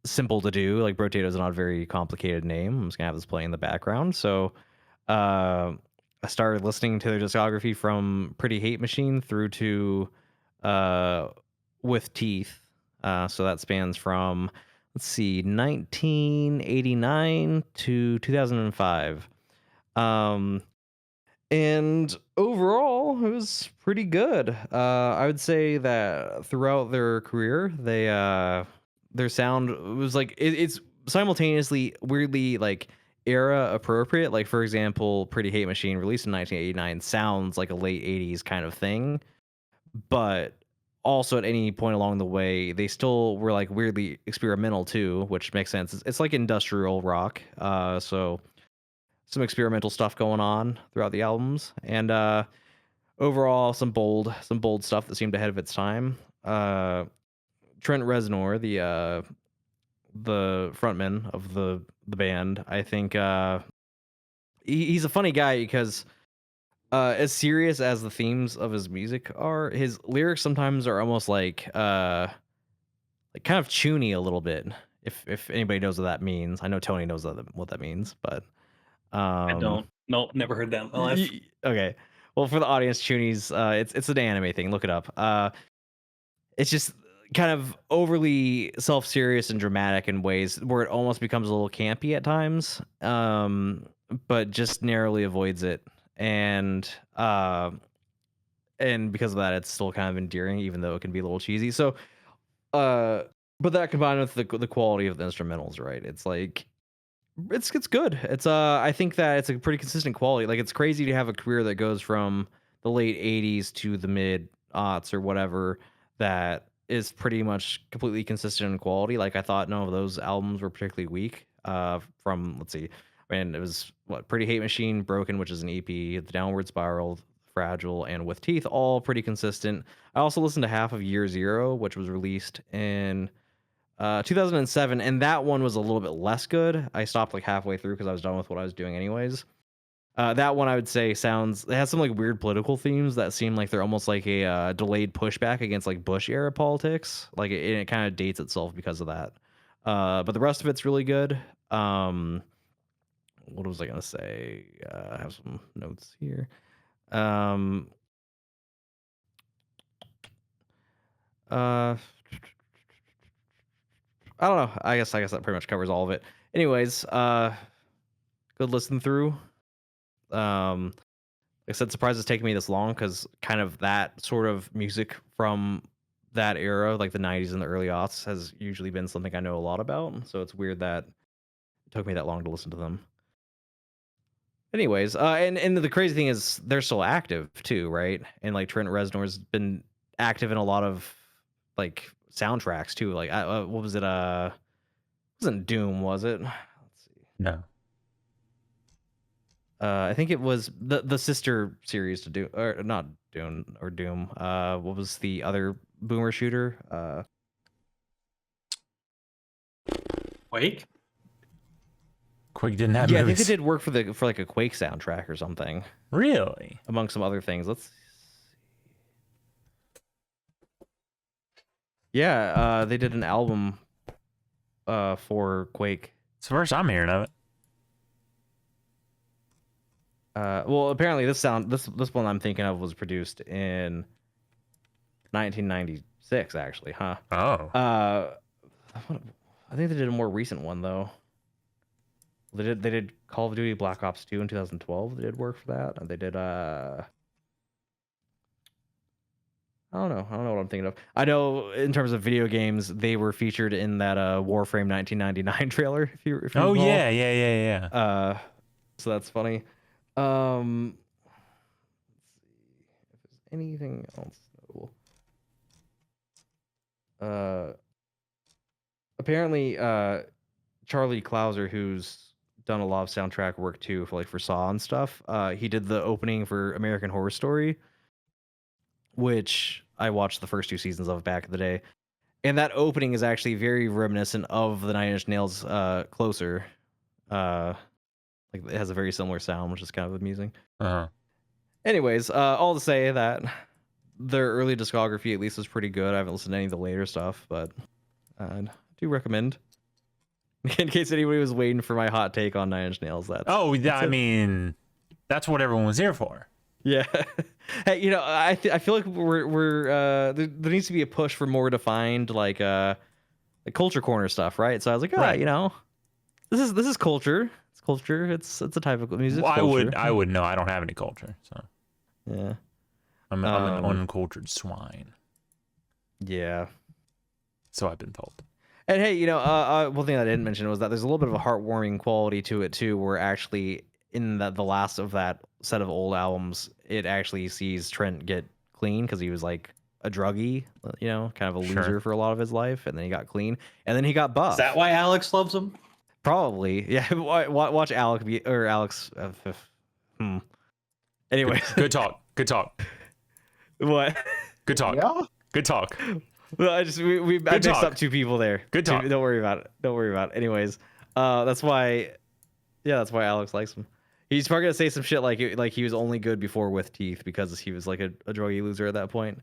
simple to do, like Brotato is not a very complicated name. I'm just gonna have this playing in the background. So I started listening to their discography from Pretty Hate Machine through to With Teeth. So that spans from, 1989 to 2005. And overall, it was pretty good. I would say that throughout their career, their sound was it's simultaneously weirdly era appropriate. Like, for example, Pretty Hate Machine, released in 1989, sounds like a late 80s kind of thing, but also at any point along the way, they still were weirdly experimental too, which makes sense. It's like industrial rock. So some experimental stuff going on throughout the albums, and overall some bold stuff that seemed ahead of its time. Trent Reznor, the frontman of the band, I think he's a funny guy because as serious as the themes of his music are, his lyrics sometimes are almost kind of choony a little bit. If anybody knows what that means, I know Tony knows what that means, but I don't. Nope, never heard that in my life. Okay. Well, for the audience, Choonies, it's an anime thing. Look it up. It's just kind of overly self-serious and dramatic in ways where it almost becomes a little campy at times, but just narrowly avoids it. And because of that, it's still kind of endearing, even though it can be a little cheesy. So, but that combined with the quality of the instrumentals, right? It's it's good. It's I think that it's a pretty consistent quality. It's crazy to have a career that goes from the late 80s to the mid aughts or whatever that is pretty much completely consistent in quality. I thought none of those albums were particularly weak. From it was Pretty Hate Machine, Broken, which is an EP, The Downward Spiral, Fragile, and With Teeth, all pretty consistent. I also listened to half of Year Zero, which was released in 2007, and that one was a little bit less good. I stopped halfway through because I was done with what I was doing anyways. That one I would say it has some weird political themes that seem like they're almost like a delayed pushback against Bush era politics. It kind of dates itself because of that. But the rest of it's really good. What was I gonna say? I have some notes here. I don't know. I guess that pretty much covers all of it. Anyways, good listen through. Like I said, surprised it's taken me this long because kind of that sort of music from that era, like the 90s and the early aughts, has usually been something I know a lot about. So it's weird that it took me that long to listen to them. Anyways, and the crazy thing is they're still active too, right? And like Trent Reznor's been active in a lot of like soundtracks too. Like what was it? Wasn't Doom, was it? Let's see. No. I think it was the sister series to Doom, or not Dune or Doom. What was the other boomer shooter? Quake. Quake didn't have yeah, movies. I think they did work for like a Quake soundtrack or something. Really? Among some other things. Let's see. Yeah, they did an album for Quake. It's the first I'm hearing of it. Well, apparently this one I'm thinking of was produced in 1996, actually, huh? Oh. I think they did a more recent one though. They did Call of Duty Black Ops 2 in 2012. They did work for that. And they did I don't know what I'm thinking of. I know in terms of video games, they were featured in that Warframe 1999 trailer. If you Oh recall. yeah. So that's funny. Let's see if there's anything else notable. Apparently, Charlie Clouser, who's done a lot of soundtrack work too for Saw and stuff. He did the opening for American Horror Story, which I watched the first 2 seasons of back in the day, and that opening is actually very reminiscent of the Nine Inch Nails Closer. Like it has a very similar sound, which is kind of amusing. Anyways, all to say that their early discography at least was pretty good. I haven't listened to any of the later stuff, but I do recommend. In case anybody was waiting for my hot take on Nine Inch Nails, I mean, that's what everyone was here for. Yeah. Hey, I feel like we're there needs to be a push for more defined like culture corner stuff, right? So I was like, Right. This is culture. It's culture. It's a type of music. Well, I would know. I don't have any culture, so yeah. I'm an uncultured swine. Yeah. So I've been told. And hey, one thing I didn't mention was that there's a little bit of a heartwarming quality to it too, where actually in the last of that set of old albums, it actually sees Trent get clean because he was like a druggie, kind of a loser for a lot of his life, and then he got clean, and then he got buff. Is that why Alex loves him? Probably, yeah. Watch Alex. Anyway, Good talk. What? Good talk. Yeah. Good talk. Well, I mixed up 2 people there. Good talk. Don't worry about it. Anyways, that's why Alex likes him. He's probably gonna say some shit like he was only good before with teeth because he was like a druggy loser at that point.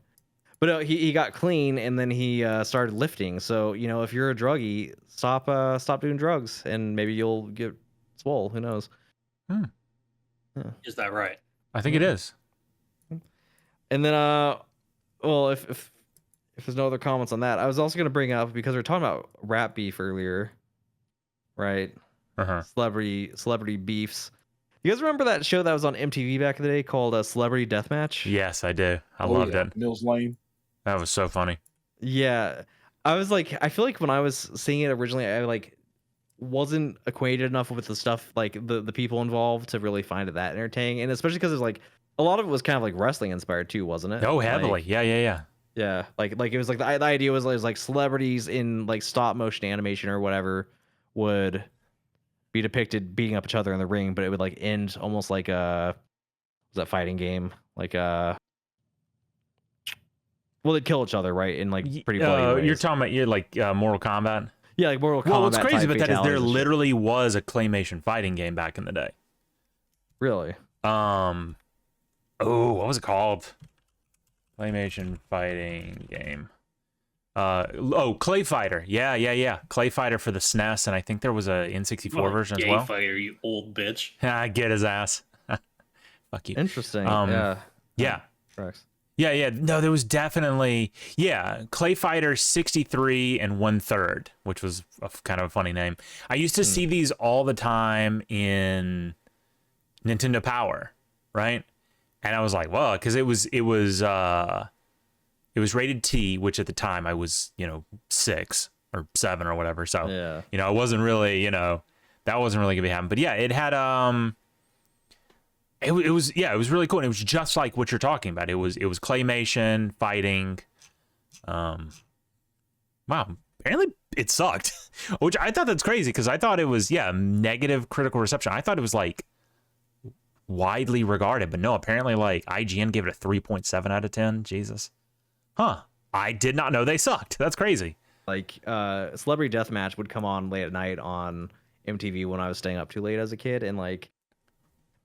But no, he got clean and then he started lifting. So if you're a druggie, stop doing drugs and maybe you'll get swole. Who knows? Yeah. Is that right? I think it is. And then well, if there's no other comments on that, I was also gonna bring up, because we were talking about rap beef earlier, right? Celebrity beefs. You guys remember that show that was on MTV back in the day called Celebrity Deathmatch? Yes, I do. I loved it. Mills Lane. That was so funny. Yeah. I feel like when I was seeing it originally, I wasn't acquainted enough with the stuff, like the people involved, to really find it that entertaining. And especially because there's a lot of it was kind of like wrestling inspired too, wasn't it? Oh, heavily. Yeah. Yeah. Like it was like the idea was like celebrities in like stop motion animation or whatever would be depicted beating up each other in the ring, but it would like end almost like was that fighting game? Like well, they'd kill each other, right? In like pretty bloody ways. You're talking about Mortal Kombat? Yeah, like Mortal Kombat. Well, what's crazy about that is there literally was a claymation fighting game back in the day. Really? What was it called? Claymation fighting game. Clay Fighter. Yeah. Clay Fighter for the SNES, and I think there was a N64 version as well. Fighter, you old bitch. Get his ass. Fuck you. Interesting. Yeah. Correct. Yeah. No, there was definitely Clay Fighter 63 and 1/3, which was kind of a funny name. I used to see these all the time in Nintendo Power, right? And I was like, well, because it was rated T, which at the time I was 6 or 7 or whatever. So I wasn't really that wasn't really gonna be happening. But yeah, it had it was really cool. And it was just like what you're talking about. It was claymation fighting. Wow, apparently it sucked, which I thought that's crazy because I thought it was negative critical reception. I thought it was like widely regarded, but no, apparently like IGN gave it a 3.7 out of 10. Jesus. Huh. I did not know they sucked. That's crazy. Like Celebrity Deathmatch would come on late at night on MTV when I was staying up too late as a kid, and like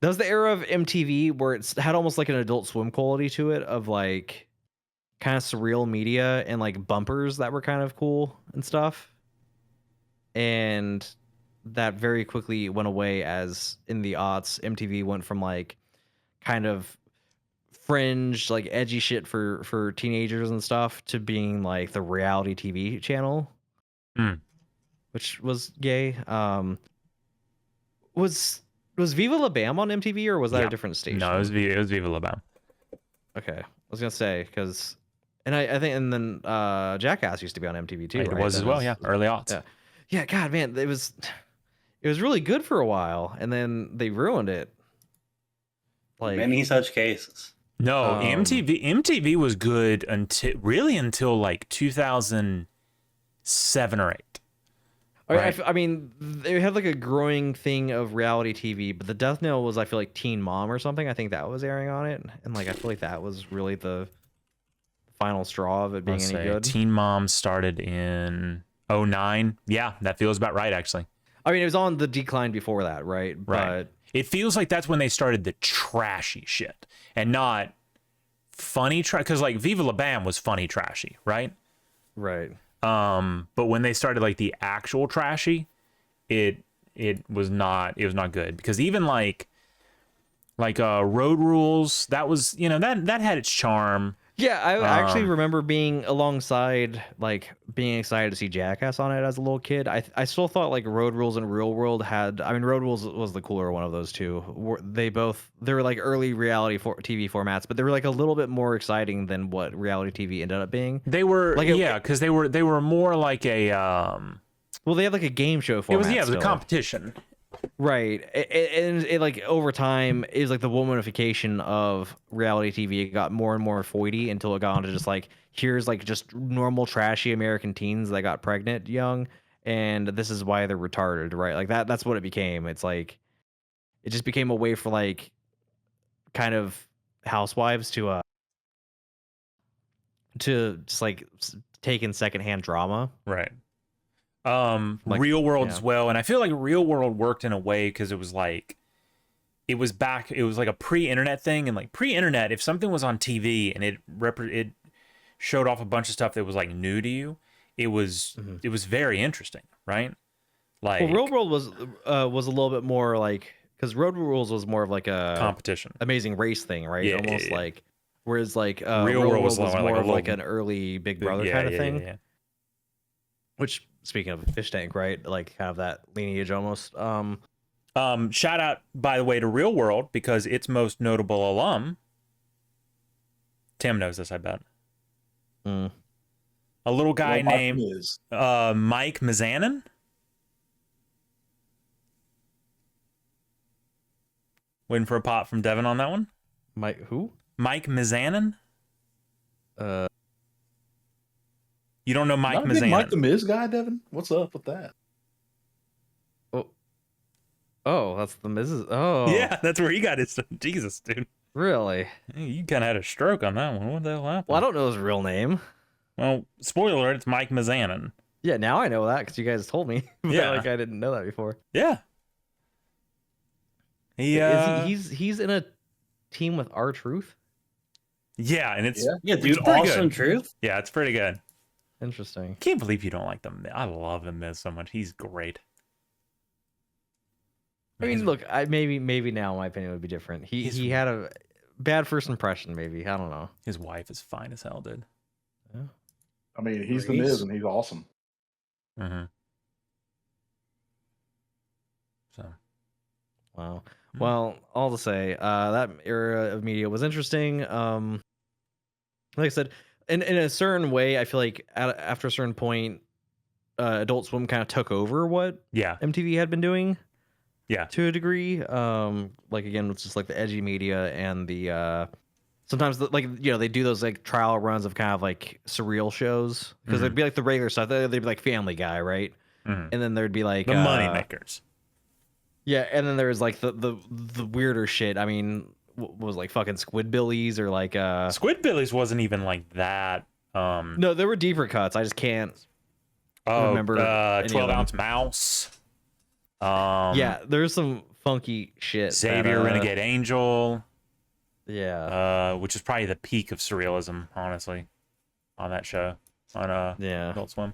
that was the era of MTV where it's had almost like an Adult Swim quality to it, of like kind of surreal media and like bumpers that were kind of cool and stuff. And that very quickly went away as in the aughts, MTV went from like kind of fringe, like edgy shit for teenagers and stuff to being like the reality TV channel, which was gay. Was Viva La Bam on MTV, or was that a different station? No, it was Viva La Bam. Okay, I was gonna say because, and I think, and then Jackass used to be on MTV too. It right? was as well, early aughts. Yeah. God, man, it was really good for a while, and then they ruined it. Like many such cases. No, MTV was good until like 2007 or 8. Right. I mean, they had like a growing thing of reality TV, but the death knell was, I feel like, Teen Mom or something. I think that was airing on it, and like I feel like that was really the final straw of it being any good. Teen Mom started in 2009. Yeah, that feels about right, actually. I mean, it was on the decline before that, right? Right. But it feels like that's when they started the trashy shit and not funny because like Viva La Bam was funny trashy, right? Right. But when they started like the actual trashy, it was not good, because even like Road Rules, that was that had its charm. Yeah, I actually remember being alongside, like, being excited to see Jackass on it as a little kid. I still thought, like, Road Rules and Real World had... I mean, Road Rules was the cooler one of those two. They were, like, early reality TV formats, but they were, like, a little bit more exciting than what reality TV ended up being. They were... Like, because they were more like a... Well, they had, like, a game show format. It was a competition. Right, and it like over time is like the womanification of reality TV. It got more and more foidy until it got onto just like, here's like just normal trashy American teens that got pregnant young, and this is why they're retarded, right? Like that's what it became. It's like it just became a way for like kind of housewives to just like take in secondhand drama, right? Like, Real World as well, and I feel like Real World worked in a way because it was like it was like a pre-internet thing, and like pre-internet, if something was on TV and it showed off a bunch of stuff that was like new to you, it was very interesting, right? Like, well, Real World was a little bit more like, because Road Rules was more of like a competition, Amazing Race thing, right? Almost like, whereas like Real World was more like of like an early Big Brother kind of thing. Yeah. Which, speaking of Fishtank, right? Like kind of that lineage almost. Shout out, by the way, to Real World, because its most notable alum, Tim knows this, I bet. A little guy named Mike Mizanin. Waiting for a pop from Devin on that one. Mike who? Mike Mizanin. You don't know Mike Mizanin? Mike the Miz guy, Devin? What's up with that? Oh, that's the Mrs. Oh, yeah, that's where he got his. Jesus, dude. Really? You kind of had a stroke on that one. What the hell happened? Well, I don't know his real name. Well, spoiler alert, it's Mike Mizanin. Yeah, now I know that because you guys told me. But yeah, like I didn't know that before. Yeah. He's in a team with R-Truth. Yeah, and it's dude, Awesome Truth. Yeah, it's pretty good. Interesting. Can't believe you don't like them. I love the Miz so much. He's great. I mean, look, maybe now my opinion would be different. He had a bad first impression, maybe. I don't know. His wife is fine as hell, dude. Yeah. I mean, he's the Miz, and he's awesome. Mm-hmm. So, wow. Well, all to say, that era of media was interesting. Like I said, in a certain way, I feel like after a certain point, Adult Swim kind of took over what MTV had been doing. Yeah, to a degree. Like again, it's just like the edgy media and the sometimes they do those like trial runs of kind of like surreal shows because there'd be like the regular stuff. They'd be like Family Guy, right? And then there'd be like the money makers. Yeah, and then there's like the weirder shit. I mean, what was like fucking Squidbillies or like Squidbillies wasn't even like that. No, there were deeper cuts. I just can't remember. 12-ounce mouse. Yeah, there's some funky shit. Xavier Renegade Angel. Yeah. Which is probably the peak of surrealism, honestly, on that show on Adult Swim.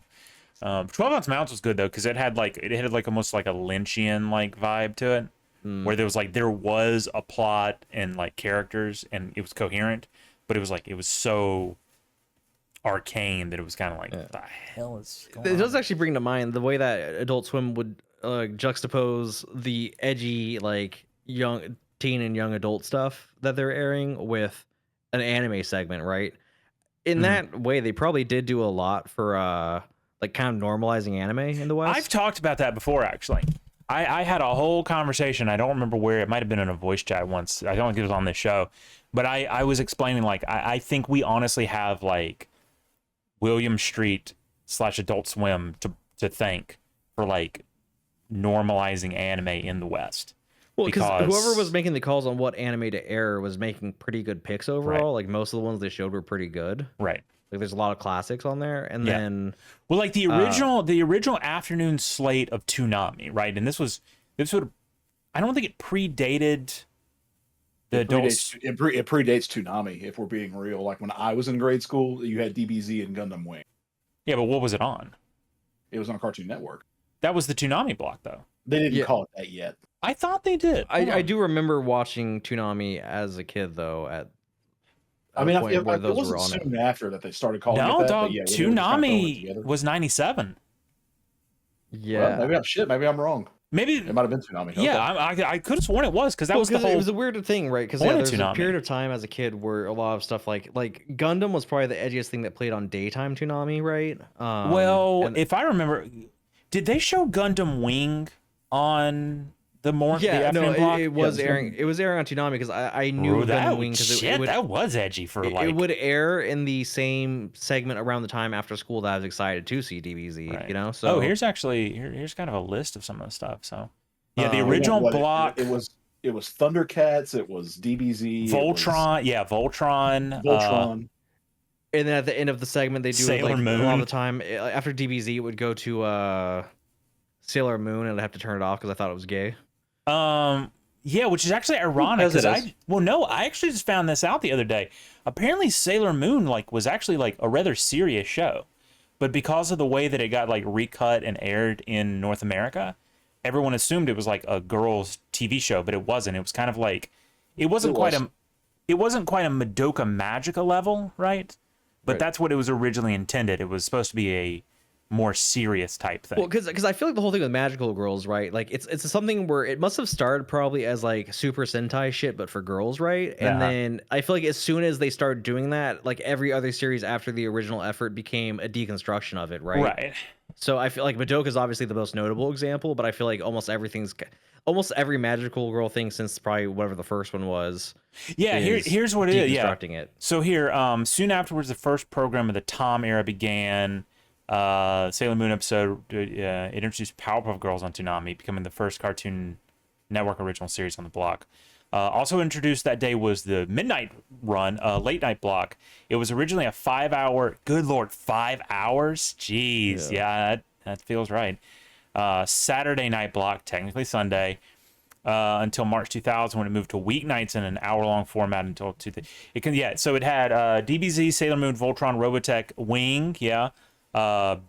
12-ounce mouse was good though because it had like almost like a Lynchian like vibe to it, where there was a plot and like characters and it was coherent, but it was so arcane that it was kind of like what the hell is going on? It does actually bring to mind the way that Adult Swim would juxtapose the edgy like young teen and young adult stuff that they're airing with an anime segment, right? In that way, they probably did do a lot for like kind of normalizing anime in the West. I've talked about that before, actually. I had a whole conversation. I don't remember where. It might have been in a voice chat once. I don't think it was on this show. But I was explaining, like, I think we honestly have, like, William Street / Adult Swim to thank for, like, normalizing anime in the West. Well, because whoever was making the calls on what anime to air was making pretty good picks overall. Like, most of the ones they showed were pretty good. Right. Like, there's a lot of classics on there. And then... Well, like, the original afternoon slate of Toonami, right? And this would... I don't think it predated... It predates Toonami, if we're being real. Like, when I was in grade school, you had DBZ and Gundam Wing. Yeah, but what was it on? It was on Cartoon Network. That was the Toonami block, though. They didn't call it that yet. I thought they did. I do remember watching Toonami as a kid, though. It wasn't soon after that they started calling it that. No, dog. Toonami was 97. Yeah. Well, maybe I'm wrong. Maybe it might have been Toonami. Yeah, okay. I could have sworn it was because that was the whole. It was a weird thing, right? Because there's a period of time as a kid where a lot of stuff like Gundam was probably the edgiest thing that played on daytime Toonami, right? If I remember, did they show Gundam Wing on the morning? Yeah, it was airing. It was airing on Toonami because I knew Gundam Wing because that was edgy for like. It would air in the same segment around the time after school that I was excited to see DBZ. Right. You know, so here's kind of a list of some of the stuff. So yeah, the original block. It was Thundercats. It was DBZ. Voltron. Voltron. And then at the end of the segment, they do Sailor Moon. A lot of the time after DBZ, it would go to Sailor Moon, and I'd have to turn it off because I thought it was gay. Yeah, which is actually ironic because I actually just found this out the other day. Apparently, Sailor Moon was actually a rather serious show, but because of the way that it got recut and aired in North America, everyone assumed it was a girls' TV show, but it wasn't. It was kind of it wasn't quite a Madoka Magica level, right? But that's what it was originally intended. It was supposed to be a more serious type thing. Well, because I feel like the whole thing with Magical Girls, right? It's something where it must have started probably as Super Sentai shit, but for girls, right? And then I feel like as soon as they started doing that, every other series after the original effort became a deconstruction of it, right? Right. So I feel like Madoka is obviously the most notable example, but I feel like almost every Magical Girl thing since probably whatever the first one was. Yeah, here's what it is. Yeah. It. So here, soon afterwards, the first program of the Tom era began. Sailor Moon episode it introduced Powerpuff Girls on Toonami, becoming the first Cartoon Network original series on the block. Also introduced that day was the Midnight Run, late night block. It was originally a 5-hour. Good Lord, 5 hours? Jeez, yeah, that feels right. Saturday night block, technically Sunday, until March 2000 when it moved to weeknights in an hour-long format until So it had DBZ, Sailor Moon, Voltron, Robotech, Wing,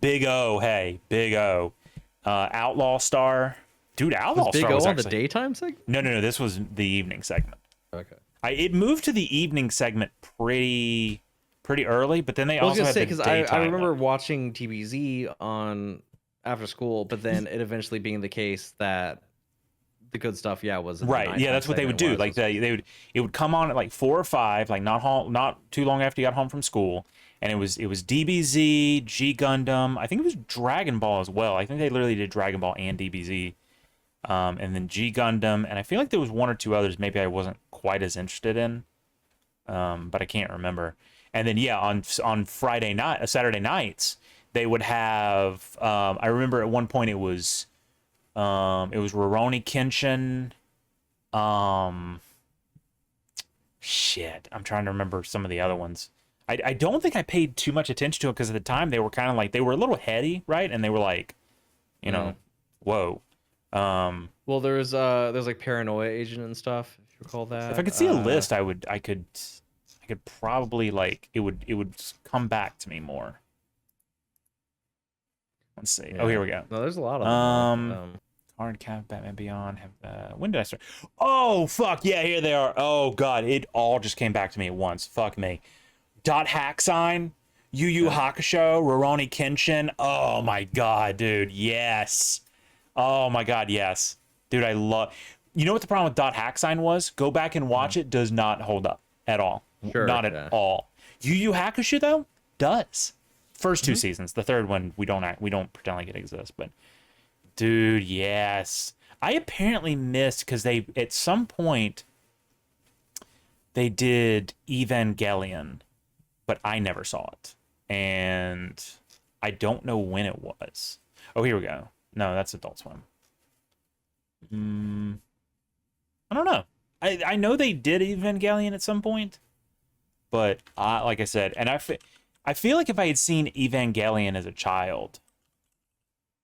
Big O, hey, Big O. Outlaw Star. Dude, Outlaw Big Star O was on actually... the daytime segment? No, this was the evening segment. Okay. It moved to the evening segment pretty early, but then they I was also gonna had say, the because daytime I remember one. watching TBZ on after school, but then it eventually being the case that the good stuff, was in the Right, yeah, nighttime that's what they would segment, do. Like it would come on at like 4 or 5, like not too long after you got home from school, and it was DBZ, G Gundam. I think it was Dragon Ball as well. I think they literally did Dragon Ball and DBZ, and then G Gundam, and I feel like there was one or two others maybe I wasn't quite as interested in, but I can't remember. And then on Friday night, Saturday nights, they would have. I remember at one point it was Rurouni Kenshin. Shit, I'm trying to remember some of the other ones. I don't think I paid too much attention to it because at the time they were kind of like, they were a little heady, right? And they were like, whoa. Well, there's like Paranoia Agent and stuff, if you recall that. If I could see a list, I could probably, like, it would come back to me more. Let's see. Yeah. Oh, here we go. No, there's a lot of them. Card Cap, Batman Beyond. When did I start? Oh, fuck. Yeah, here they are. Oh, God. It all just came back to me at once. Fuck me. Dot Hack Sign, Yu Yu Hakusho, Rurouni Kenshin. Oh, my God, dude. Yes. Oh, my God, yes. Dude, I love... You know what the problem with Dot Hack Sign was? Go back and watch it. Does not hold up at all. Sure, not at all. Yu Yu Hakusho, though, does. First two seasons. The third one, we don't pretend like it exists, but... Dude, yes. I apparently missed because they, at some point, they did Evangelion, but I never saw it. And I don't know when it was. Oh, here we go. No, that's Adult Swim. I don't know. I know they did Evangelion at some point, but like I said, and I feel like if I had seen Evangelion as a child,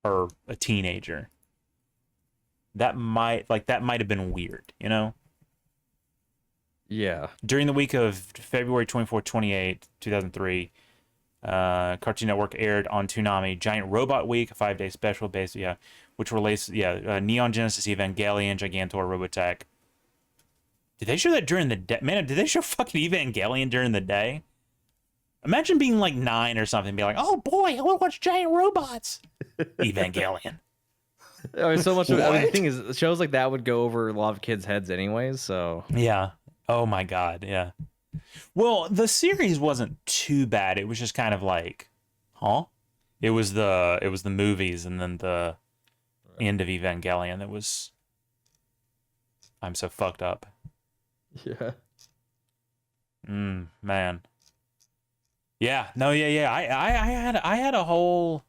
or a teenager, that might have been weird, you know? Yeah. During the week of February 24, 28, 2003, Cartoon Network aired on Toonami Giant Robot Week, a 5-day special based, which released, Neon Genesis Evangelion, Gigantor, Robotech. Did they show that during the day? Man, did they show fucking Evangelion during the day? Imagine being like 9 or something and be like, oh boy, I want to watch giant robots. Evangelion. I mean, so much of the thing is, shows like that would go over a lot of kids' heads anyways, so. Yeah. Oh my God, yeah. Well, the series wasn't too bad. It was just kind of like, huh? It was the movies and then the end of Evangelion that was... I'm so fucked up. Yeah. Man. Yeah, no, yeah. I had a whole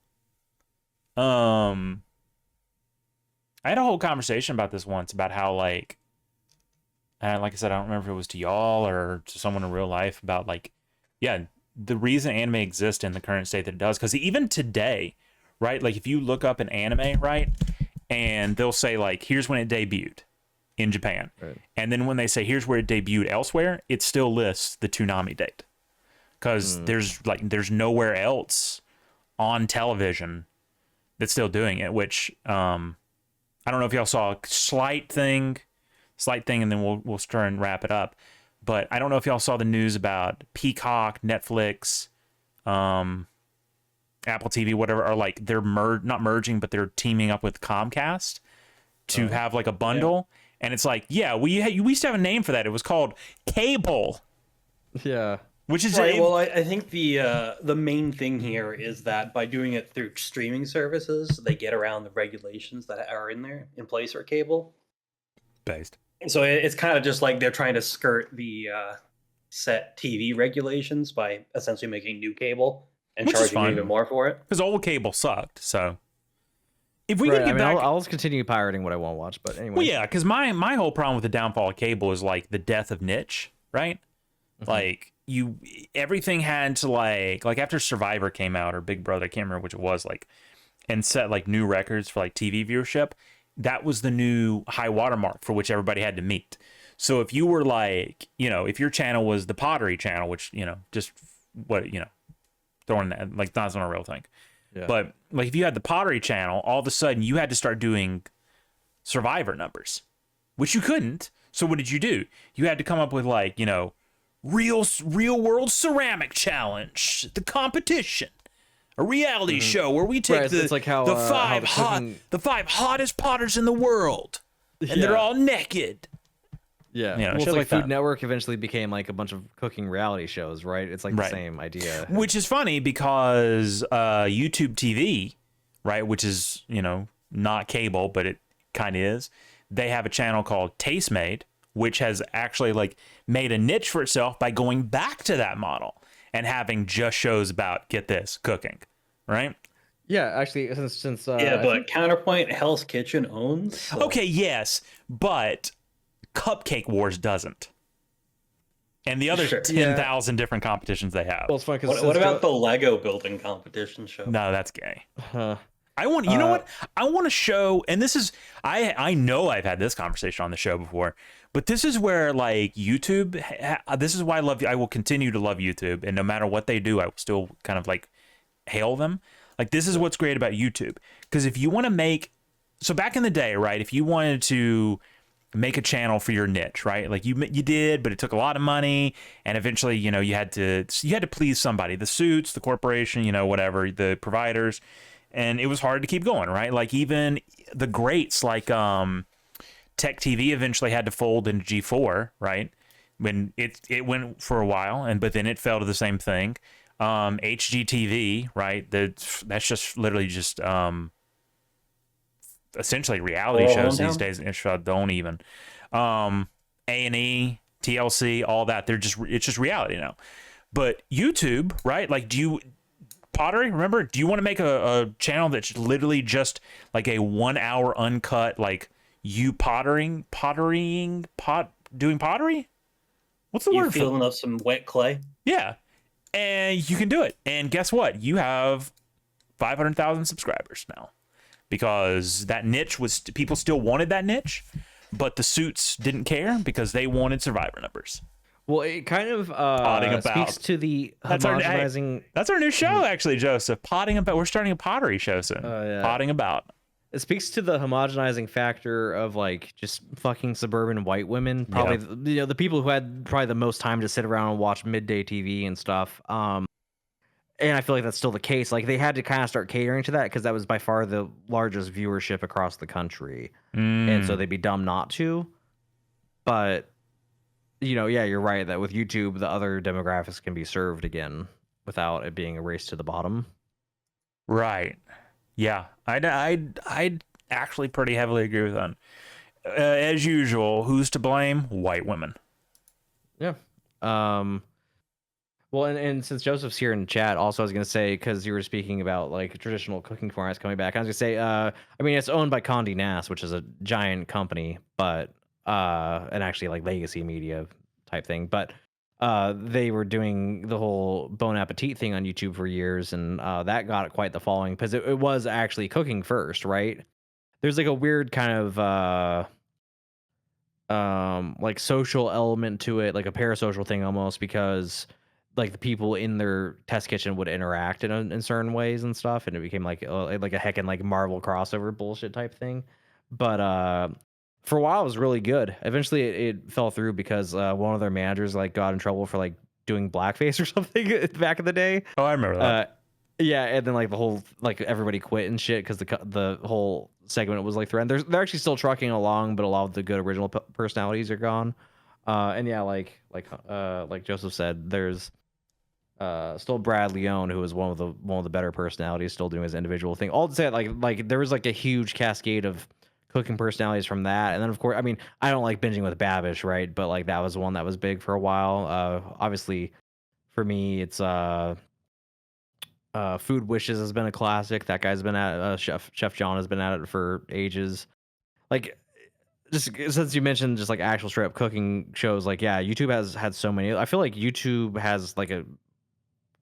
conversation about this once, about how like I said, I don't remember if it was to y'all or to someone in real life, about like, the reason anime exists in the current state that it does, because even today, right, like if you look up an anime, right, and they'll say like, here's when it debuted in Japan, right, and then when they say here's where it debuted elsewhere, it still lists the Toonami date. Because there's nowhere else on television that's still doing it, which I don't know if y'all saw a slight thing, and then we'll try and wrap it up. But I don't know if y'all saw the news about Peacock, Netflix, Apple TV, whatever, are like they're not merging, but they're teaming up with Comcast to have like a bundle, and it's like, we used to have a name for that. It was called cable. Yeah. Which is right. Well, I think the main thing here is that by doing it through streaming services, they get around the regulations that are in place for cable. Based. So it's kind of just like they're trying to skirt the set TV regulations by essentially making new cable and charging even more for it. Because old cable sucked. So if we could get back, I'll just continue pirating what I want to watch. But anyway. Well, yeah, because my whole problem with the downfall of cable is like the death of niche, right? Mm-hmm. Like. Everything had to like after Survivor came out, or Big Brother, I can't remember which it was, like, and set like new records for like TV viewership, that was the new high watermark for which everybody had to meet. So if you were like, if your channel was the Pottery channel, which, just what, throwing that, like, that's not a real thing. Yeah. But like if you had the pottery channel, all of a sudden you had to start doing survivor numbers, which you couldn't. So what did you do? You had to come up with, like, you know, real world ceramic challenge, the competition, a reality show where we take it's like how, the five hottest potters in the world, and they're all naked. Yeah, You know, well, it's shit like like Food that. Network eventually became like a bunch of cooking reality shows, right? It's like the same idea. Which is funny because YouTube TV, right, which is, you know, not cable, but it kind of is. They have a channel called Tastemade, which has actually like made a niche for itself by going back to that model and having just shows about, get this, cooking, right? Yeah, actually, since yeah, but Counterpoint Hell's Kitchen owns. So. Okay, yes, but Cupcake Wars doesn't. And the other 10,000 different competitions they have. Well, it's fun because what about the Lego building competition show? No, that's gay. I want, you know what? I want to show, and this is, I know I've had this conversation on the show before, but this is where, like, YouTube, this is why I will continue to love YouTube, and no matter what they do, I will still kind of like hail them. Like, this is what's great about YouTube, because if you want to make, so back in the day, right, if you wanted to make a channel for your niche, right, like you did, but it took a lot of money, and eventually, you know, you had to please somebody, the suits, the corporation, you know, whatever, the providers. And it was hard to keep going, right? Like even the greats, like Tech TV, eventually had to fold into G4, right? When it went for a while, but then it fell to the same thing. HGTV, right? That's just literally just essentially reality shows these days. Don't even A&E, TLC, all that. It's just reality now. But YouTube, right? Like, pottery, remember? Do you want to make a channel that's literally just like a 1 hour uncut, like you doing pottery? What's the word? Feeling up some wet clay? Yeah, and you can do it. And guess what? You have 500,000 subscribers now because that niche was, people still wanted that niche, but the suits didn't care because they wanted survivor numbers. Well, it kind of speaks to the homogenizing. That's our new show, actually, Joseph. Potting about. We're starting a pottery show soon. Yeah. Potting about. It speaks to the homogenizing factor of like just fucking suburban white women. Probably, you know, the people who had probably the most time to sit around and watch midday TV and stuff. And I feel like that's still the case. Like they had to kind of start catering to that because that was by far the largest viewership across the country, and so they'd be dumb not to. But you know, yeah, you're right that with YouTube, the other demographics can be served again without it being a race to the bottom. Right. Yeah. I'd actually pretty heavily agree with that. As usual, who's to blame? White women. Yeah. Well, and since Joseph's here in chat, also I was gonna say, because you were speaking about like traditional cooking formats coming back, I was gonna say, I mean, it's owned by Condé Nast, which is a giant company, but and actually like legacy media type thing, but they were doing the whole Bon Appetit thing on YouTube for years, and that got quite the following because it was actually cooking first, right? There's like a weird kind of like social element to it, like a parasocial thing almost, because like the people in their test kitchen would interact in certain ways and stuff, and it became like a heckin' like Marvel crossover bullshit type thing. But for a while it was really good. Eventually it fell through because one of their managers like got in trouble for like doing blackface or something back in the day. Oh, I remember that. Yeah, and then like the whole like everybody quit and shit because the whole segment was like threatened. They're actually still trucking along, but a lot of the good original personalities are gone. And yeah, like Joseph said, there's still Brad Leone, who is one of the better personalities, still doing his individual thing. All to say, like there was like a huge cascade of cooking personalities from that, and then of course, I mean, I don't like binging with Babish, right? But like that was one that was big for a while. Obviously, for me, it's Food Wishes has been a classic. That guy's been at Chef John has been at it for ages. Like, just since you mentioned just like actual straight up cooking shows, like yeah, YouTube has had so many. I feel like YouTube has like a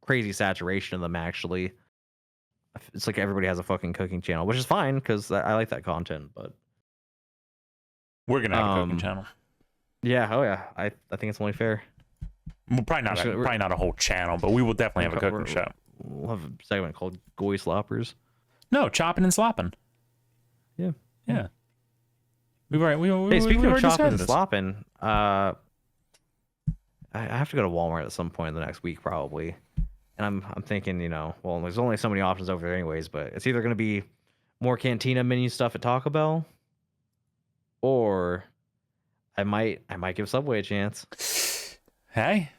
crazy saturation of them. Actually, it's like everybody has a fucking cooking channel, which is fine because I like that content. But we're gonna have a cooking channel. Yeah, oh yeah, I think it's only fair. Well, probably not a whole channel, but we will definitely have a cooking show. we'll have a segment called Goy Sloppers. No, chopping and slopping. Yeah. Yeah. Hey, speaking of chopping and slopping, I have to go to Walmart at some point in the next week probably, and I'm thinking, well, there's only so many options over there anyways, but it's either going to be more Cantina menu stuff at Taco Bell, or I might give Subway a chance. Hey,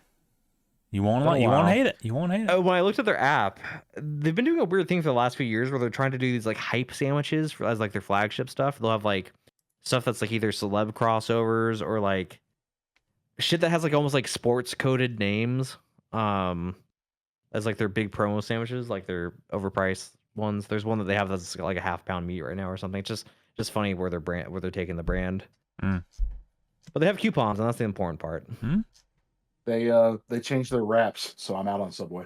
you won't hate it. You won't hate it. When I looked at their app, they've been doing a weird thing for the last few years where they're trying to do these like hype sandwiches as like their flagship stuff. They'll have like stuff that's like either celeb crossovers or like shit that has like almost like sports coded names. As like their big promo sandwiches, like their overpriced ones. There's one that they have that's like a half-pound meat right now or something. It's just funny where they're taking the brand. Mm. But they have coupons, and that's the important part. Mm-hmm. They changed their wraps, so I'm out on Subway.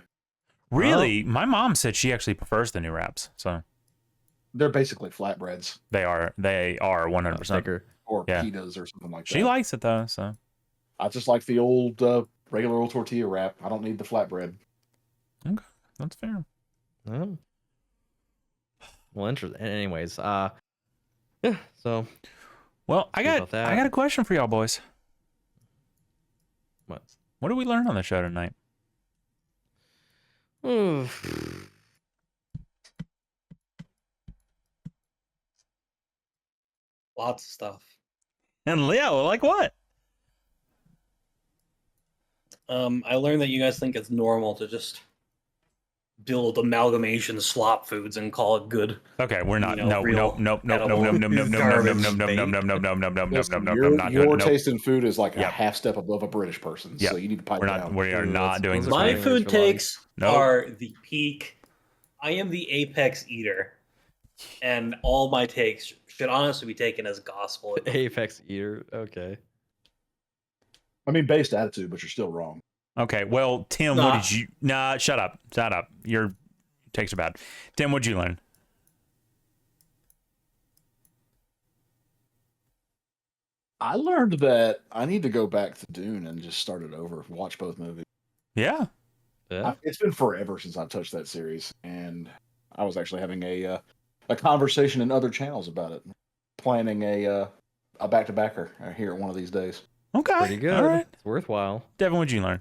Really? My mom said she actually prefers the new wraps. So they're basically flatbreads. They are 100%. Or pitas or something like that. She likes it though, so I just like the old regular old tortilla wrap. I don't need the flatbread. Okay, that's fair. Well, interesting. Anyways, yeah. So, well, I got a question for y'all boys. What did we learn on the show tonight? Lots of stuff. And Leo, like what? I learned that you guys think it's normal to just build amalgamation slop foods and call it good. Okay, we're not. No. Your taste in food is like a half step above a British person, so you need to pipe down. We are not doing this. My food takes are the peak. I am the apex eater, and all my takes should honestly be taken as gospel. Apex eater, okay. I mean, based attitude, but you're still wrong. Okay, well, Tim, what did you... Nah, shut up. Your takes are bad. Tim, what'd you learn? I learned that I need to go back to Dune and just start it over, watch both movies. Yeah. It's been forever since I touched that series, and I was actually having a conversation in other channels about it, planning a back-to-backer here at one of these days. Okay. Pretty good. All right. It's worthwhile. Devin, what'd you learn?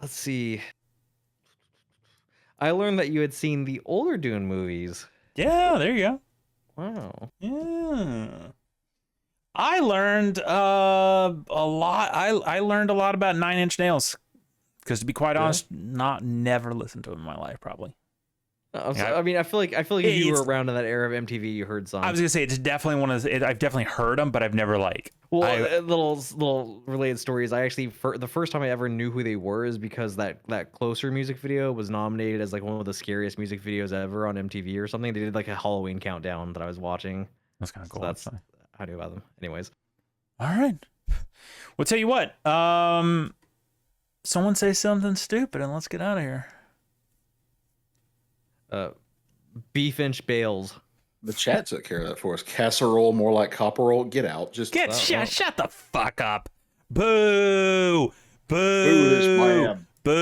Let's see. I learned that you had seen the older Dune movies. Yeah, there you go. Wow. Yeah. I learned a lot. I learned a lot about Nine Inch Nails. Because to be quite honest, never listened to them in my life, probably. I mean, I feel like if you were around in that era of MTV, you heard songs. I was gonna say it's definitely one of those. I've definitely heard them, but I've never like. Well, little related stories. I actually the first time I ever knew who they were is because that Closer music video was nominated as like one of the scariest music videos ever on MTV or something. They did like a Halloween countdown that I was watching. That's kind of cool. So that's how I knew about them. Anyways. All right. Well, tell you what. Someone say something stupid and let's get out of here. Beef inch bales. The chat took care of that for us. Casserole, more like copperole. Get out. Just shut the fuck up. Boo. Boo. Boo this man. Boo.